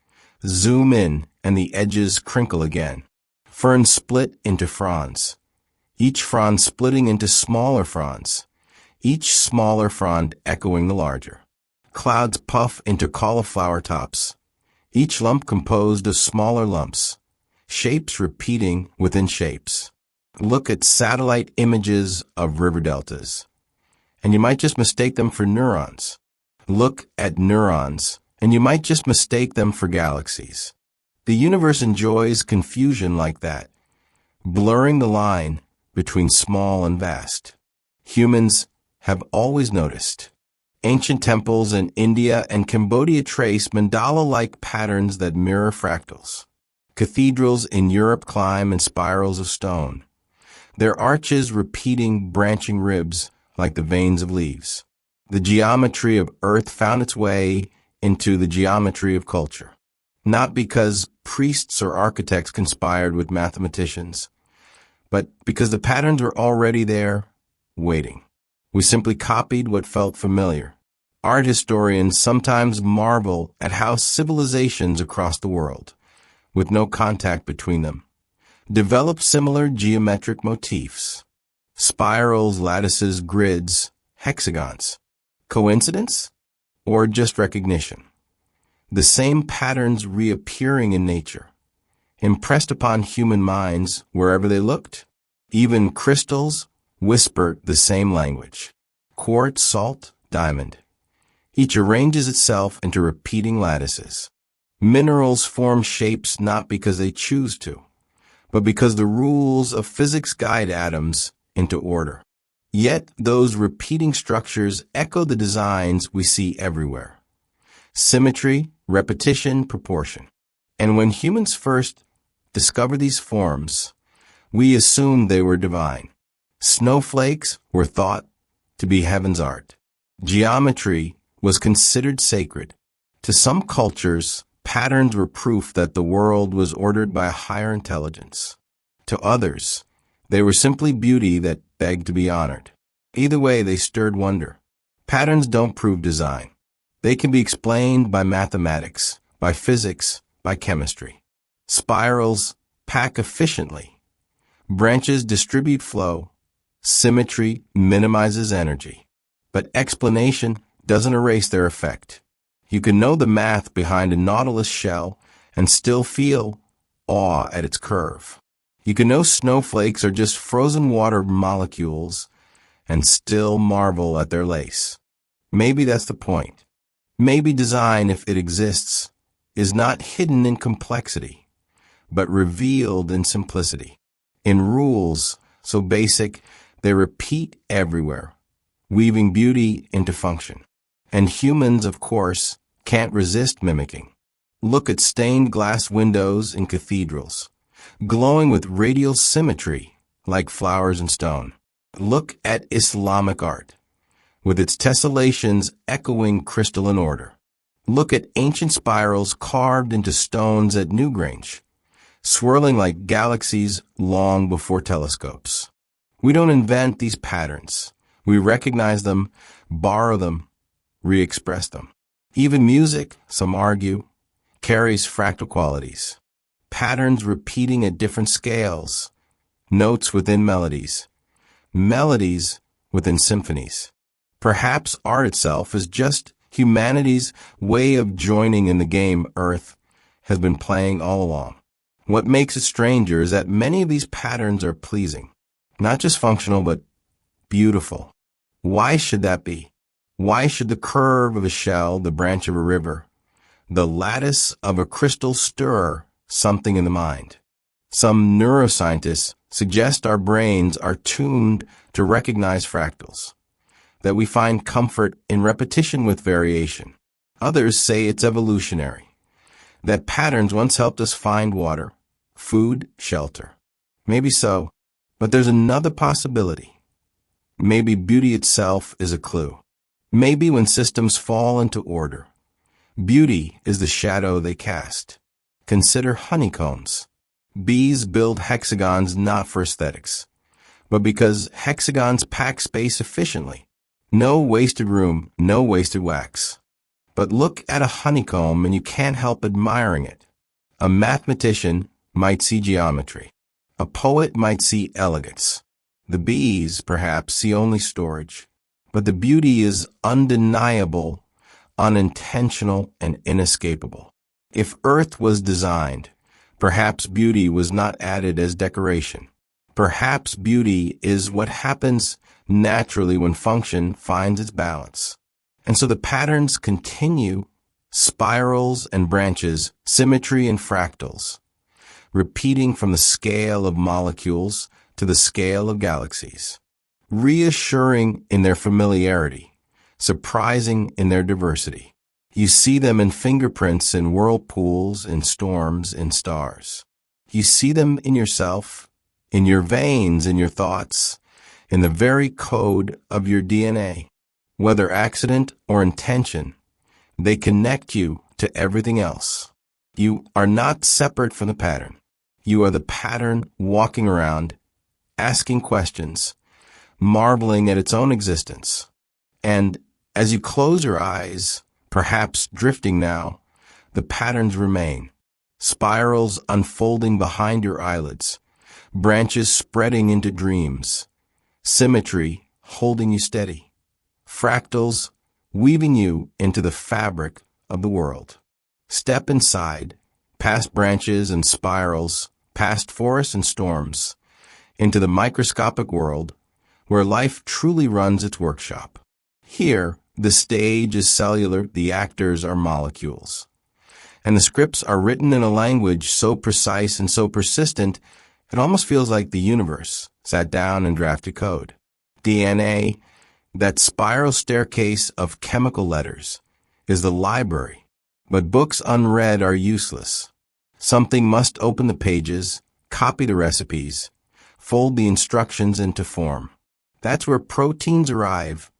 Speaker 1: zoom in and the edges crinkle again. Ferns split into fronds, each frond splitting into smaller fronds, each smaller frond echoing the larger. Clouds puff into cauliflower tops, each lump composed of smaller lumps, shapes repeating within shapes. Look at satellite images of river deltas, and you might just mistake them for neurons. Look at neurons, and you might just mistake them for galaxies. The universe enjoys confusion like that, blurring the line between small and vast. Humans have always noticed. Ancient temples in India and Cambodia trace mandala-like patterns that mirror fractals. Cathedrals in Europe climb in spirals of stone, their arches repeating branching ribs like the veins of leaves. The geometry of Earth found its way into the geometry of culture. Not because priests or architects conspired with mathematicians, but because the patterns were already there, waiting. We simply copied what felt familiar. Art historians sometimes marvel at how civilizations across the world, with no contact between them, develop similar geometric motifs. Spirals, lattices, grids, hexagons. Coincidence? Or just recognition? The same patterns reappearing in nature, impressed upon human minds wherever they looked. Even crystals whisper the same language. Quartz, salt, diamond. Each arranges itself into repeating lattices. Minerals form shapes not because they choose to, but because the rules of physics guide atoms into order. Yet those repeating structures echo the designs we see everywhere. Symmetry, repetition, proportion. And when humans first discovered these forms, we assumed they were divine. Snowflakes were thought to be heaven's art. Geometry was considered sacred. To some cultures, patterns were proof that the world was ordered by a higher intelligence. To others, they were simply beauty that begged to be honored. Either way, they stirred wonder. Patterns don't prove design. They can be explained by mathematics, by physics, by chemistry. Spirals pack efficiently. Branches distribute flow. Symmetry minimizes energy. But explanation doesn't erase their effect. You can know the math behind a nautilus shell and still feel awe at its curve. You can know snowflakes are just frozen water molecules and still marvel at their lace. Maybe that's the point. Maybe design, if it exists, is not hidden in complexity, but revealed in simplicity. In rules so basic they repeat everywhere, weaving beauty into function. And humans, of course, can't resist mimicking. Look at stained glass windows in cathedrals, glowing with radial symmetry like flowers in stone. Look at Islamic art, with its tessellations echoing crystalline order. Look at ancient spirals carved into stones at Newgrange, swirling like galaxies long before telescopes. We don't invent these patterns. We recognize them, borrow them, re-express them. Even music, some argue, carries fractal qualities. Patterns repeating at different scales, notes within melodies, melodies within symphonies. Perhaps art itself is just humanity's way of joining in the game Earth has been playing all along. What makes it stranger is that many of these patterns are pleasing, not just functional, but beautiful. Why should that be? Why should the curve of a shell, the branch of a river, the lattice of a crystal stir something in the mind? Some neuroscientists suggest our brains are tuned to recognize fractals, that we find comfort in repetition with variation. Others say it's evolutionary, that patterns once helped us find water, food, shelter. Maybe so, but there's another possibility. Maybe beauty itself is a clue. Maybe when systems fall into order, beauty is the shadow they cast. Consider honeycombs. Bees build hexagons not for aesthetics, but because hexagons pack space efficiently. No wasted room, no wasted wax. But look at a honeycomb and you can't help admiring it. A mathematician might see geometry. A poet might see elegance. The bees, perhaps, see only storage. But the beauty is undeniable, unintentional, and inescapable. If Earth was designed, perhaps beauty was not added as decoration. Perhaps beauty is what happens naturally when function finds its balance. And so the patterns continue, spirals and branches, symmetry and fractals, repeating from the scale of molecules to the scale of galaxies, reassuring in their familiarity, surprising in their diversity. You see them in fingerprints, in whirlpools, in storms, in stars. You see them in yourself, in your veins, in your thoughts, in the very code of your DNA. Whether accident or intention, they connect you to everything else. You are not separate from the pattern. You are the pattern walking around asking questions, marveling at its own existence. And as you close your eyes, perhaps drifting now, the patterns remain. Spirals unfolding behind your eyelids, branches spreading into dreams, symmetry holding you steady, fractals weaving you into the fabric of the world. Step inside, past branches and spirals, past forests and storms, into the microscopic world where life truly runs its workshop. Here, the stage is cellular, the actors are molecules. And the scripts are written in a language so precise and so persistent, it almost feels like the universe sat down and drafted code. DNA, that spiral staircase of chemical letters, is the library. But books unread are useless. Something must open the pages, copy the recipes, fold the instructions into form. That's where proteins arrive,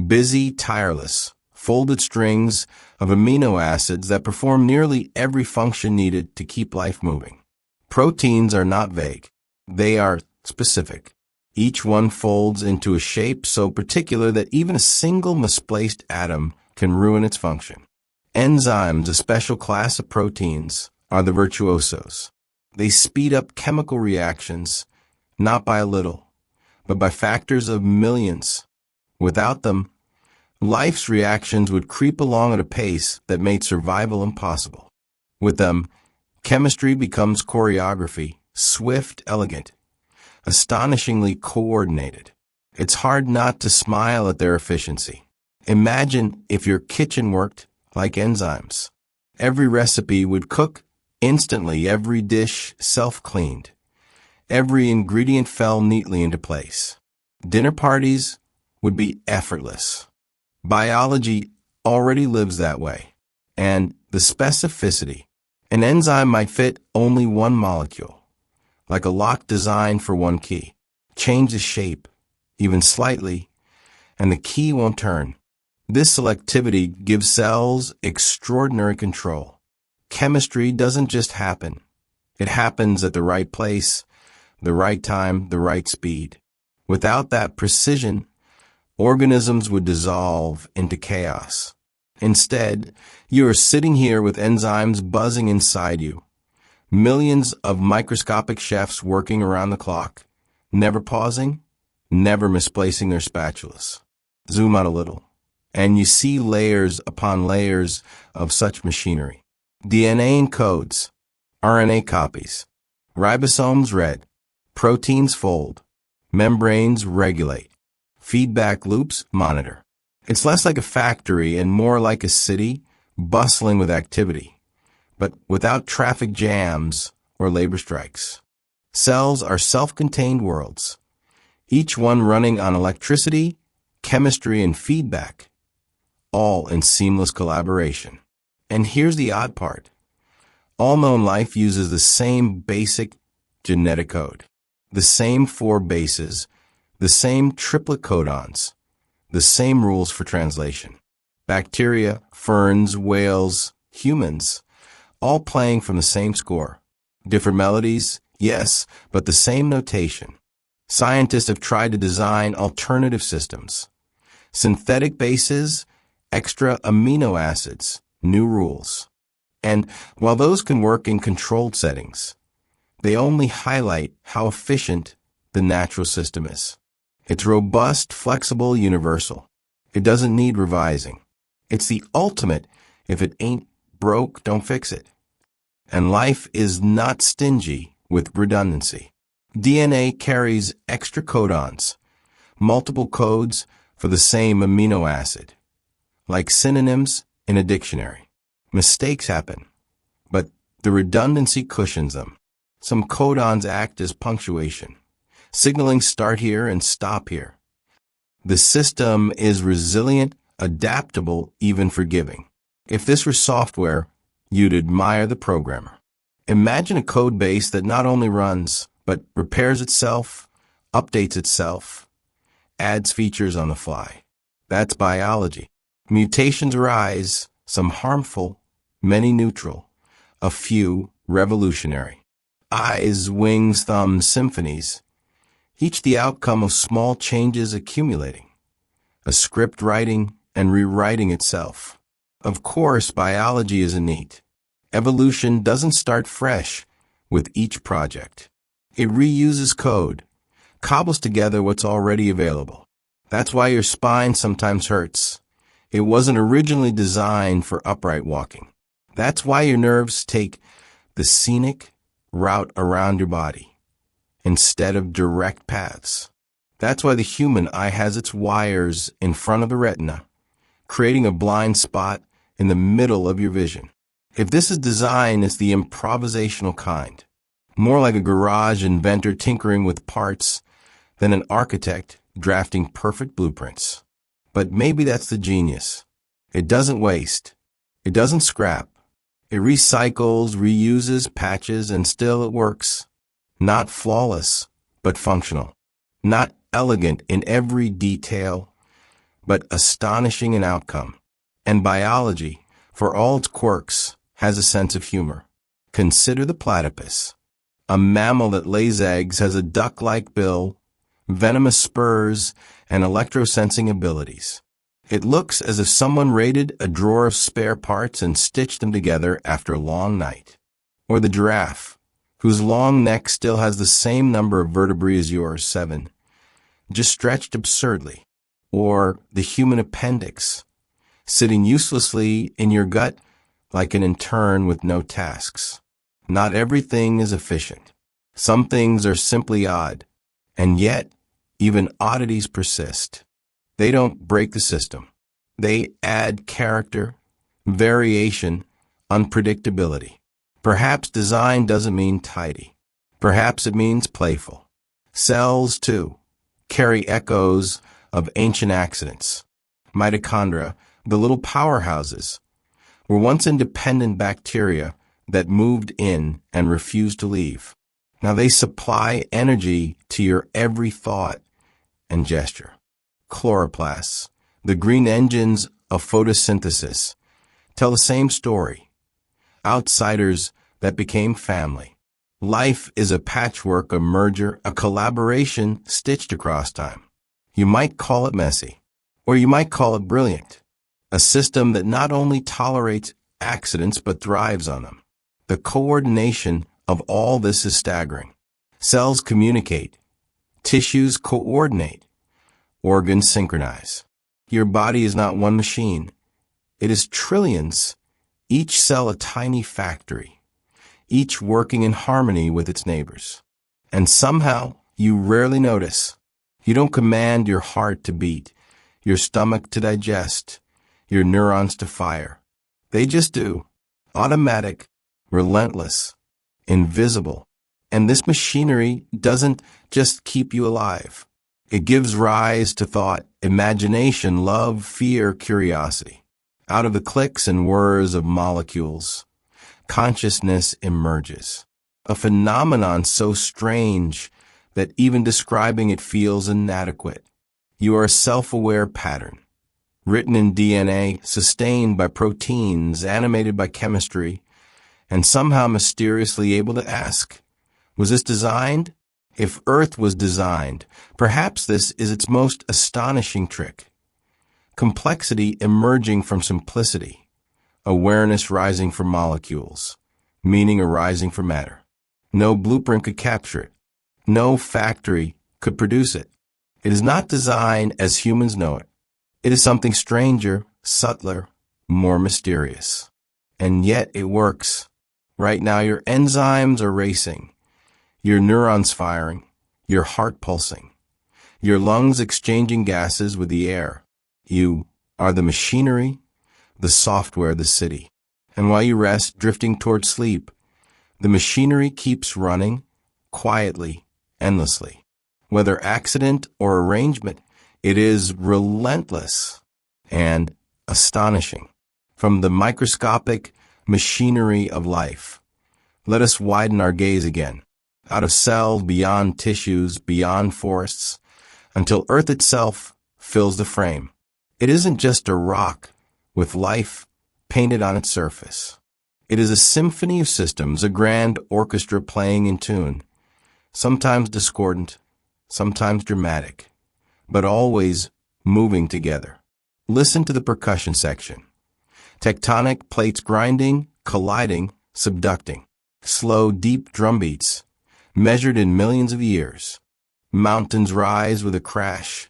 Speaker 1: busy, tireless, folded strings of amino acids that perform nearly every function needed to keep life moving. Proteins are not vague. They are specific. Each one folds into a shape so particular that even a single misplaced atom can ruin its function. Enzymes, a special class of proteins, are the virtuosos. They speed up chemical reactions, not by a little, but by factors of millions. Without them, life's reactions would creep along at a pace that made survival impossible. With them, chemistry becomes choreography, swift, elegant, astonishingly coordinated. It's hard not to smile at their efficiency. Imagine if your kitchen worked like enzymes. Every recipe would cook instantly, every dish self-cleaned. Every ingredient fell neatly into place. Dinner parties would be effortless. Biology already lives that way. And the specificity. An enzyme might fit only one molecule, like a lock designed for one key. Change the shape, even slightly, and the key won't turn. This selectivity gives cells extraordinary control. Chemistry doesn't just happen. It happens at the right place, the right time, the right speed. Without that precision, organisms would dissolve into chaos. Instead, you are sitting here with enzymes buzzing inside you. Millions of microscopic chefs working around the clock, never pausing, never misplacing their spatulas. Zoom out a little, and you see layers upon layers of such machinery. DNA encodes, RNA copies, ribosomes read, proteins fold, membranes regulate, feedback loops monitor. It's less like a factory and more like a city bustling with activity, but without traffic jams or labor strikes. Cells are self-contained worlds, each one running on electricity, chemistry, and feedback, all in seamless collaboration. And here's the odd part. All known life uses the same basic genetic code, the same 4 bases, the same triplet codons, the same rules for translation. Bacteria, ferns, whales, humans, all playing from the same score. Different melodies, yes, but the same notation. Scientists have tried to design alternative systems. Synthetic bases, extra amino acids, new rules. And while those can work in controlled settings, they only highlight how efficient the natural system is. It's robust, flexible, universal. It doesn't need revising. It's the ultimate, if it ain't broke, don't fix it. And life is not stingy with redundancy. DNA carries extra codons, multiple codes for the same amino acid, like synonyms in a dictionary. Mistakes happen, but the redundancy cushions them. Some codons act as punctuation, signaling start here and stop here. The system is resilient, adaptable, even forgiving. If this were software, you'd admire the programmer. Imagine a code base that not only runs, but repairs itself, updates itself, adds features on the fly. That's biology. Mutations arise, some harmful, many neutral, a few revolutionary. Eyes, wings, thumbs, symphonies. each the outcome of small changes accumulating, a script writing and rewriting itself. Of course, biology isn't neat. Evolution doesn't start fresh with each project. It reuses code, cobbles together what's already available. That's why your spine sometimes hurts. It wasn't originally designed for upright walking. That's why your nerves take the scenic route around your body instead of direct paths. That's why the human eye has its wires in front of the retina, creating a blind spot in the middle of your vision. If this is design, it's the improvisational kind, more like a garage inventor tinkering with parts than an architect drafting perfect blueprints. But maybe that's the genius. It doesn't waste. It doesn't scrap. It recycles, reuses, patches, and still it works. Not flawless, but functional. Not elegant in every detail, but astonishing in outcome. And biology, for all its quirks, has a sense of humor. Consider the platypus. A mammal that lays eggs, has a duck-like bill, venomous spurs, and electro-sensing abilities. It looks as if someone raided a drawer of spare parts and stitched them together after a long night. Or the giraffe, whose long neck still has the same number of vertebrae as yours, 7, just stretched absurdly. Or the human appendix, sitting uselessly in your gut like an intern with no tasks. Not everything is efficient. Some things are simply odd, and yet even oddities persist. They don't break the system. They add character, variation, unpredictability. Perhaps design doesn't mean tidy. Perhaps it means playful. Cells, too, carry echoes of ancient accidents. Mitochondria, the little powerhouses, were once independent bacteria that moved in and refused to leave. Now they supply energy to your every thought and gesture. Chloroplasts, the green engines of photosynthesis, tell the same story. Outsiders that became family. Life is a patchwork, a merger, a collaboration stitched across time. You might call it messy, or you might call it brilliant. A system that not only tolerates accidents but thrives on them. The coordination of all this is staggering. Cells communicate, tissues coordinate, organs synchronize. Your body is not one machine. It is trillions, each cell a tiny factory, each working in harmony with its neighbors. And somehow you rarely notice. You don't command your heart to beat, your stomach to digest, your neurons to fire. They just do. Automatic, relentless, invisible. And this machinery doesn't just keep you alive. It gives rise to thought, imagination, love, fear, curiosity. Out of the clicks and whirs of molecules, consciousness emerges. A phenomenon so strange that even describing it feels inadequate. You are a self-aware pattern, written in DNA, sustained by proteins, animated by chemistry, and somehow mysteriously able to ask, was this designed? If Earth was designed, perhaps this is its most astonishing trick. Complexity emerging from simplicity, awareness rising from molecules, meaning arising from matter. No blueprint could capture it. No factory could produce it. It is not design as humans know it. It is something stranger, subtler, more mysterious. And yet it works. Right now your enzymes are racing, your neurons firing, your heart pulsing, your lungs exchanging gases with the air. You are the machinery, the software, the city. And while you rest, drifting toward sleep, the machinery keeps running, quietly, endlessly. Whether accident or arrangement, it is relentless and astonishing. From the microscopic machinery of life, let us widen our gaze again, out of cells, beyond tissues, beyond forests, until Earth itself fills the frame. It isn't just a rock with life painted on its surface. It is a symphony of systems, a grand orchestra playing in tune, sometimes discordant, sometimes dramatic, but always moving together. Listen to the percussion section. Tectonic plates grinding, colliding, subducting. Slow, deep drum beats, measured in millions of years. Mountains rise with a crash,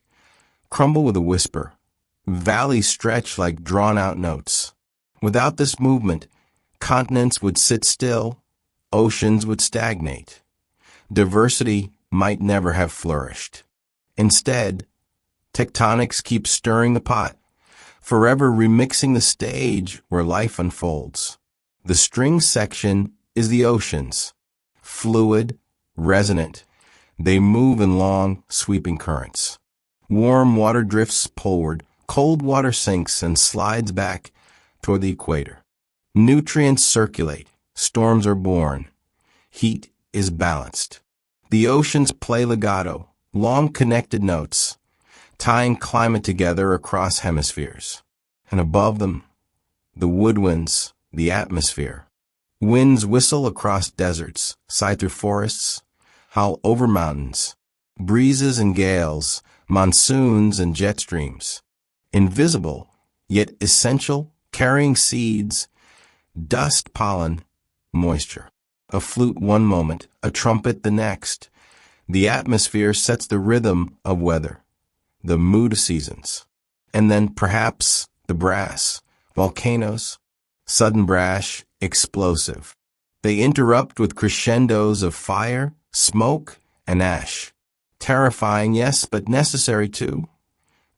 Speaker 1: crumble with a whisper. Valleys stretch like drawn-out notes. Without this movement, continents would sit still, oceans would stagnate. Diversity might never have flourished. Instead, tectonics keep stirring the pot, forever remixing the stage where life unfolds. The string section is the oceans. Fluid, resonant, they move in long, sweeping currents. Warm water drifts poleward, cold water sinks and slides back toward the equator. Nutrients circulate, storms are born, heat is balanced. The oceans play legato, long connected notes, tying climate together across hemispheres. And above them, the woodwinds, the atmosphere. Winds whistle across deserts, sigh through forests, howl over mountains. Breezes and gales, monsoons and jet streams. Invisible, yet essential, carrying seeds, dust, pollen, moisture. A flute one moment, a trumpet the next. The atmosphere sets the rhythm of weather, the mood of seasons. And then perhaps the brass, volcanoes, sudden brash, explosive. They interrupt with crescendos of fire, smoke, and ash. Terrifying, yes, but necessary too.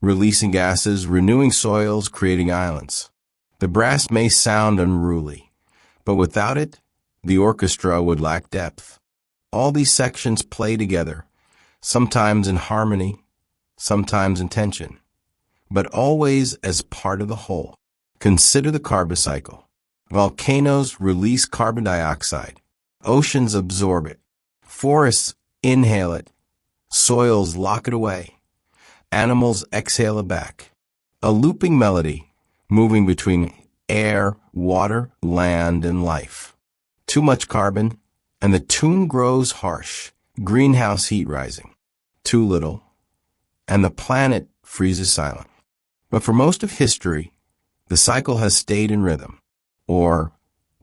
Speaker 1: Releasing gases, renewing soils, creating islands. The brass may sound unruly, but without it, the orchestra would lack depth. All these sections play together, sometimes in harmony, sometimes in tension, but always as part of the whole. Consider the carbon cycle. Volcanoes release carbon dioxide. Oceans absorb it. Forests inhale it. Soils lock it away. Animals exhale it back. A looping melody, moving between air, water, land, and life. Too much carbon, and the tune grows harsh, greenhouse heat rising. Too little, and the planet freezes silent. But for most of history, the cycle has stayed in rhythm, or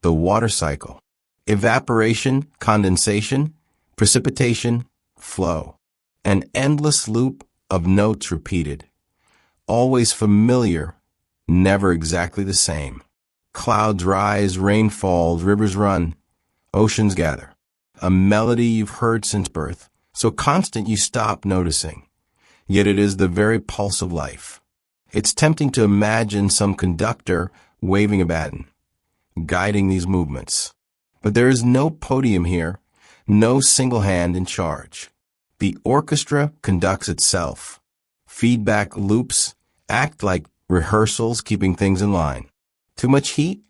Speaker 1: the water cycle. Evaporation, condensation, precipitation, flow. An endless loop of notes repeated, always familiar, never exactly the same. Clouds rise, rain falls, rivers run, oceans gather. A melody you've heard since birth, so constant you stop noticing. Yet it is the very pulse of life. It's tempting to imagine some conductor waving a baton, guiding these movements. But there is no podium here, no single hand in charge. The orchestra conducts itself. Feedback loops act like rehearsals, keeping things in line. Too much heat?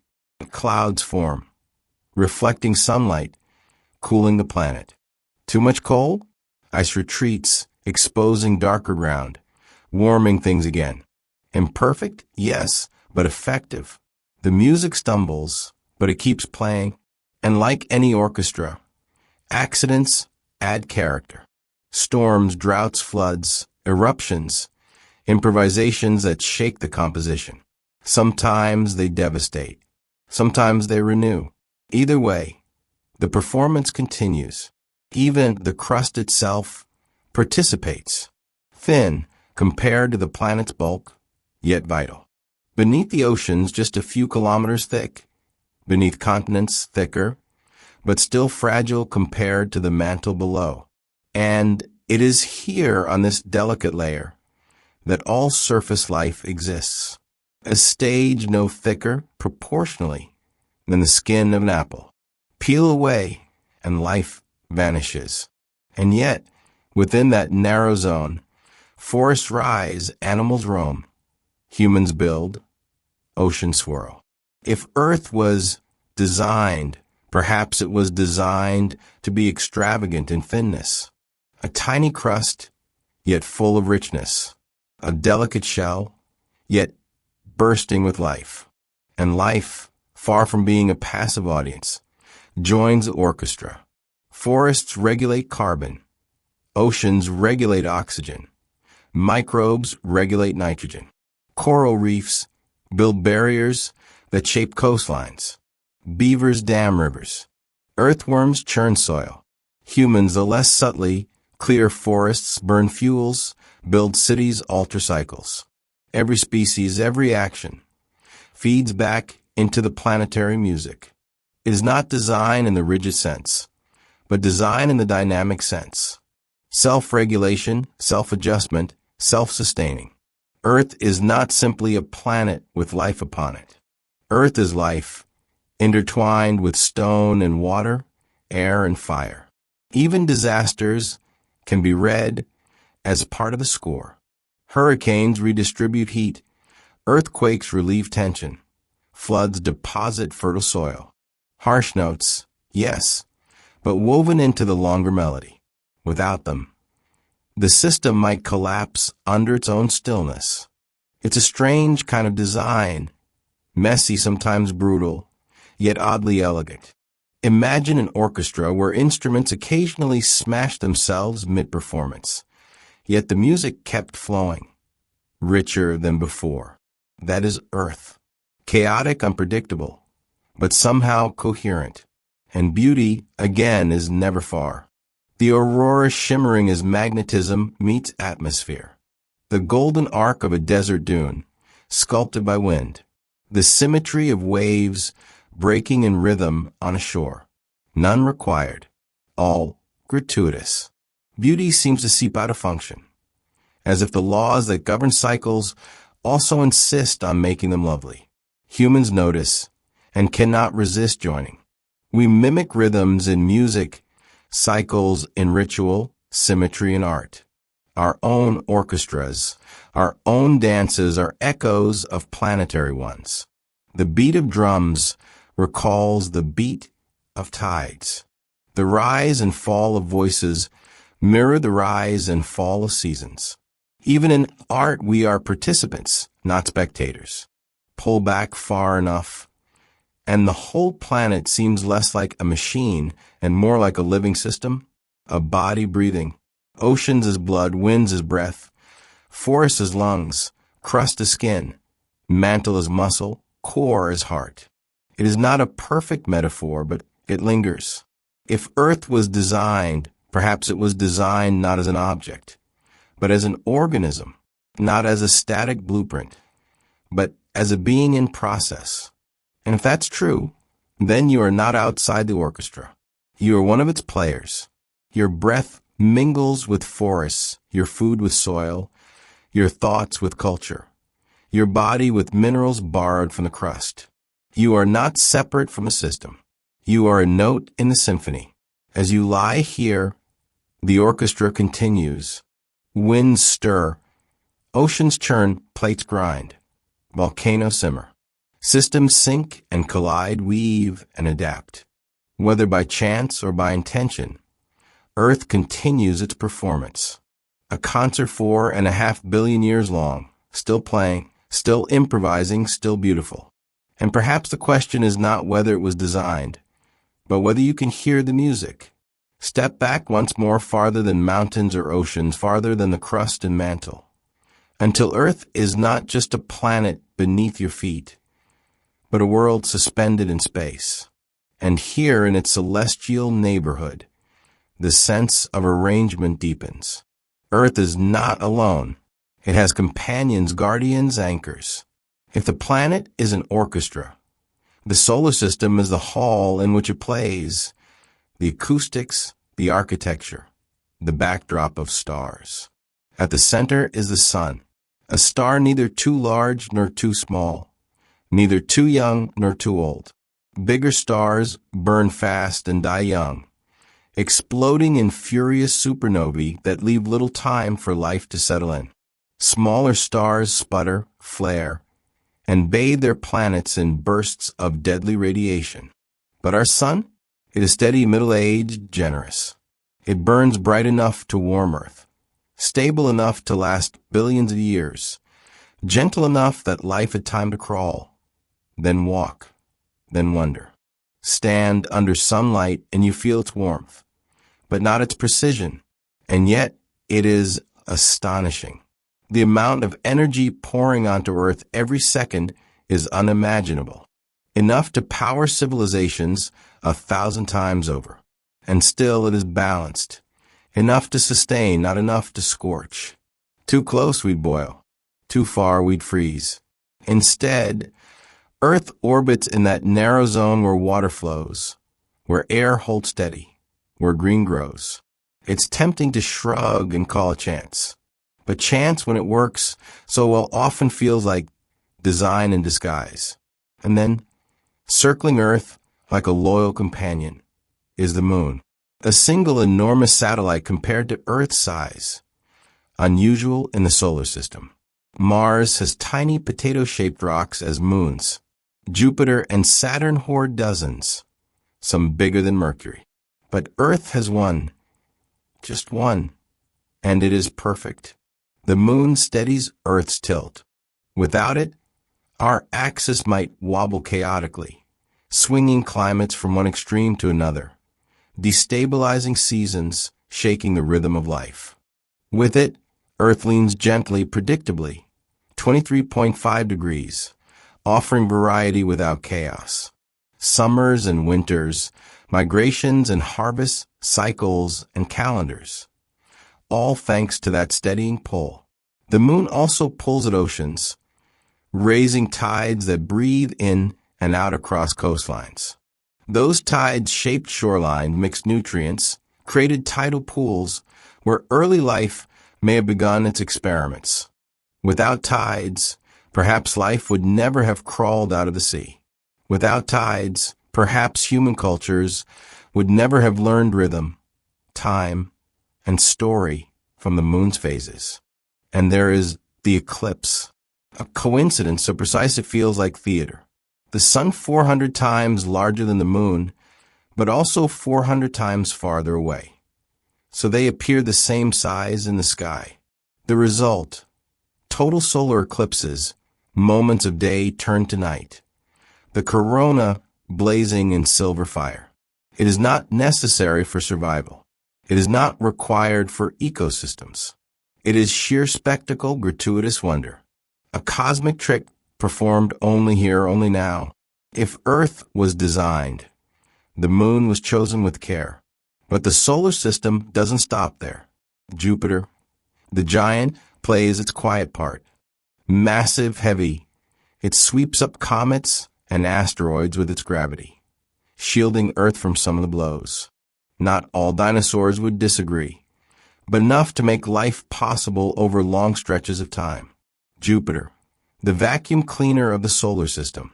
Speaker 1: Clouds form, reflecting sunlight, cooling the planet. Too much cold? Ice retreats, exposing darker ground, warming things again. Imperfect? Yes, but effective. The music stumbles, but it keeps playing. And like any orchestra, accidents add character. Storms, droughts, floods, eruptions, improvisations that shake the composition. Sometimes they devastate. Sometimes they renew. Either way, the performance continues. Even the crust itself participates. Thin compared to the planet's bulk, yet vital. Beneath the oceans, just a few kilometers thick. Beneath continents, thicker, but still fragile compared to the mantle below. And it is here on this delicate layer that all surface life exists. A stage no thicker, proportionally, than the skin of an apple. Peel away, and life vanishes. And yet, within that narrow zone, forests rise, animals roam, humans build, oceans swirl. If Earth was designed, perhaps it was designed to be extravagant in thinness. A tiny crust, yet full of richness. A delicate shell, yet bursting with life. And life, far from being a passive audience, joins the orchestra. Forests regulate carbon. Oceans regulate oxygen. Microbes regulate nitrogen. Coral reefs build barriers that shape coastlines. Beavers dam rivers. Earthworms churn soil. Humans, though less subtly, clear forests, burn fuels, build cities, alter cycles. Every species, every action, feeds back into the planetary music. It is not design in the rigid sense, but design in the dynamic sense. Self-regulation, self-adjustment, self-sustaining. Earth is not simply a planet with life upon it. Earth is life, intertwined with stone and water, air and fire. Even disasters can be read as part of the score. Hurricanes redistribute heat. Earthquakes relieve tension. Floods deposit fertile soil. Harsh notes, yes, but woven into the longer melody. Without them, the system might collapse under its own stillness. It's a strange kind of design, messy, sometimes brutal, yet oddly elegant. Imagine an orchestra where instruments occasionally smash themselves mid-performance, yet the music kept flowing, richer than before. That is Earth. Chaotic, unpredictable, but somehow coherent. And beauty, again, is never far. The aurora shimmering as magnetism meets atmosphere. The golden arc of a desert dune, sculpted by wind. The symmetry of waves breaking in rhythm on a shore. None required. All gratuitous. Beauty seems to seep out of function, as if the laws that govern cycles also insist on making them lovely. Humans notice and cannot resist joining. We mimic rhythms in music, cycles in ritual, symmetry in art. Our own orchestras, our own dances are echoes of planetary ones. The beat of drums recalls the beat of tides. The rise and fall of voices mirror the rise and fall of seasons. Even in art, we are participants, not spectators. Pull back far enough, and the whole planet seems less like a machine and more like a living system, a body breathing. Oceans as blood, winds as breath, forests as lungs, crust as skin, mantle as muscle, core as heart. It is not a perfect metaphor, but it lingers. If Earth was designed, perhaps it was designed not as an object, but as an organism, not as a static blueprint, but as a being in process. And if that's true, then you are not outside the orchestra. You are one of its players. Your breath mingles with forests, your food with soil, your thoughts with culture, your body with minerals borrowed from the crust. You are not separate from the system. You are a note in the symphony. As you lie here, the orchestra continues. Winds stir, oceans churn, plates grind, volcanoes simmer. Systems sink and collide, weave and adapt. Whether by chance or by intention, Earth continues its performance. A concert 4.5 billion years long, still playing, still improvising, still beautiful. And perhaps the question is not whether it was designed, but whether you can hear the music. Step back once more, farther than mountains or oceans, farther than the crust and mantle, until Earth is not just a planet beneath your feet, but a world suspended in space. And here in its celestial neighborhood, the sense of arrangement deepens. Earth is not alone. It has companions, guardians, anchors. If the planet is an orchestra, the solar system is the hall in which it plays, the acoustics, the architecture, the backdrop of stars. At the center is the sun, a star neither too large nor too small, neither too young nor too old. Bigger stars burn fast and die young, exploding in furious supernovae that leave little time for life to settle in. Smaller stars sputter, flare, and bathe their planets in bursts of deadly radiation. But our sun? It is steady, middle-aged, generous. It burns bright enough to warm Earth, stable enough to last billions of years, gentle enough that life had time to crawl, then walk, then wonder. Stand under sunlight and you feel its warmth, but not its precision, And yet, it is astonishing. The amount of energy pouring onto Earth every second is unimaginable. Enough to power civilizations 1,000 times over. And still it is balanced. Enough to sustain, not enough to scorch. Too close, we'd boil. Too far, we'd freeze. Instead, Earth orbits in that narrow zone where water flows, where air holds steady, where green grows. It's tempting to shrug and call it chance. But chance, when it works so well, often feels like design in disguise. And then, circling Earth like a loyal companion, is the moon. A single enormous satellite compared to Earth's size. Unusual in the solar system. Mars has tiny potato-shaped rocks as moons. Jupiter and Saturn hoard dozens, some bigger than Mercury. But Earth has one, just one, and it is perfect. The moon steadies Earth's tilt. Without it, our axis might wobble chaotically, swinging climates from one extreme to another, destabilizing seasons, shaking the rhythm of life. With it, Earth leans gently, predictably, 23.5 degrees, offering variety without chaos. Summers and winters, migrations and harvests, cycles and calendars. All thanks to that steadying pull. The moon also pulls at oceans, raising tides that breathe in and out across coastlines. Those tides shaped shoreline, mixed nutrients, created tidal pools where early life may have begun its experiments. Without tides, perhaps life would never have crawled out of the sea. Without tides, perhaps human cultures would never have learned rhythm, time, and story from the moon's phases. And there is the eclipse, a coincidence so precise it feels like theater. The sun 400 times larger than the moon, but also 400 times farther away. So they appear the same size in the sky. The result, total solar eclipses, moments of day turned to night. The corona blazing in silver fire. It is not necessary for survival. It is not required for ecosystems. It is sheer spectacle, gratuitous wonder. A cosmic trick performed only here, only now. If Earth was designed, the moon was chosen with care. But the solar system doesn't stop there. Jupiter, the giant, plays its quiet part. Massive, heavy, it sweeps up comets and asteroids with its gravity, shielding Earth from some of the blows. Not all dinosaurs would disagree, but enough to make life possible over long stretches of time. Jupiter, the vacuum cleaner of the solar system,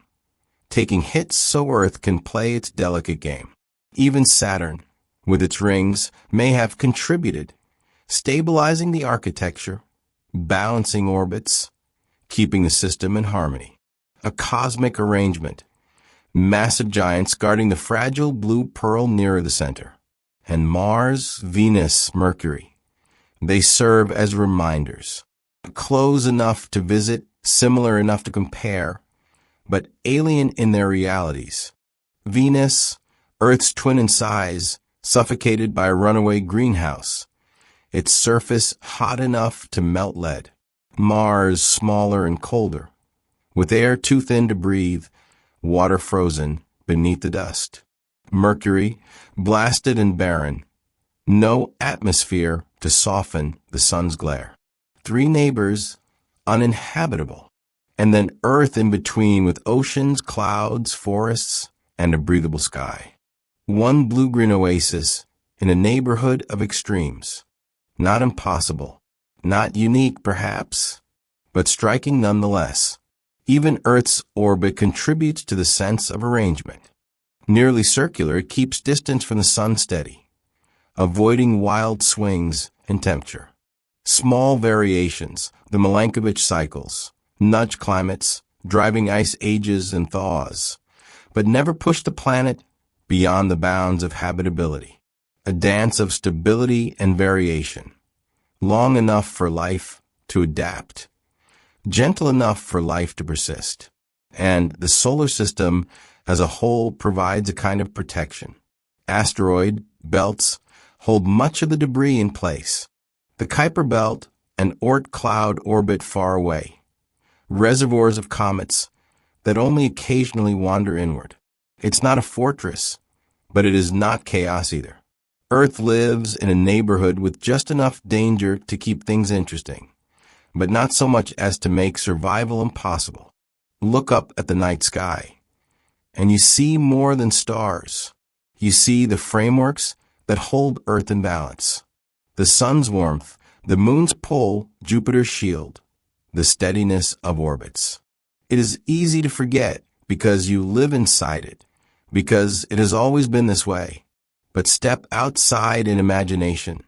Speaker 1: taking hits so Earth can play its delicate game. Even Saturn, with its rings, may have contributed, stabilizing the architecture, balancing orbits, keeping the system in harmony. A cosmic arrangement, massive giants guarding the fragile blue pearl nearer the center. And Mars, Venus, Mercury, they serve as reminders. Close enough to visit, similar enough to compare, but alien in their realities. Venus, Earth's twin in size, suffocated by a runaway greenhouse, its surface hot enough to melt lead. Mars, smaller and colder, with air too thin to breathe, water frozen beneath the dust. Mercury, blasted and barren, no atmosphere to soften the sun's glare. Three neighbors, uninhabitable, and then Earth in between with oceans, clouds, forests, and a breathable sky. One blue-green oasis in a neighborhood of extremes. Not impossible, not unique perhaps, but striking nonetheless. Even Earth's orbit contributes to the sense of arrangement. Nearly circular, it keeps distance from the sun steady, avoiding wild swings in temperature. Small variations, the Milankovitch cycles, nudge climates, driving ice ages and thaws, but never push the planet beyond the bounds of habitability. A dance of stability and variation, long enough for life to adapt, gentle enough for life to persist. And the solar system as a whole provides a kind of protection. Asteroid belts hold much of the debris in place. The Kuiper Belt and Oort cloud orbit far away, reservoirs of comets that only occasionally wander inward. It's not a fortress, but it is not chaos either. Earth lives in a neighborhood with just enough danger to keep things interesting, but not so much as to make survival impossible. Look up at the night sky, and you see more than stars. You see the frameworks that hold Earth in balance. The sun's warmth, the moon's pull, Jupiter's shield, the steadiness of orbits. It is easy to forget because you live inside it, because it has always been this way. But step outside in imagination,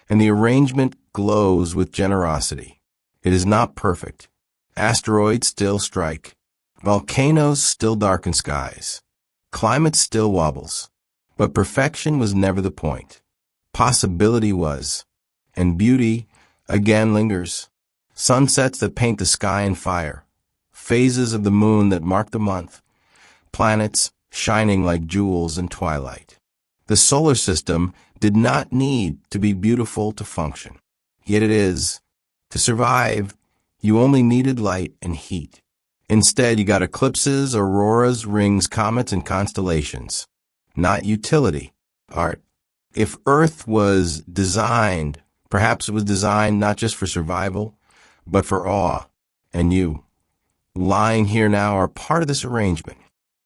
Speaker 1: and the arrangement glows with generosity. It is not perfect. Asteroids still strike. Volcanoes still darken skies. Climate still wobbles. But perfection was never the point. Possibility was. And beauty, again, lingers. Sunsets that paint the sky in fire. Phases of the moon that mark the month. Planets shining like jewels in twilight. The solar system did not need to be beautiful to function. Yet it is. To survive, you only needed light and heat. Instead, you got eclipses, auroras, rings, comets, and constellations. Not utility, art. If Earth was designed, perhaps it was designed not just for survival, but for awe. And you, lying here now, are part of this arrangement.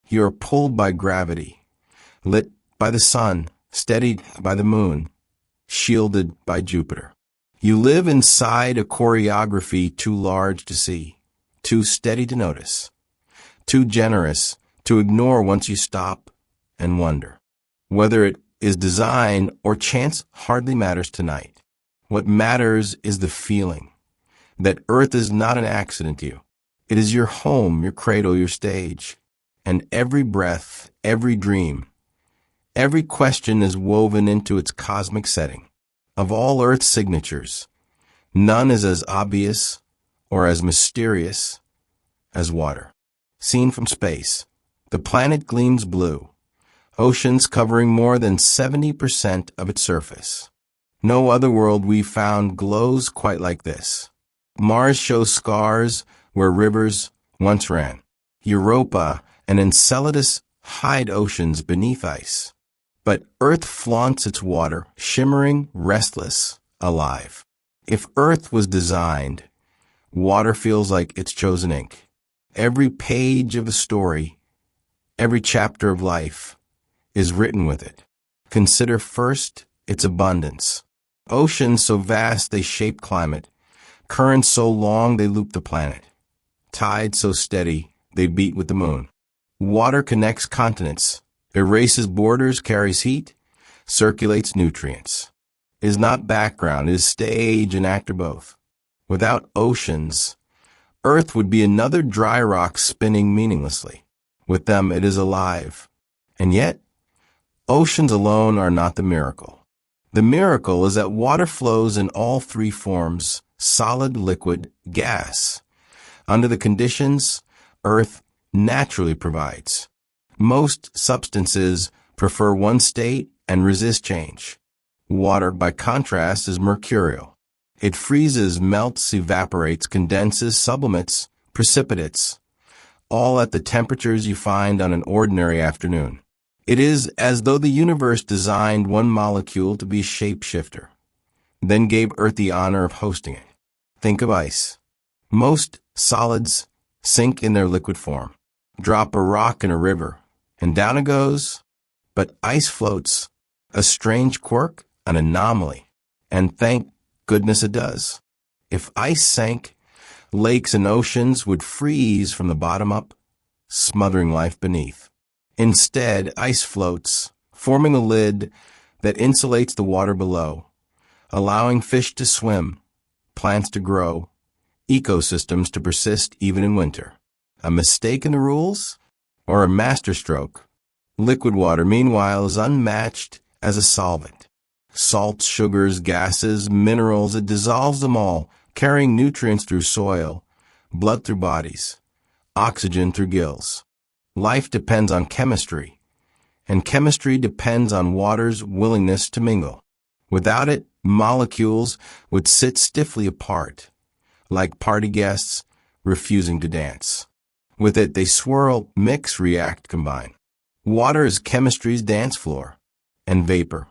Speaker 1: You are pulled by gravity, lit by the sun, steadied by the moon, shielded by Jupiter. You live inside a choreography too large to see, too steady to notice, too generous to ignore once you stop and wonder. Whether it is design or chance hardly matters tonight. What matters is the feeling that Earth is not an accident to you. It is your home, your cradle, your stage. And every breath, every dream, every question is woven into its cosmic setting. Of all Earth's signatures, none is as obvious or as mysterious as water. Seen from space, the planet gleams blue, oceans covering more than 70% of its surface. No other world we've found glows quite like this. Mars shows scars where rivers once ran. Europa and Enceladus hide oceans beneath ice. But Earth flaunts its water, shimmering, restless, alive. If Earth was designed, water feels like its chosen ink. Every page of a story, every chapter of life, is written with it. Consider first its abundance. Oceans so vast they shape climate, currents so long they loop the planet, tides so steady they beat with the moon. Water connects continents, erases borders, carries heat, circulates nutrients. It is not background, it is stage and actor both. Without oceans, Earth would be another dry rock spinning meaninglessly. With them, it is alive. And yet, oceans alone are not the miracle. The miracle is that water flows in all three forms: solid, liquid, gas. Under the conditions Earth naturally provides. Most substances prefer one state and resist change. Water, by contrast, is mercurial. It freezes, melts, evaporates, condenses, sublimates, precipitates, all at the temperatures you find on an ordinary afternoon. It is as though the universe designed one molecule to be a shapeshifter, then gave Earth the honor of hosting it. Think of ice. Most solids sink in their liquid form. Drop a rock in a river, and down it goes. But ice floats, a strange quirk, an anomaly. And thank goodness it does. If ice sank, lakes and oceans would freeze from the bottom up, smothering life beneath. Instead, ice floats, forming a lid that insulates the water below, allowing fish to swim, plants to grow, ecosystems to persist even in winter. A mistake in the rules, or a masterstroke? Liquid water, meanwhile, is unmatched as a solvent. Salts, sugars, gases, minerals, it dissolves them all, carrying nutrients through soil, blood through bodies, oxygen through gills. Life depends on chemistry, and chemistry depends on water's willingness to mingle. Without it, molecules would sit stiffly apart, like party guests refusing to dance. With it, they swirl, mix, react, combine. Water is chemistry's dance floor, and vapor,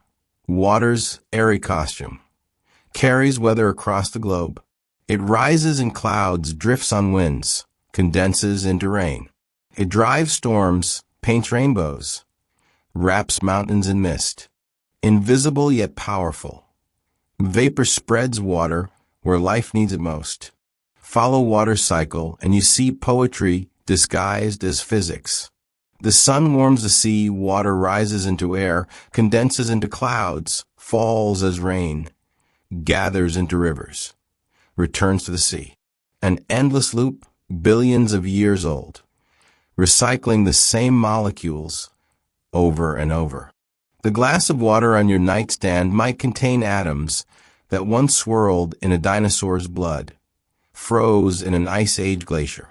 Speaker 1: water's airy costume, carries weather across the globe. It rises in clouds, drifts on winds, condenses into rain. It drives storms, paints rainbows, wraps mountains in mist. Invisible yet powerful. Vapor spreads water where life needs it most. Follow water's cycle and you see poetry disguised as physics. The sun warms the sea, water rises into air, condenses into clouds, falls as rain, gathers into rivers, returns to the sea. An endless loop, billions of years old, recycling the same molecules over and over. The glass of water on your nightstand might contain atoms that once swirled in a dinosaur's blood, froze in an ice age glacier,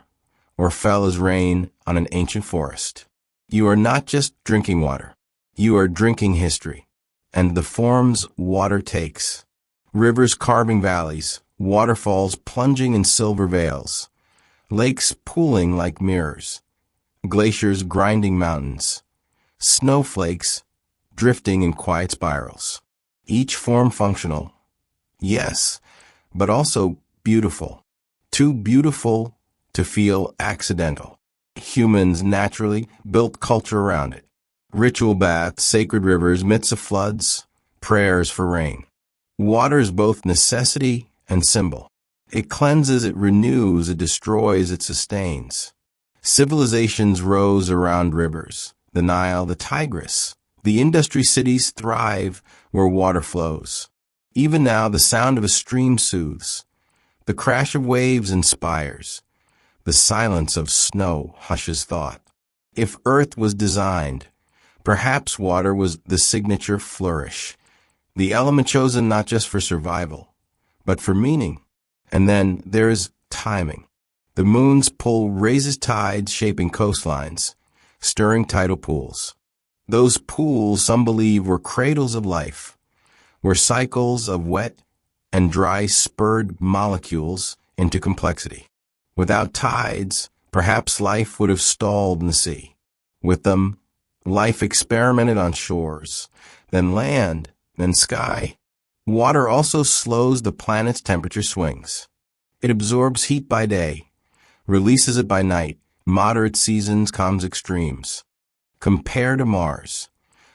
Speaker 1: or fell as rain on an ancient forest. You are not just drinking water. You are drinking history, and the forms water takes. Rivers carving valleys, waterfalls plunging in silver veils, lakes pooling like mirrors, glaciers grinding mountains, snowflakes drifting in quiet spirals. Each form functional, yes, but also beautiful. Too beautiful to feel accidental. Humans naturally built culture around it. Ritual baths, sacred rivers, myths of floods, prayers for rain. Water is both necessity and symbol. It cleanses, it renews, it destroys, it sustains. Civilizations rose around rivers, the Nile, the Tigris. The industry cities thrive where water flows. Even now, the sound of a stream soothes. The crash of waves inspires. The silence of snow hushes thought. If Earth was designed, perhaps water was the signature flourish, the element chosen not just for survival, but for meaning. And then there is timing. The moon's pull raises tides, shaping coastlines, stirring tidal pools. Those pools, some believe, were cradles of life, were cycles of wet and dry spurred molecules into complexity. Without tides, perhaps life would have stalled in the sea. With them, life experimented on shores, then land, then sky. Water also slows the planet's temperature swings. It absorbs heat by day, releases it by night, moderate seasons, calms extremes. Compare to Mars,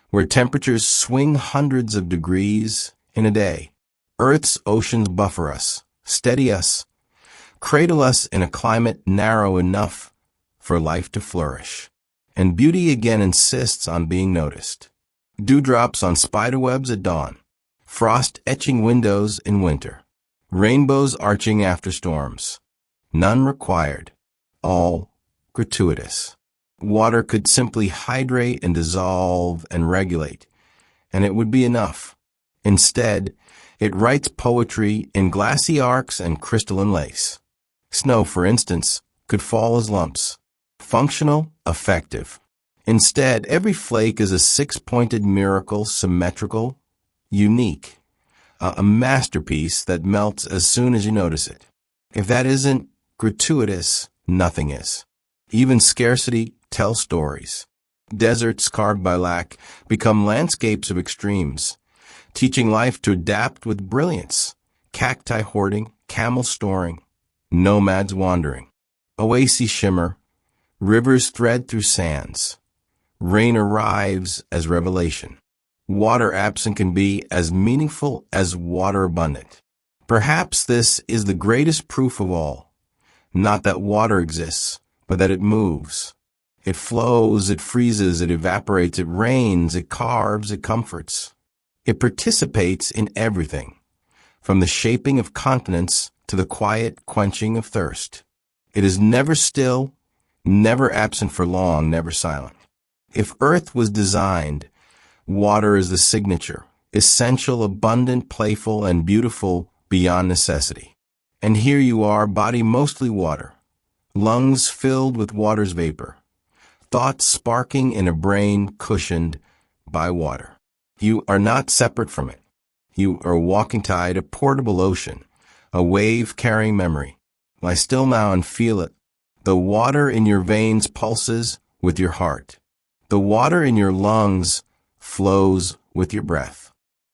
Speaker 1: where temperatures swing hundreds of degrees in a day. Earth's oceans buffer us, steady us, cradle us in a climate narrow enough for life to flourish. And beauty again insists on being noticed. Dewdrops on spiderwebs at dawn, frost etching windows in winter, rainbows arching after storms. None required, all gratuitous. Water could simply hydrate and dissolve and regulate, and it would be enough. Instead, it writes poetry in glassy arcs and crystalline lace. Snow, for instance, could fall as lumps. Functional, effective. Instead, every flake is a six-pointed miracle, symmetrical, unique. A masterpiece that melts as soon as you notice it. If that isn't gratuitous, nothing is. Even scarcity tells stories. Deserts carved by lack become landscapes of extremes, teaching life to adapt with brilliance. Cacti hoarding, camels storing, nomads wandering. Oases shimmer, rivers thread through sands. Rain arrives as revelation. Water absent can be as meaningful as water abundant. Perhaps this is the greatest proof of all. Not that water exists, but that it moves. It flows, it freezes, it evaporates, it rains, it carves, it comforts. It participates in everything, from the shaping of continents to the quiet quenching of thirst. It is never still, never absent for long, never silent. If Earth was designed, water is the signature, essential, abundant, playful, and beautiful beyond necessity. And here you are, body mostly water, lungs filled with water's vapor, thoughts sparking in a brain cushioned by water. You are not separate from it. You are walking tide, a portable ocean, a wave-carrying memory. Lie still now and feel it. The water in your veins pulses with your heart. The water in your lungs flows with your breath.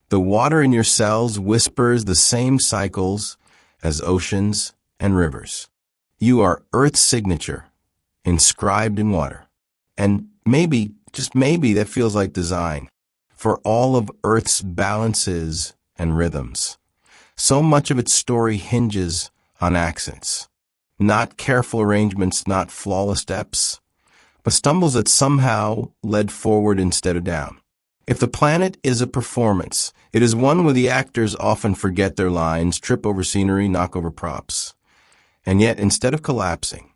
Speaker 1: The water in your cells whispers the same cycles as oceans and rivers. You are Earth's signature, inscribed in water. And maybe, just maybe, that feels like design for all of Earth's balances and rhythms. So much of its story hinges on accents. Not careful arrangements, not flawless steps, but stumbles that somehow led forward instead of down. If the planet is a performance, it is one where the actors often forget their lines, trip over scenery, knock over props. And yet, instead of collapsing,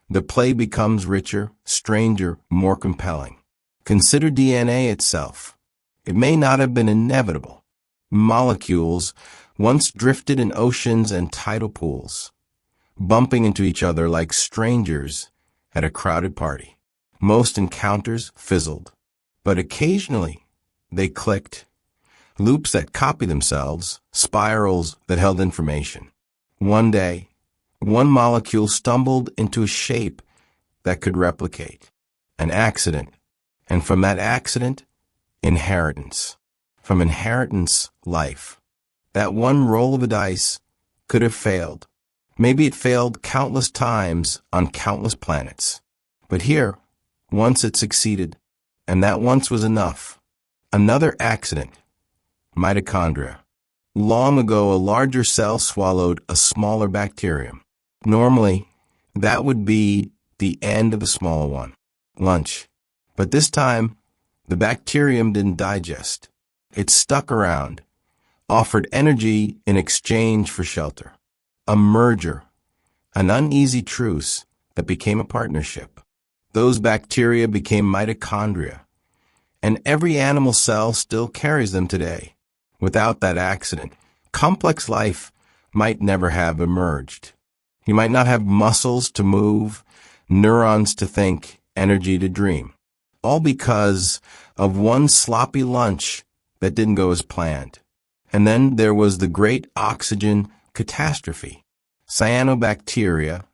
Speaker 1: the play becomes richer, stranger, more compelling. Consider DNA itself. It may not have been inevitable. Molecules once drifted in oceans and tidal pools, bumping into each other like strangers at a crowded party. Most encounters fizzled, but occasionally they clicked. Loops that copy themselves, spirals that held information. One day, one molecule stumbled into a shape that could replicate. An accident. And from that accident, inheritance. From inheritance, life. That one roll of the dice could have failed. Maybe it failed countless times on countless planets. But here, once it succeeded, and that once was enough. Another accident. Mitochondria. Long ago, a larger cell swallowed a smaller bacterium. Normally, that would be the end of the smaller one. Lunch. But this time, the bacterium didn't digest. It stuck around, offered energy in exchange for shelter. A merger, an uneasy truce that became a partnership. Those bacteria became mitochondria, and every animal cell still carries them today. Without that accident, complex life might never have emerged. You might not have muscles to move, neurons to think, energy to dream. All because of one sloppy lunch that didn't go as planned. And then there was the great oxygen catastrophe. Cyanobacteria,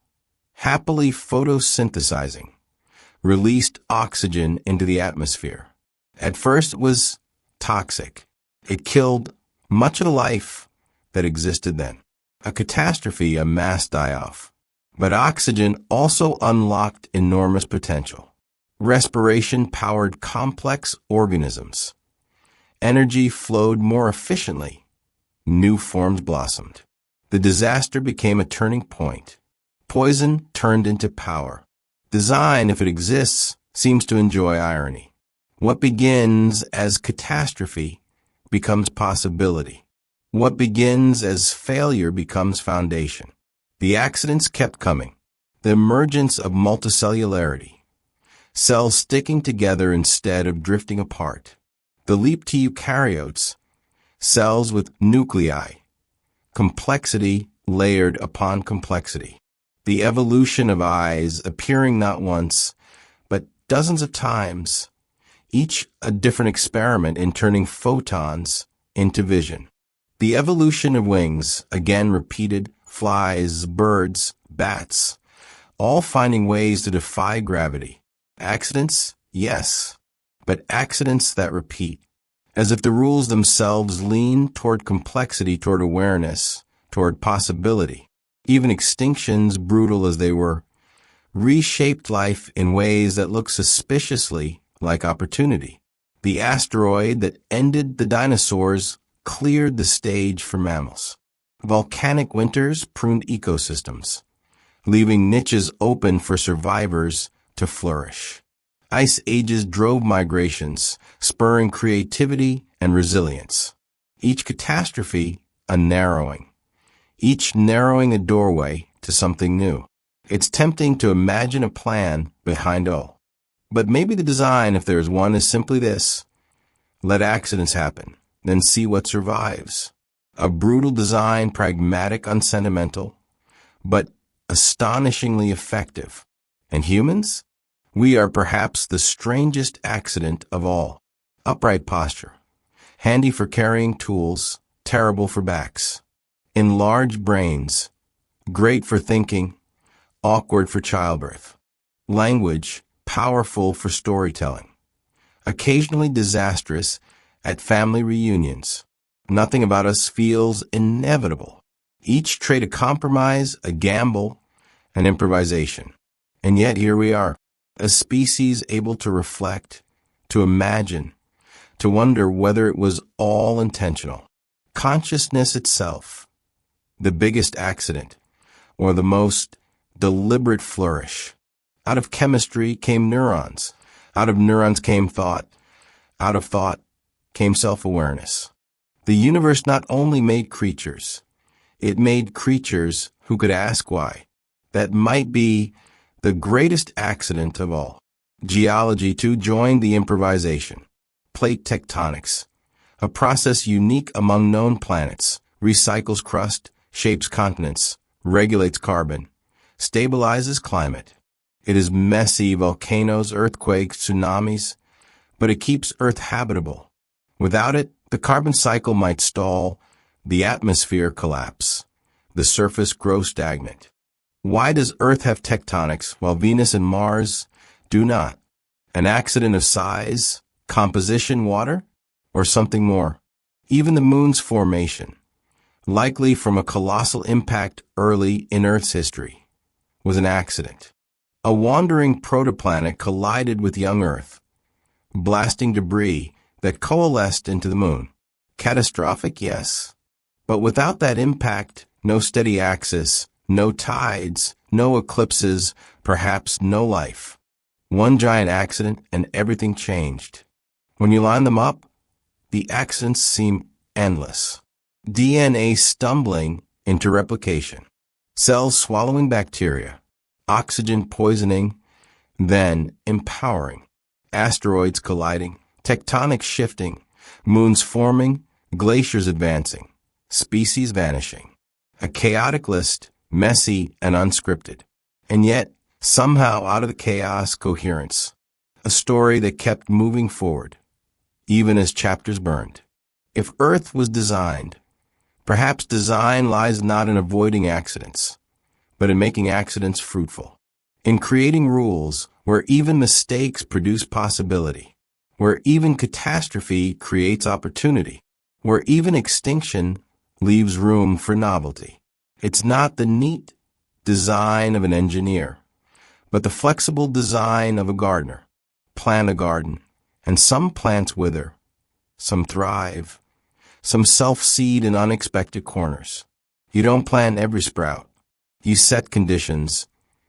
Speaker 1: happily photosynthesizing, released oxygen into the atmosphere. At first it was toxic. It killed much of the life that existed then. A catastrophe, a mass die-off. But oxygen also unlocked enormous potential. Respiration powered complex organisms. Energy flowed more efficiently. New forms blossomed. The disaster became a turning point. Poison turned into power. Design, if it exists, seems to enjoy irony. What begins as catastrophe becomes possibility. What begins as failure becomes foundation. The accidents kept coming. The emergence of multicellularity. Cells sticking together instead of drifting apart. The leap to eukaryotes. Cells with nuclei. Complexity layered upon complexity. The evolution of eyes appearing not once, but dozens of times. Each a different experiment in turning photons into vision. The evolution of wings, again repeated, flies, birds, bats, all finding ways to defy gravity. Accidents? Yes, but accidents that repeat. As if the rules themselves lean toward complexity, toward awareness, toward possibility. Even extinctions, brutal as they were, reshaped life in ways that look suspiciously like opportunity. The asteroid that ended the dinosaurs cleared the stage for mammals. Volcanic winters pruned ecosystems, leaving niches open for survivors to flourish. Ice ages drove migrations, spurring creativity and resilience. Each catastrophe, a narrowing. Each narrowing a doorway to something new. It's tempting to imagine a plan behind all. But maybe the design, if there is one, is simply this. Let accidents happen, then see what survives. A brutal design, pragmatic, unsentimental, but astonishingly effective. And humans? We are perhaps the strangest accident of all. Upright posture, handy for carrying tools, terrible for backs. Enlarged brains, great for thinking, awkward for childbirth. Language, powerful for storytelling. Occasionally disastrous at family reunions. Nothing about us feels inevitable. Each trait a compromise, a gamble, an improvisation. And yet here we are, a species able to reflect, to imagine, to wonder whether it was all intentional. Consciousness itself, the biggest accident, or the most deliberate flourish. Out of chemistry came neurons. Out of neurons came thought. Out of thought came self-awareness. The universe not only made creatures, it made creatures who could ask why. That might be the greatest accident of all. Geology, too, joined the improvisation. Plate tectonics, a process unique among known planets, recycles crust, shapes continents, regulates carbon, stabilizes climate. It is messy, volcanoes, earthquakes, tsunamis, but it keeps Earth habitable. Without it, the carbon cycle might stall, the atmosphere collapse, the surface grow stagnant. Why does Earth have tectonics while Venus and Mars do not? An accident of size, composition, water, or something more? Even the moon's formation, likely from a colossal impact early in Earth's history, was an accident. A wandering protoplanet collided with young Earth, blasting debris that coalesced into the moon. Catastrophic, yes. But without that impact, no steady axis, no tides, no eclipses, perhaps no life. One giant accident and everything changed. When you line them up, the accidents seem endless. DNA stumbling into replication. Cells swallowing bacteria. Oxygen poisoning, then empowering. Asteroids colliding. Tectonics shifting. Moons forming. Glaciers advancing. Species vanishing. A chaotic list, messy and unscripted. And yet, somehow out of the chaos, coherence. A story that kept moving forward, even as chapters burned. If Earth was designed, perhaps design lies not in avoiding accidents, but in making accidents fruitful. In creating rules where even mistakes produce possibility, where even catastrophe creates opportunity, where even extinction leaves room for novelty. It's not the neat design of an engineer, but the flexible design of a gardener. Plant a garden, and some plants wither, some thrive, some self-seed in unexpected corners. You don't plant every sprout. You set conditions,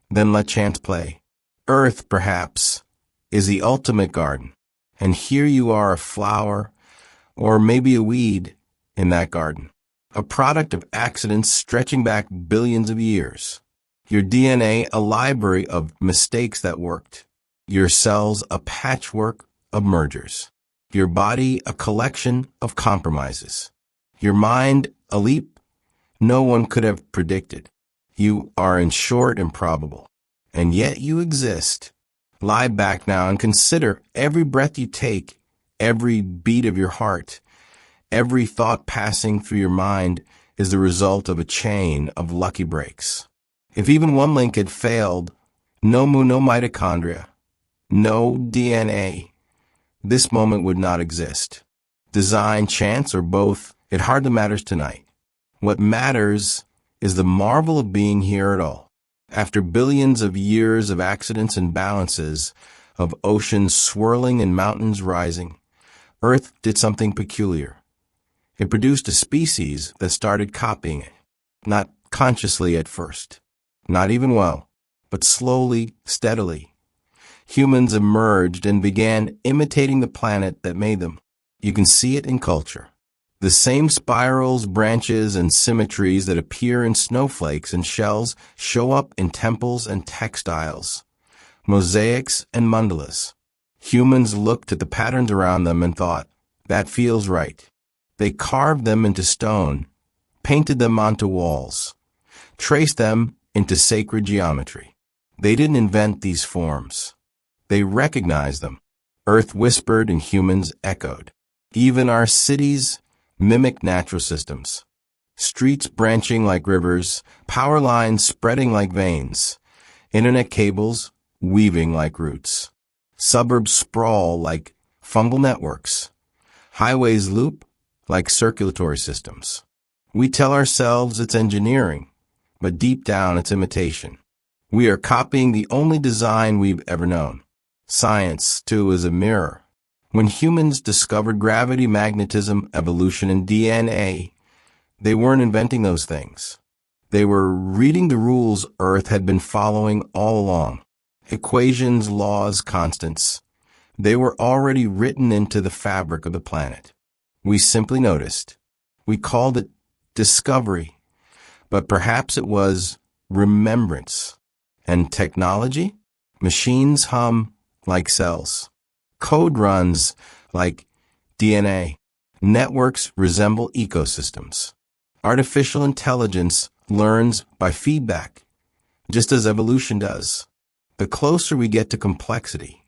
Speaker 1: then let chance play. Earth, perhaps, is the ultimate garden, and here you are, a flower, or maybe a weed in that garden, a product of accidents stretching back billions of years. Your DNA, a library of mistakes that worked. Your cells, a patchwork of mergers. Your body, a collection of compromises. Your mind, a leap no one could have predicted. You are, in short, improbable. And yet you exist. Lie back now and consider every breath you take, every beat of your heart, every thought passing through your mind is the result of a chain of lucky breaks. If even one link had failed, no mitochondria, no DNA, this moment would not exist. Design, chance, or both, it hardly matters tonight. What matters is the marvel of being here at all. After billions of years of accidents and balances, of oceans swirling and mountains rising, Earth did something peculiar. It produced a species that started copying it, not consciously at first, not even well, but slowly, steadily. Humans emerged and began imitating the planet that made them. You can see it in culture. The same spirals, branches, and symmetries that appear in snowflakes and shells show up in temples and textiles, mosaics and mandalas. Humans looked at the patterns around them and thought, that feels right. They carved them into stone, painted them onto walls, traced them into sacred geometry. They didn't invent these forms. They recognized them. Earth whispered and humans echoed. Even our cities, mimic natural systems. Streets branching like rivers, power lines spreading like veins, internet cables weaving like roots. Suburbs sprawl like fungal networks. Highways loop like circulatory systems. We tell ourselves it's engineering, but deep down it's imitation. We are copying the only design we've ever known. Science, too, is a mirror. When humans discovered gravity, magnetism, evolution, and DNA, they weren't inventing those things. They were reading the rules Earth had been following all along. Equations, laws, constants. They were already written into the fabric of the planet. We simply noticed. We called it discovery, but perhaps it was remembrance. And technology? Machines hum like cells. Code runs like DNA. Networks resemble ecosystems. Artificial intelligence learns by feedback, just as evolution does. The closer we get to complexity,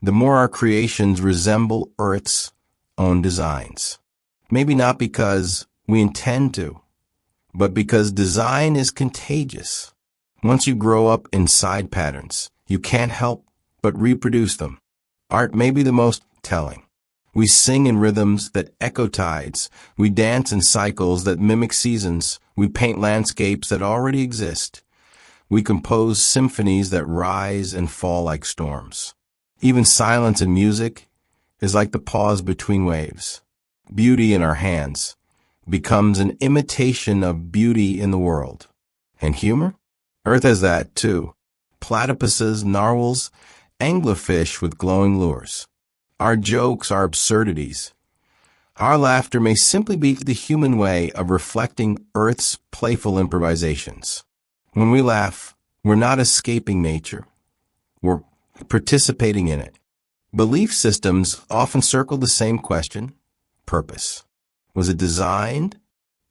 Speaker 1: the more our creations resemble Earth's own designs. Maybe not because we intend to, but because design is contagious. Once you grow up inside patterns, you can't help but reproduce them. Art may be the most telling. We sing in rhythms that echo tides. We dance in cycles that mimic seasons. We paint landscapes that already exist. We compose symphonies that rise and fall like storms. Even silence in music is like the pause between waves. Beauty in our hands becomes an imitation of beauty in the world. And humor? Earth has that, too. Platypuses, narwhals, anglerfish with glowing lures. Our jokes are absurdities. Our laughter may simply be the human way of reflecting Earth's playful improvisations. When we laugh, we're not escaping nature. We're participating in it. Belief systems often circle the same question: purpose. Was it designed?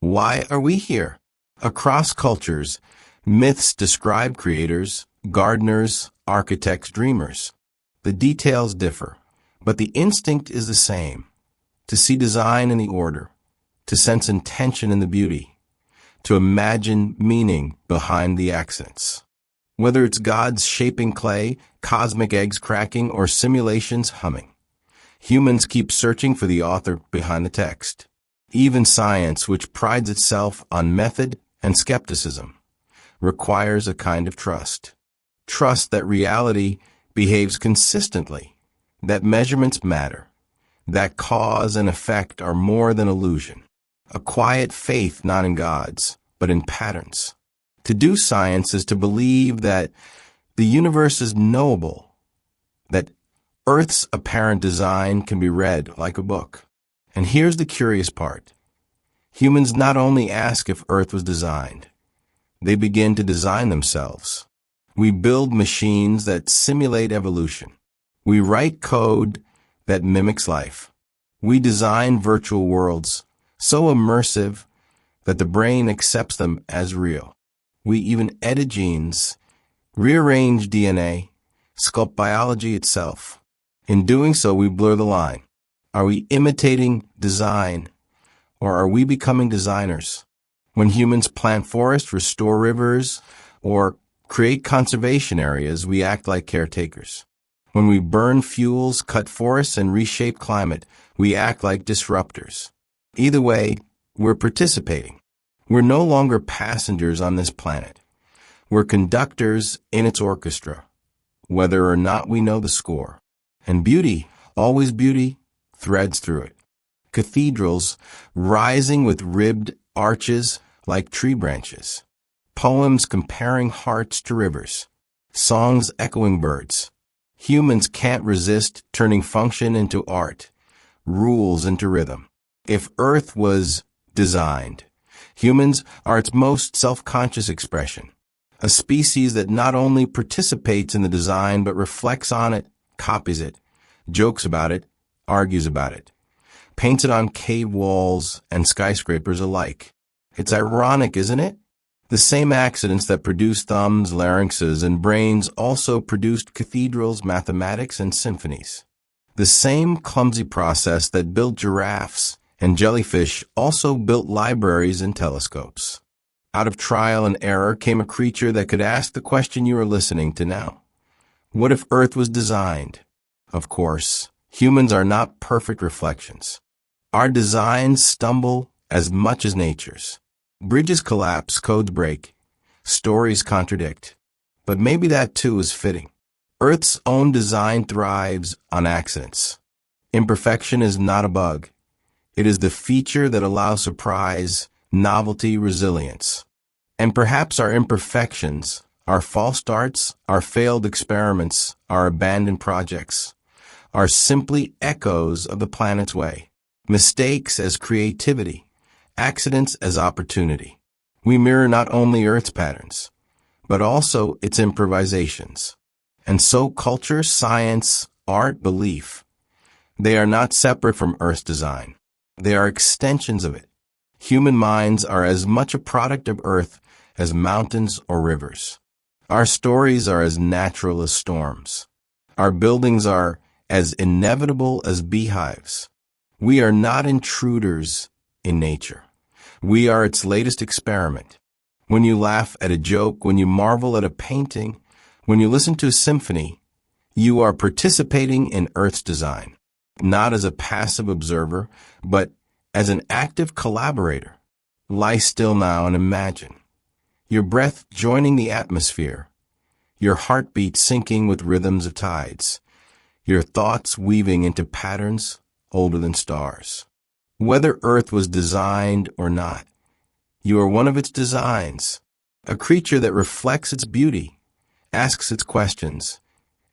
Speaker 1: Why are we here? Across cultures, myths describe creators, gardeners, architects, dreamers. The details differ, but the instinct is the same: to see design in the order, to sense intention in the beauty, to imagine meaning behind the accidents. Whether it's gods shaping clay, cosmic eggs cracking, or simulations humming, humans keep searching for the author behind the text. Even science, which prides itself on method and skepticism, requires a kind of trust. Trust that reality behaves consistently, that measurements matter, that cause and effect are more than illusion. A quiet faith not in gods, but in patterns. To do science is to believe that the universe is knowable, that Earth's apparent design can be read like a book. And here's the curious part. Humans not only ask if Earth was designed, they begin to design themselves. We build machines that simulate evolution. We write code that mimics life. We design virtual worlds so immersive that the brain accepts them as real. We even edit genes, rearrange DNA, sculpt biology itself. In doing so, we blur the line. Are we imitating design, or are we becoming designers? When humans plant forests, restore rivers, or create conservation areas, we act like caretakers. When we burn fuels, cut forests, and reshape climate, we act like disruptors. Either way, we're participating. We're no longer passengers on this planet. We're conductors in its orchestra, whether or not we know the score. And beauty, always beauty, threads through it. Cathedrals rising with ribbed arches like tree branches. Poems comparing hearts to rivers. Songs echoing birds. Humans can't resist turning function into art, rules into rhythm. If Earth was designed, humans are its most self-conscious expression. A species that not only participates in the design but reflects on it, copies it, jokes about it, argues about it, paints it on cave walls and skyscrapers alike. It's ironic, isn't it? The same accidents that produced thumbs, larynxes, and brains also produced cathedrals, mathematics, and symphonies. The same clumsy process that built giraffes And jellyfish also built libraries and telescopes. Out of trial and error came a creature that could ask the question you are listening to now. What if Earth was designed? Of course, humans are not perfect reflections. Our designs stumble as much as nature's. Bridges collapse, codes break, stories contradict. But maybe that too is fitting. Earth's own design thrives on accidents. Imperfection is not a bug. It is the feature that allows surprise, novelty, resilience. And perhaps our imperfections, our false starts, our failed experiments, our abandoned projects, are simply echoes of the planet's way. Mistakes as creativity, accidents as opportunity. We mirror not only Earth's patterns, but also its improvisations. And so culture, science, art, belief, they are not separate from Earth's design. They are extensions of it. Human minds are as much a product of Earth as mountains or rivers. Our stories are as natural as storms. Our buildings are as inevitable as beehives. We are not intruders in nature. We are its latest experiment. When you laugh at a joke, when you marvel at a painting, when you listen to a symphony, you are participating in Earth's design, not as a passive observer, but as an active collaborator. Lie still now and imagine. Your breath joining the atmosphere, your heartbeat syncing with rhythms of tides, your thoughts weaving into patterns older than stars. Whether Earth was designed or not, you are one of its designs, a creature that reflects its beauty, asks its questions,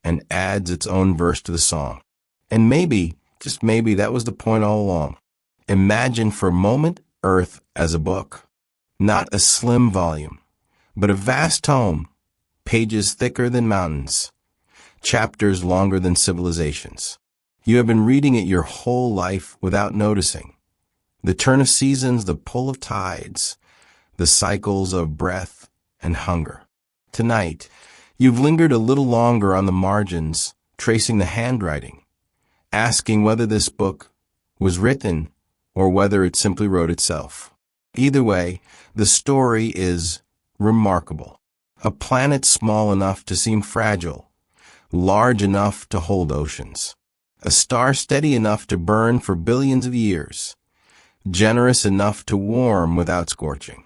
Speaker 1: and adds its own verse to the song. And maybe, just maybe, that was the point all along. Imagine for a moment Earth as a book, not a slim volume, but a vast tome, pages thicker than mountains, chapters longer than civilizations. You have been reading it your whole life without noticing. The turn of seasons, the pull of tides, the cycles of breath and hunger. Tonight, you've lingered a little longer on the margins, tracing the handwriting, asking whether this book was written or whether it simply wrote itself. Either way, the story is remarkable. A planet small enough to seem fragile, large enough to hold oceans. A star steady enough to burn for billions of years, generous enough to warm without scorching.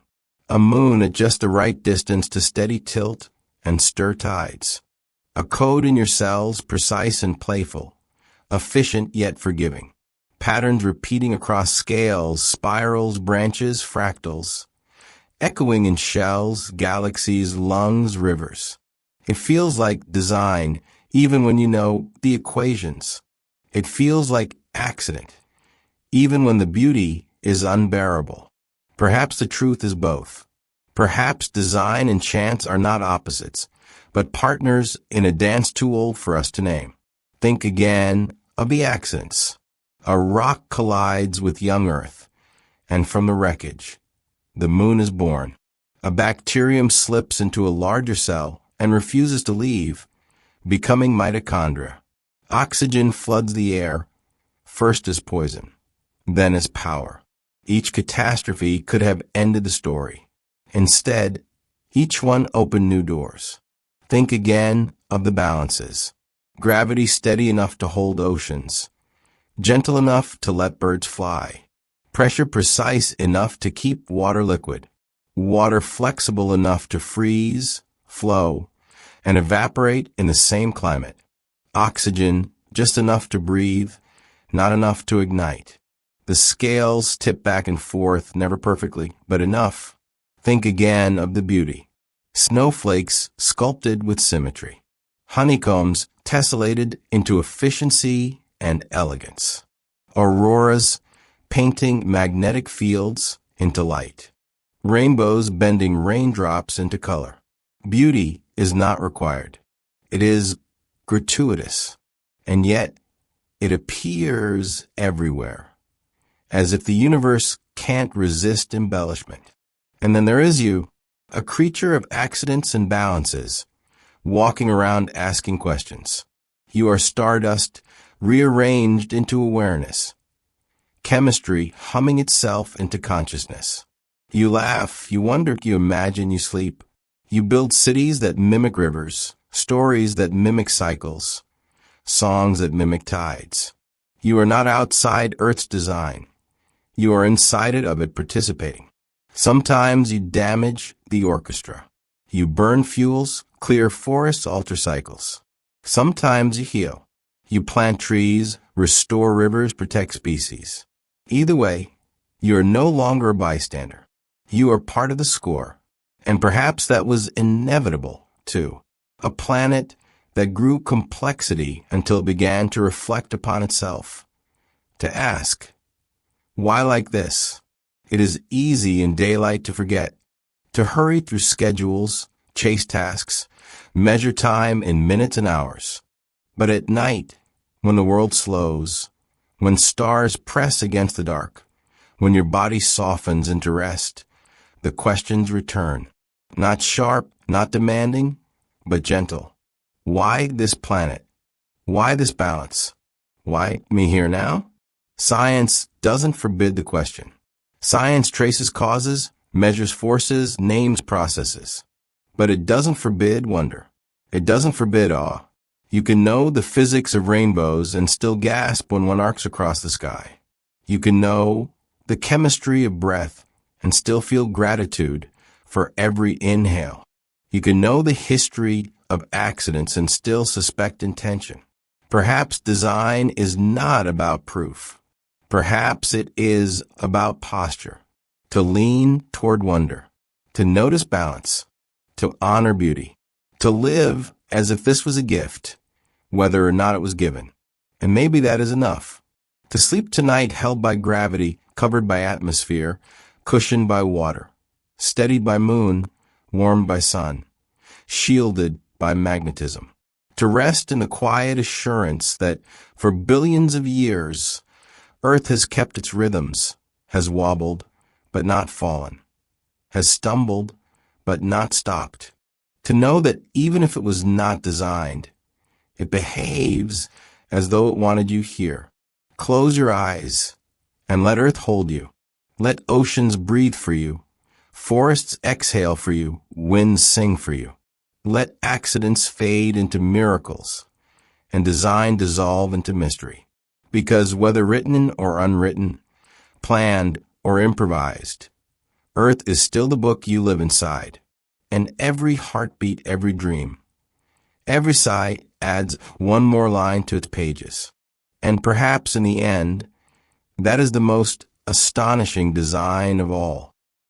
Speaker 1: A moon at just the right distance to steady tilt and stir tides. A code in your cells, precise and playful, efficient yet forgiving. Patterns repeating across scales, spirals, branches, fractals, echoing in shells, galaxies, lungs, rivers. It feels like design, even when you know the equations. It feels like accident, even when the beauty is unbearable. Perhaps the truth is both. Perhaps design and chance are not opposites, but partners in a dance too old for us to name. Think again of the accidents. A rock collides with young Earth, and from the wreckage, the moon is born. A bacterium slips into a larger cell and refuses to leave, becoming mitochondria. Oxygen floods the air, first as poison, then as power. Each catastrophe could have ended the story. Instead, each one opened new doors. Think again of the balances. Gravity steady enough to hold oceans, gentle enough to let birds fly. Pressure precise enough to keep water liquid. Water flexible enough to freeze, flow, and evaporate in the same climate. Oxygen just enough to breathe, not enough to ignite. The scales tip back and forth, never perfectly, but enough. Think again of the beauty. Snowflakes sculpted with symmetry. Honeycombs tessellated into efficiency and elegance. Auroras painting magnetic fields into light. Rainbows bending raindrops into color. Beauty is not required. It is gratuitous, and yet it appears everywhere, as if the universe can't resist embellishment. And then there is you, a creature of accidents and balances, walking around asking questions. You are stardust rearranged into awareness, chemistry humming itself into consciousness. You laugh, you wonder, you imagine, you sleep. You build cities that mimic rivers, stories that mimic cycles, songs that mimic tides. You are not outside Earth's design. You are inside of it, participating. Sometimes you damage the orchestra. You burn fuels, clear forests, alter cycles. Sometimes you heal. You plant trees, restore rivers, protect species. Either way, you are no longer a bystander. You are part of the score. And perhaps that was inevitable, too. A planet that grew complexity until it began to reflect upon itself. To ask, why like this? It is easy in daylight to forget, to hurry through schedules, chase tasks, measure time in minutes and hours. But at night, when the world slows, when stars press against the dark, when your body softens into rest, the questions return. Not sharp, not demanding, but gentle. Why this planet? Why this balance? Why me here now? Science doesn't forbid the question. Science traces causes, measures forces, names processes. But it doesn't forbid wonder. It doesn't forbid awe. You can know the physics of rainbows and still gasp when one arcs across the sky. You can know the chemistry of breath and still feel gratitude for every inhale. You can know the history of accidents and still suspect intention. Perhaps design is not about proof. Perhaps it is about posture. To lean toward wonder. To notice balance. To honor beauty. To live as if this was a gift, whether or not it was given. And maybe that is enough. To sleep tonight held by gravity, covered by atmosphere, cushioned by water, steadied by moon, warmed by sun, shielded by magnetism. To rest in the quiet assurance that for billions of years, Earth has kept its rhythms, has wobbled, but not fallen, has stumbled, but not stopped. To know that even if it was not designed, it behaves as though it wanted you here. Close your eyes and let Earth hold you. Let oceans breathe for you. Forests exhale for you. Winds sing for you. Let accidents fade into miracles and design dissolve into mystery. Because whether written or unwritten, planned or improvised, Earth is still the book you live inside. And every heartbeat, every dream, every sigh adds one more line to its pages. And perhaps in the end, that is the most astonishing design of all.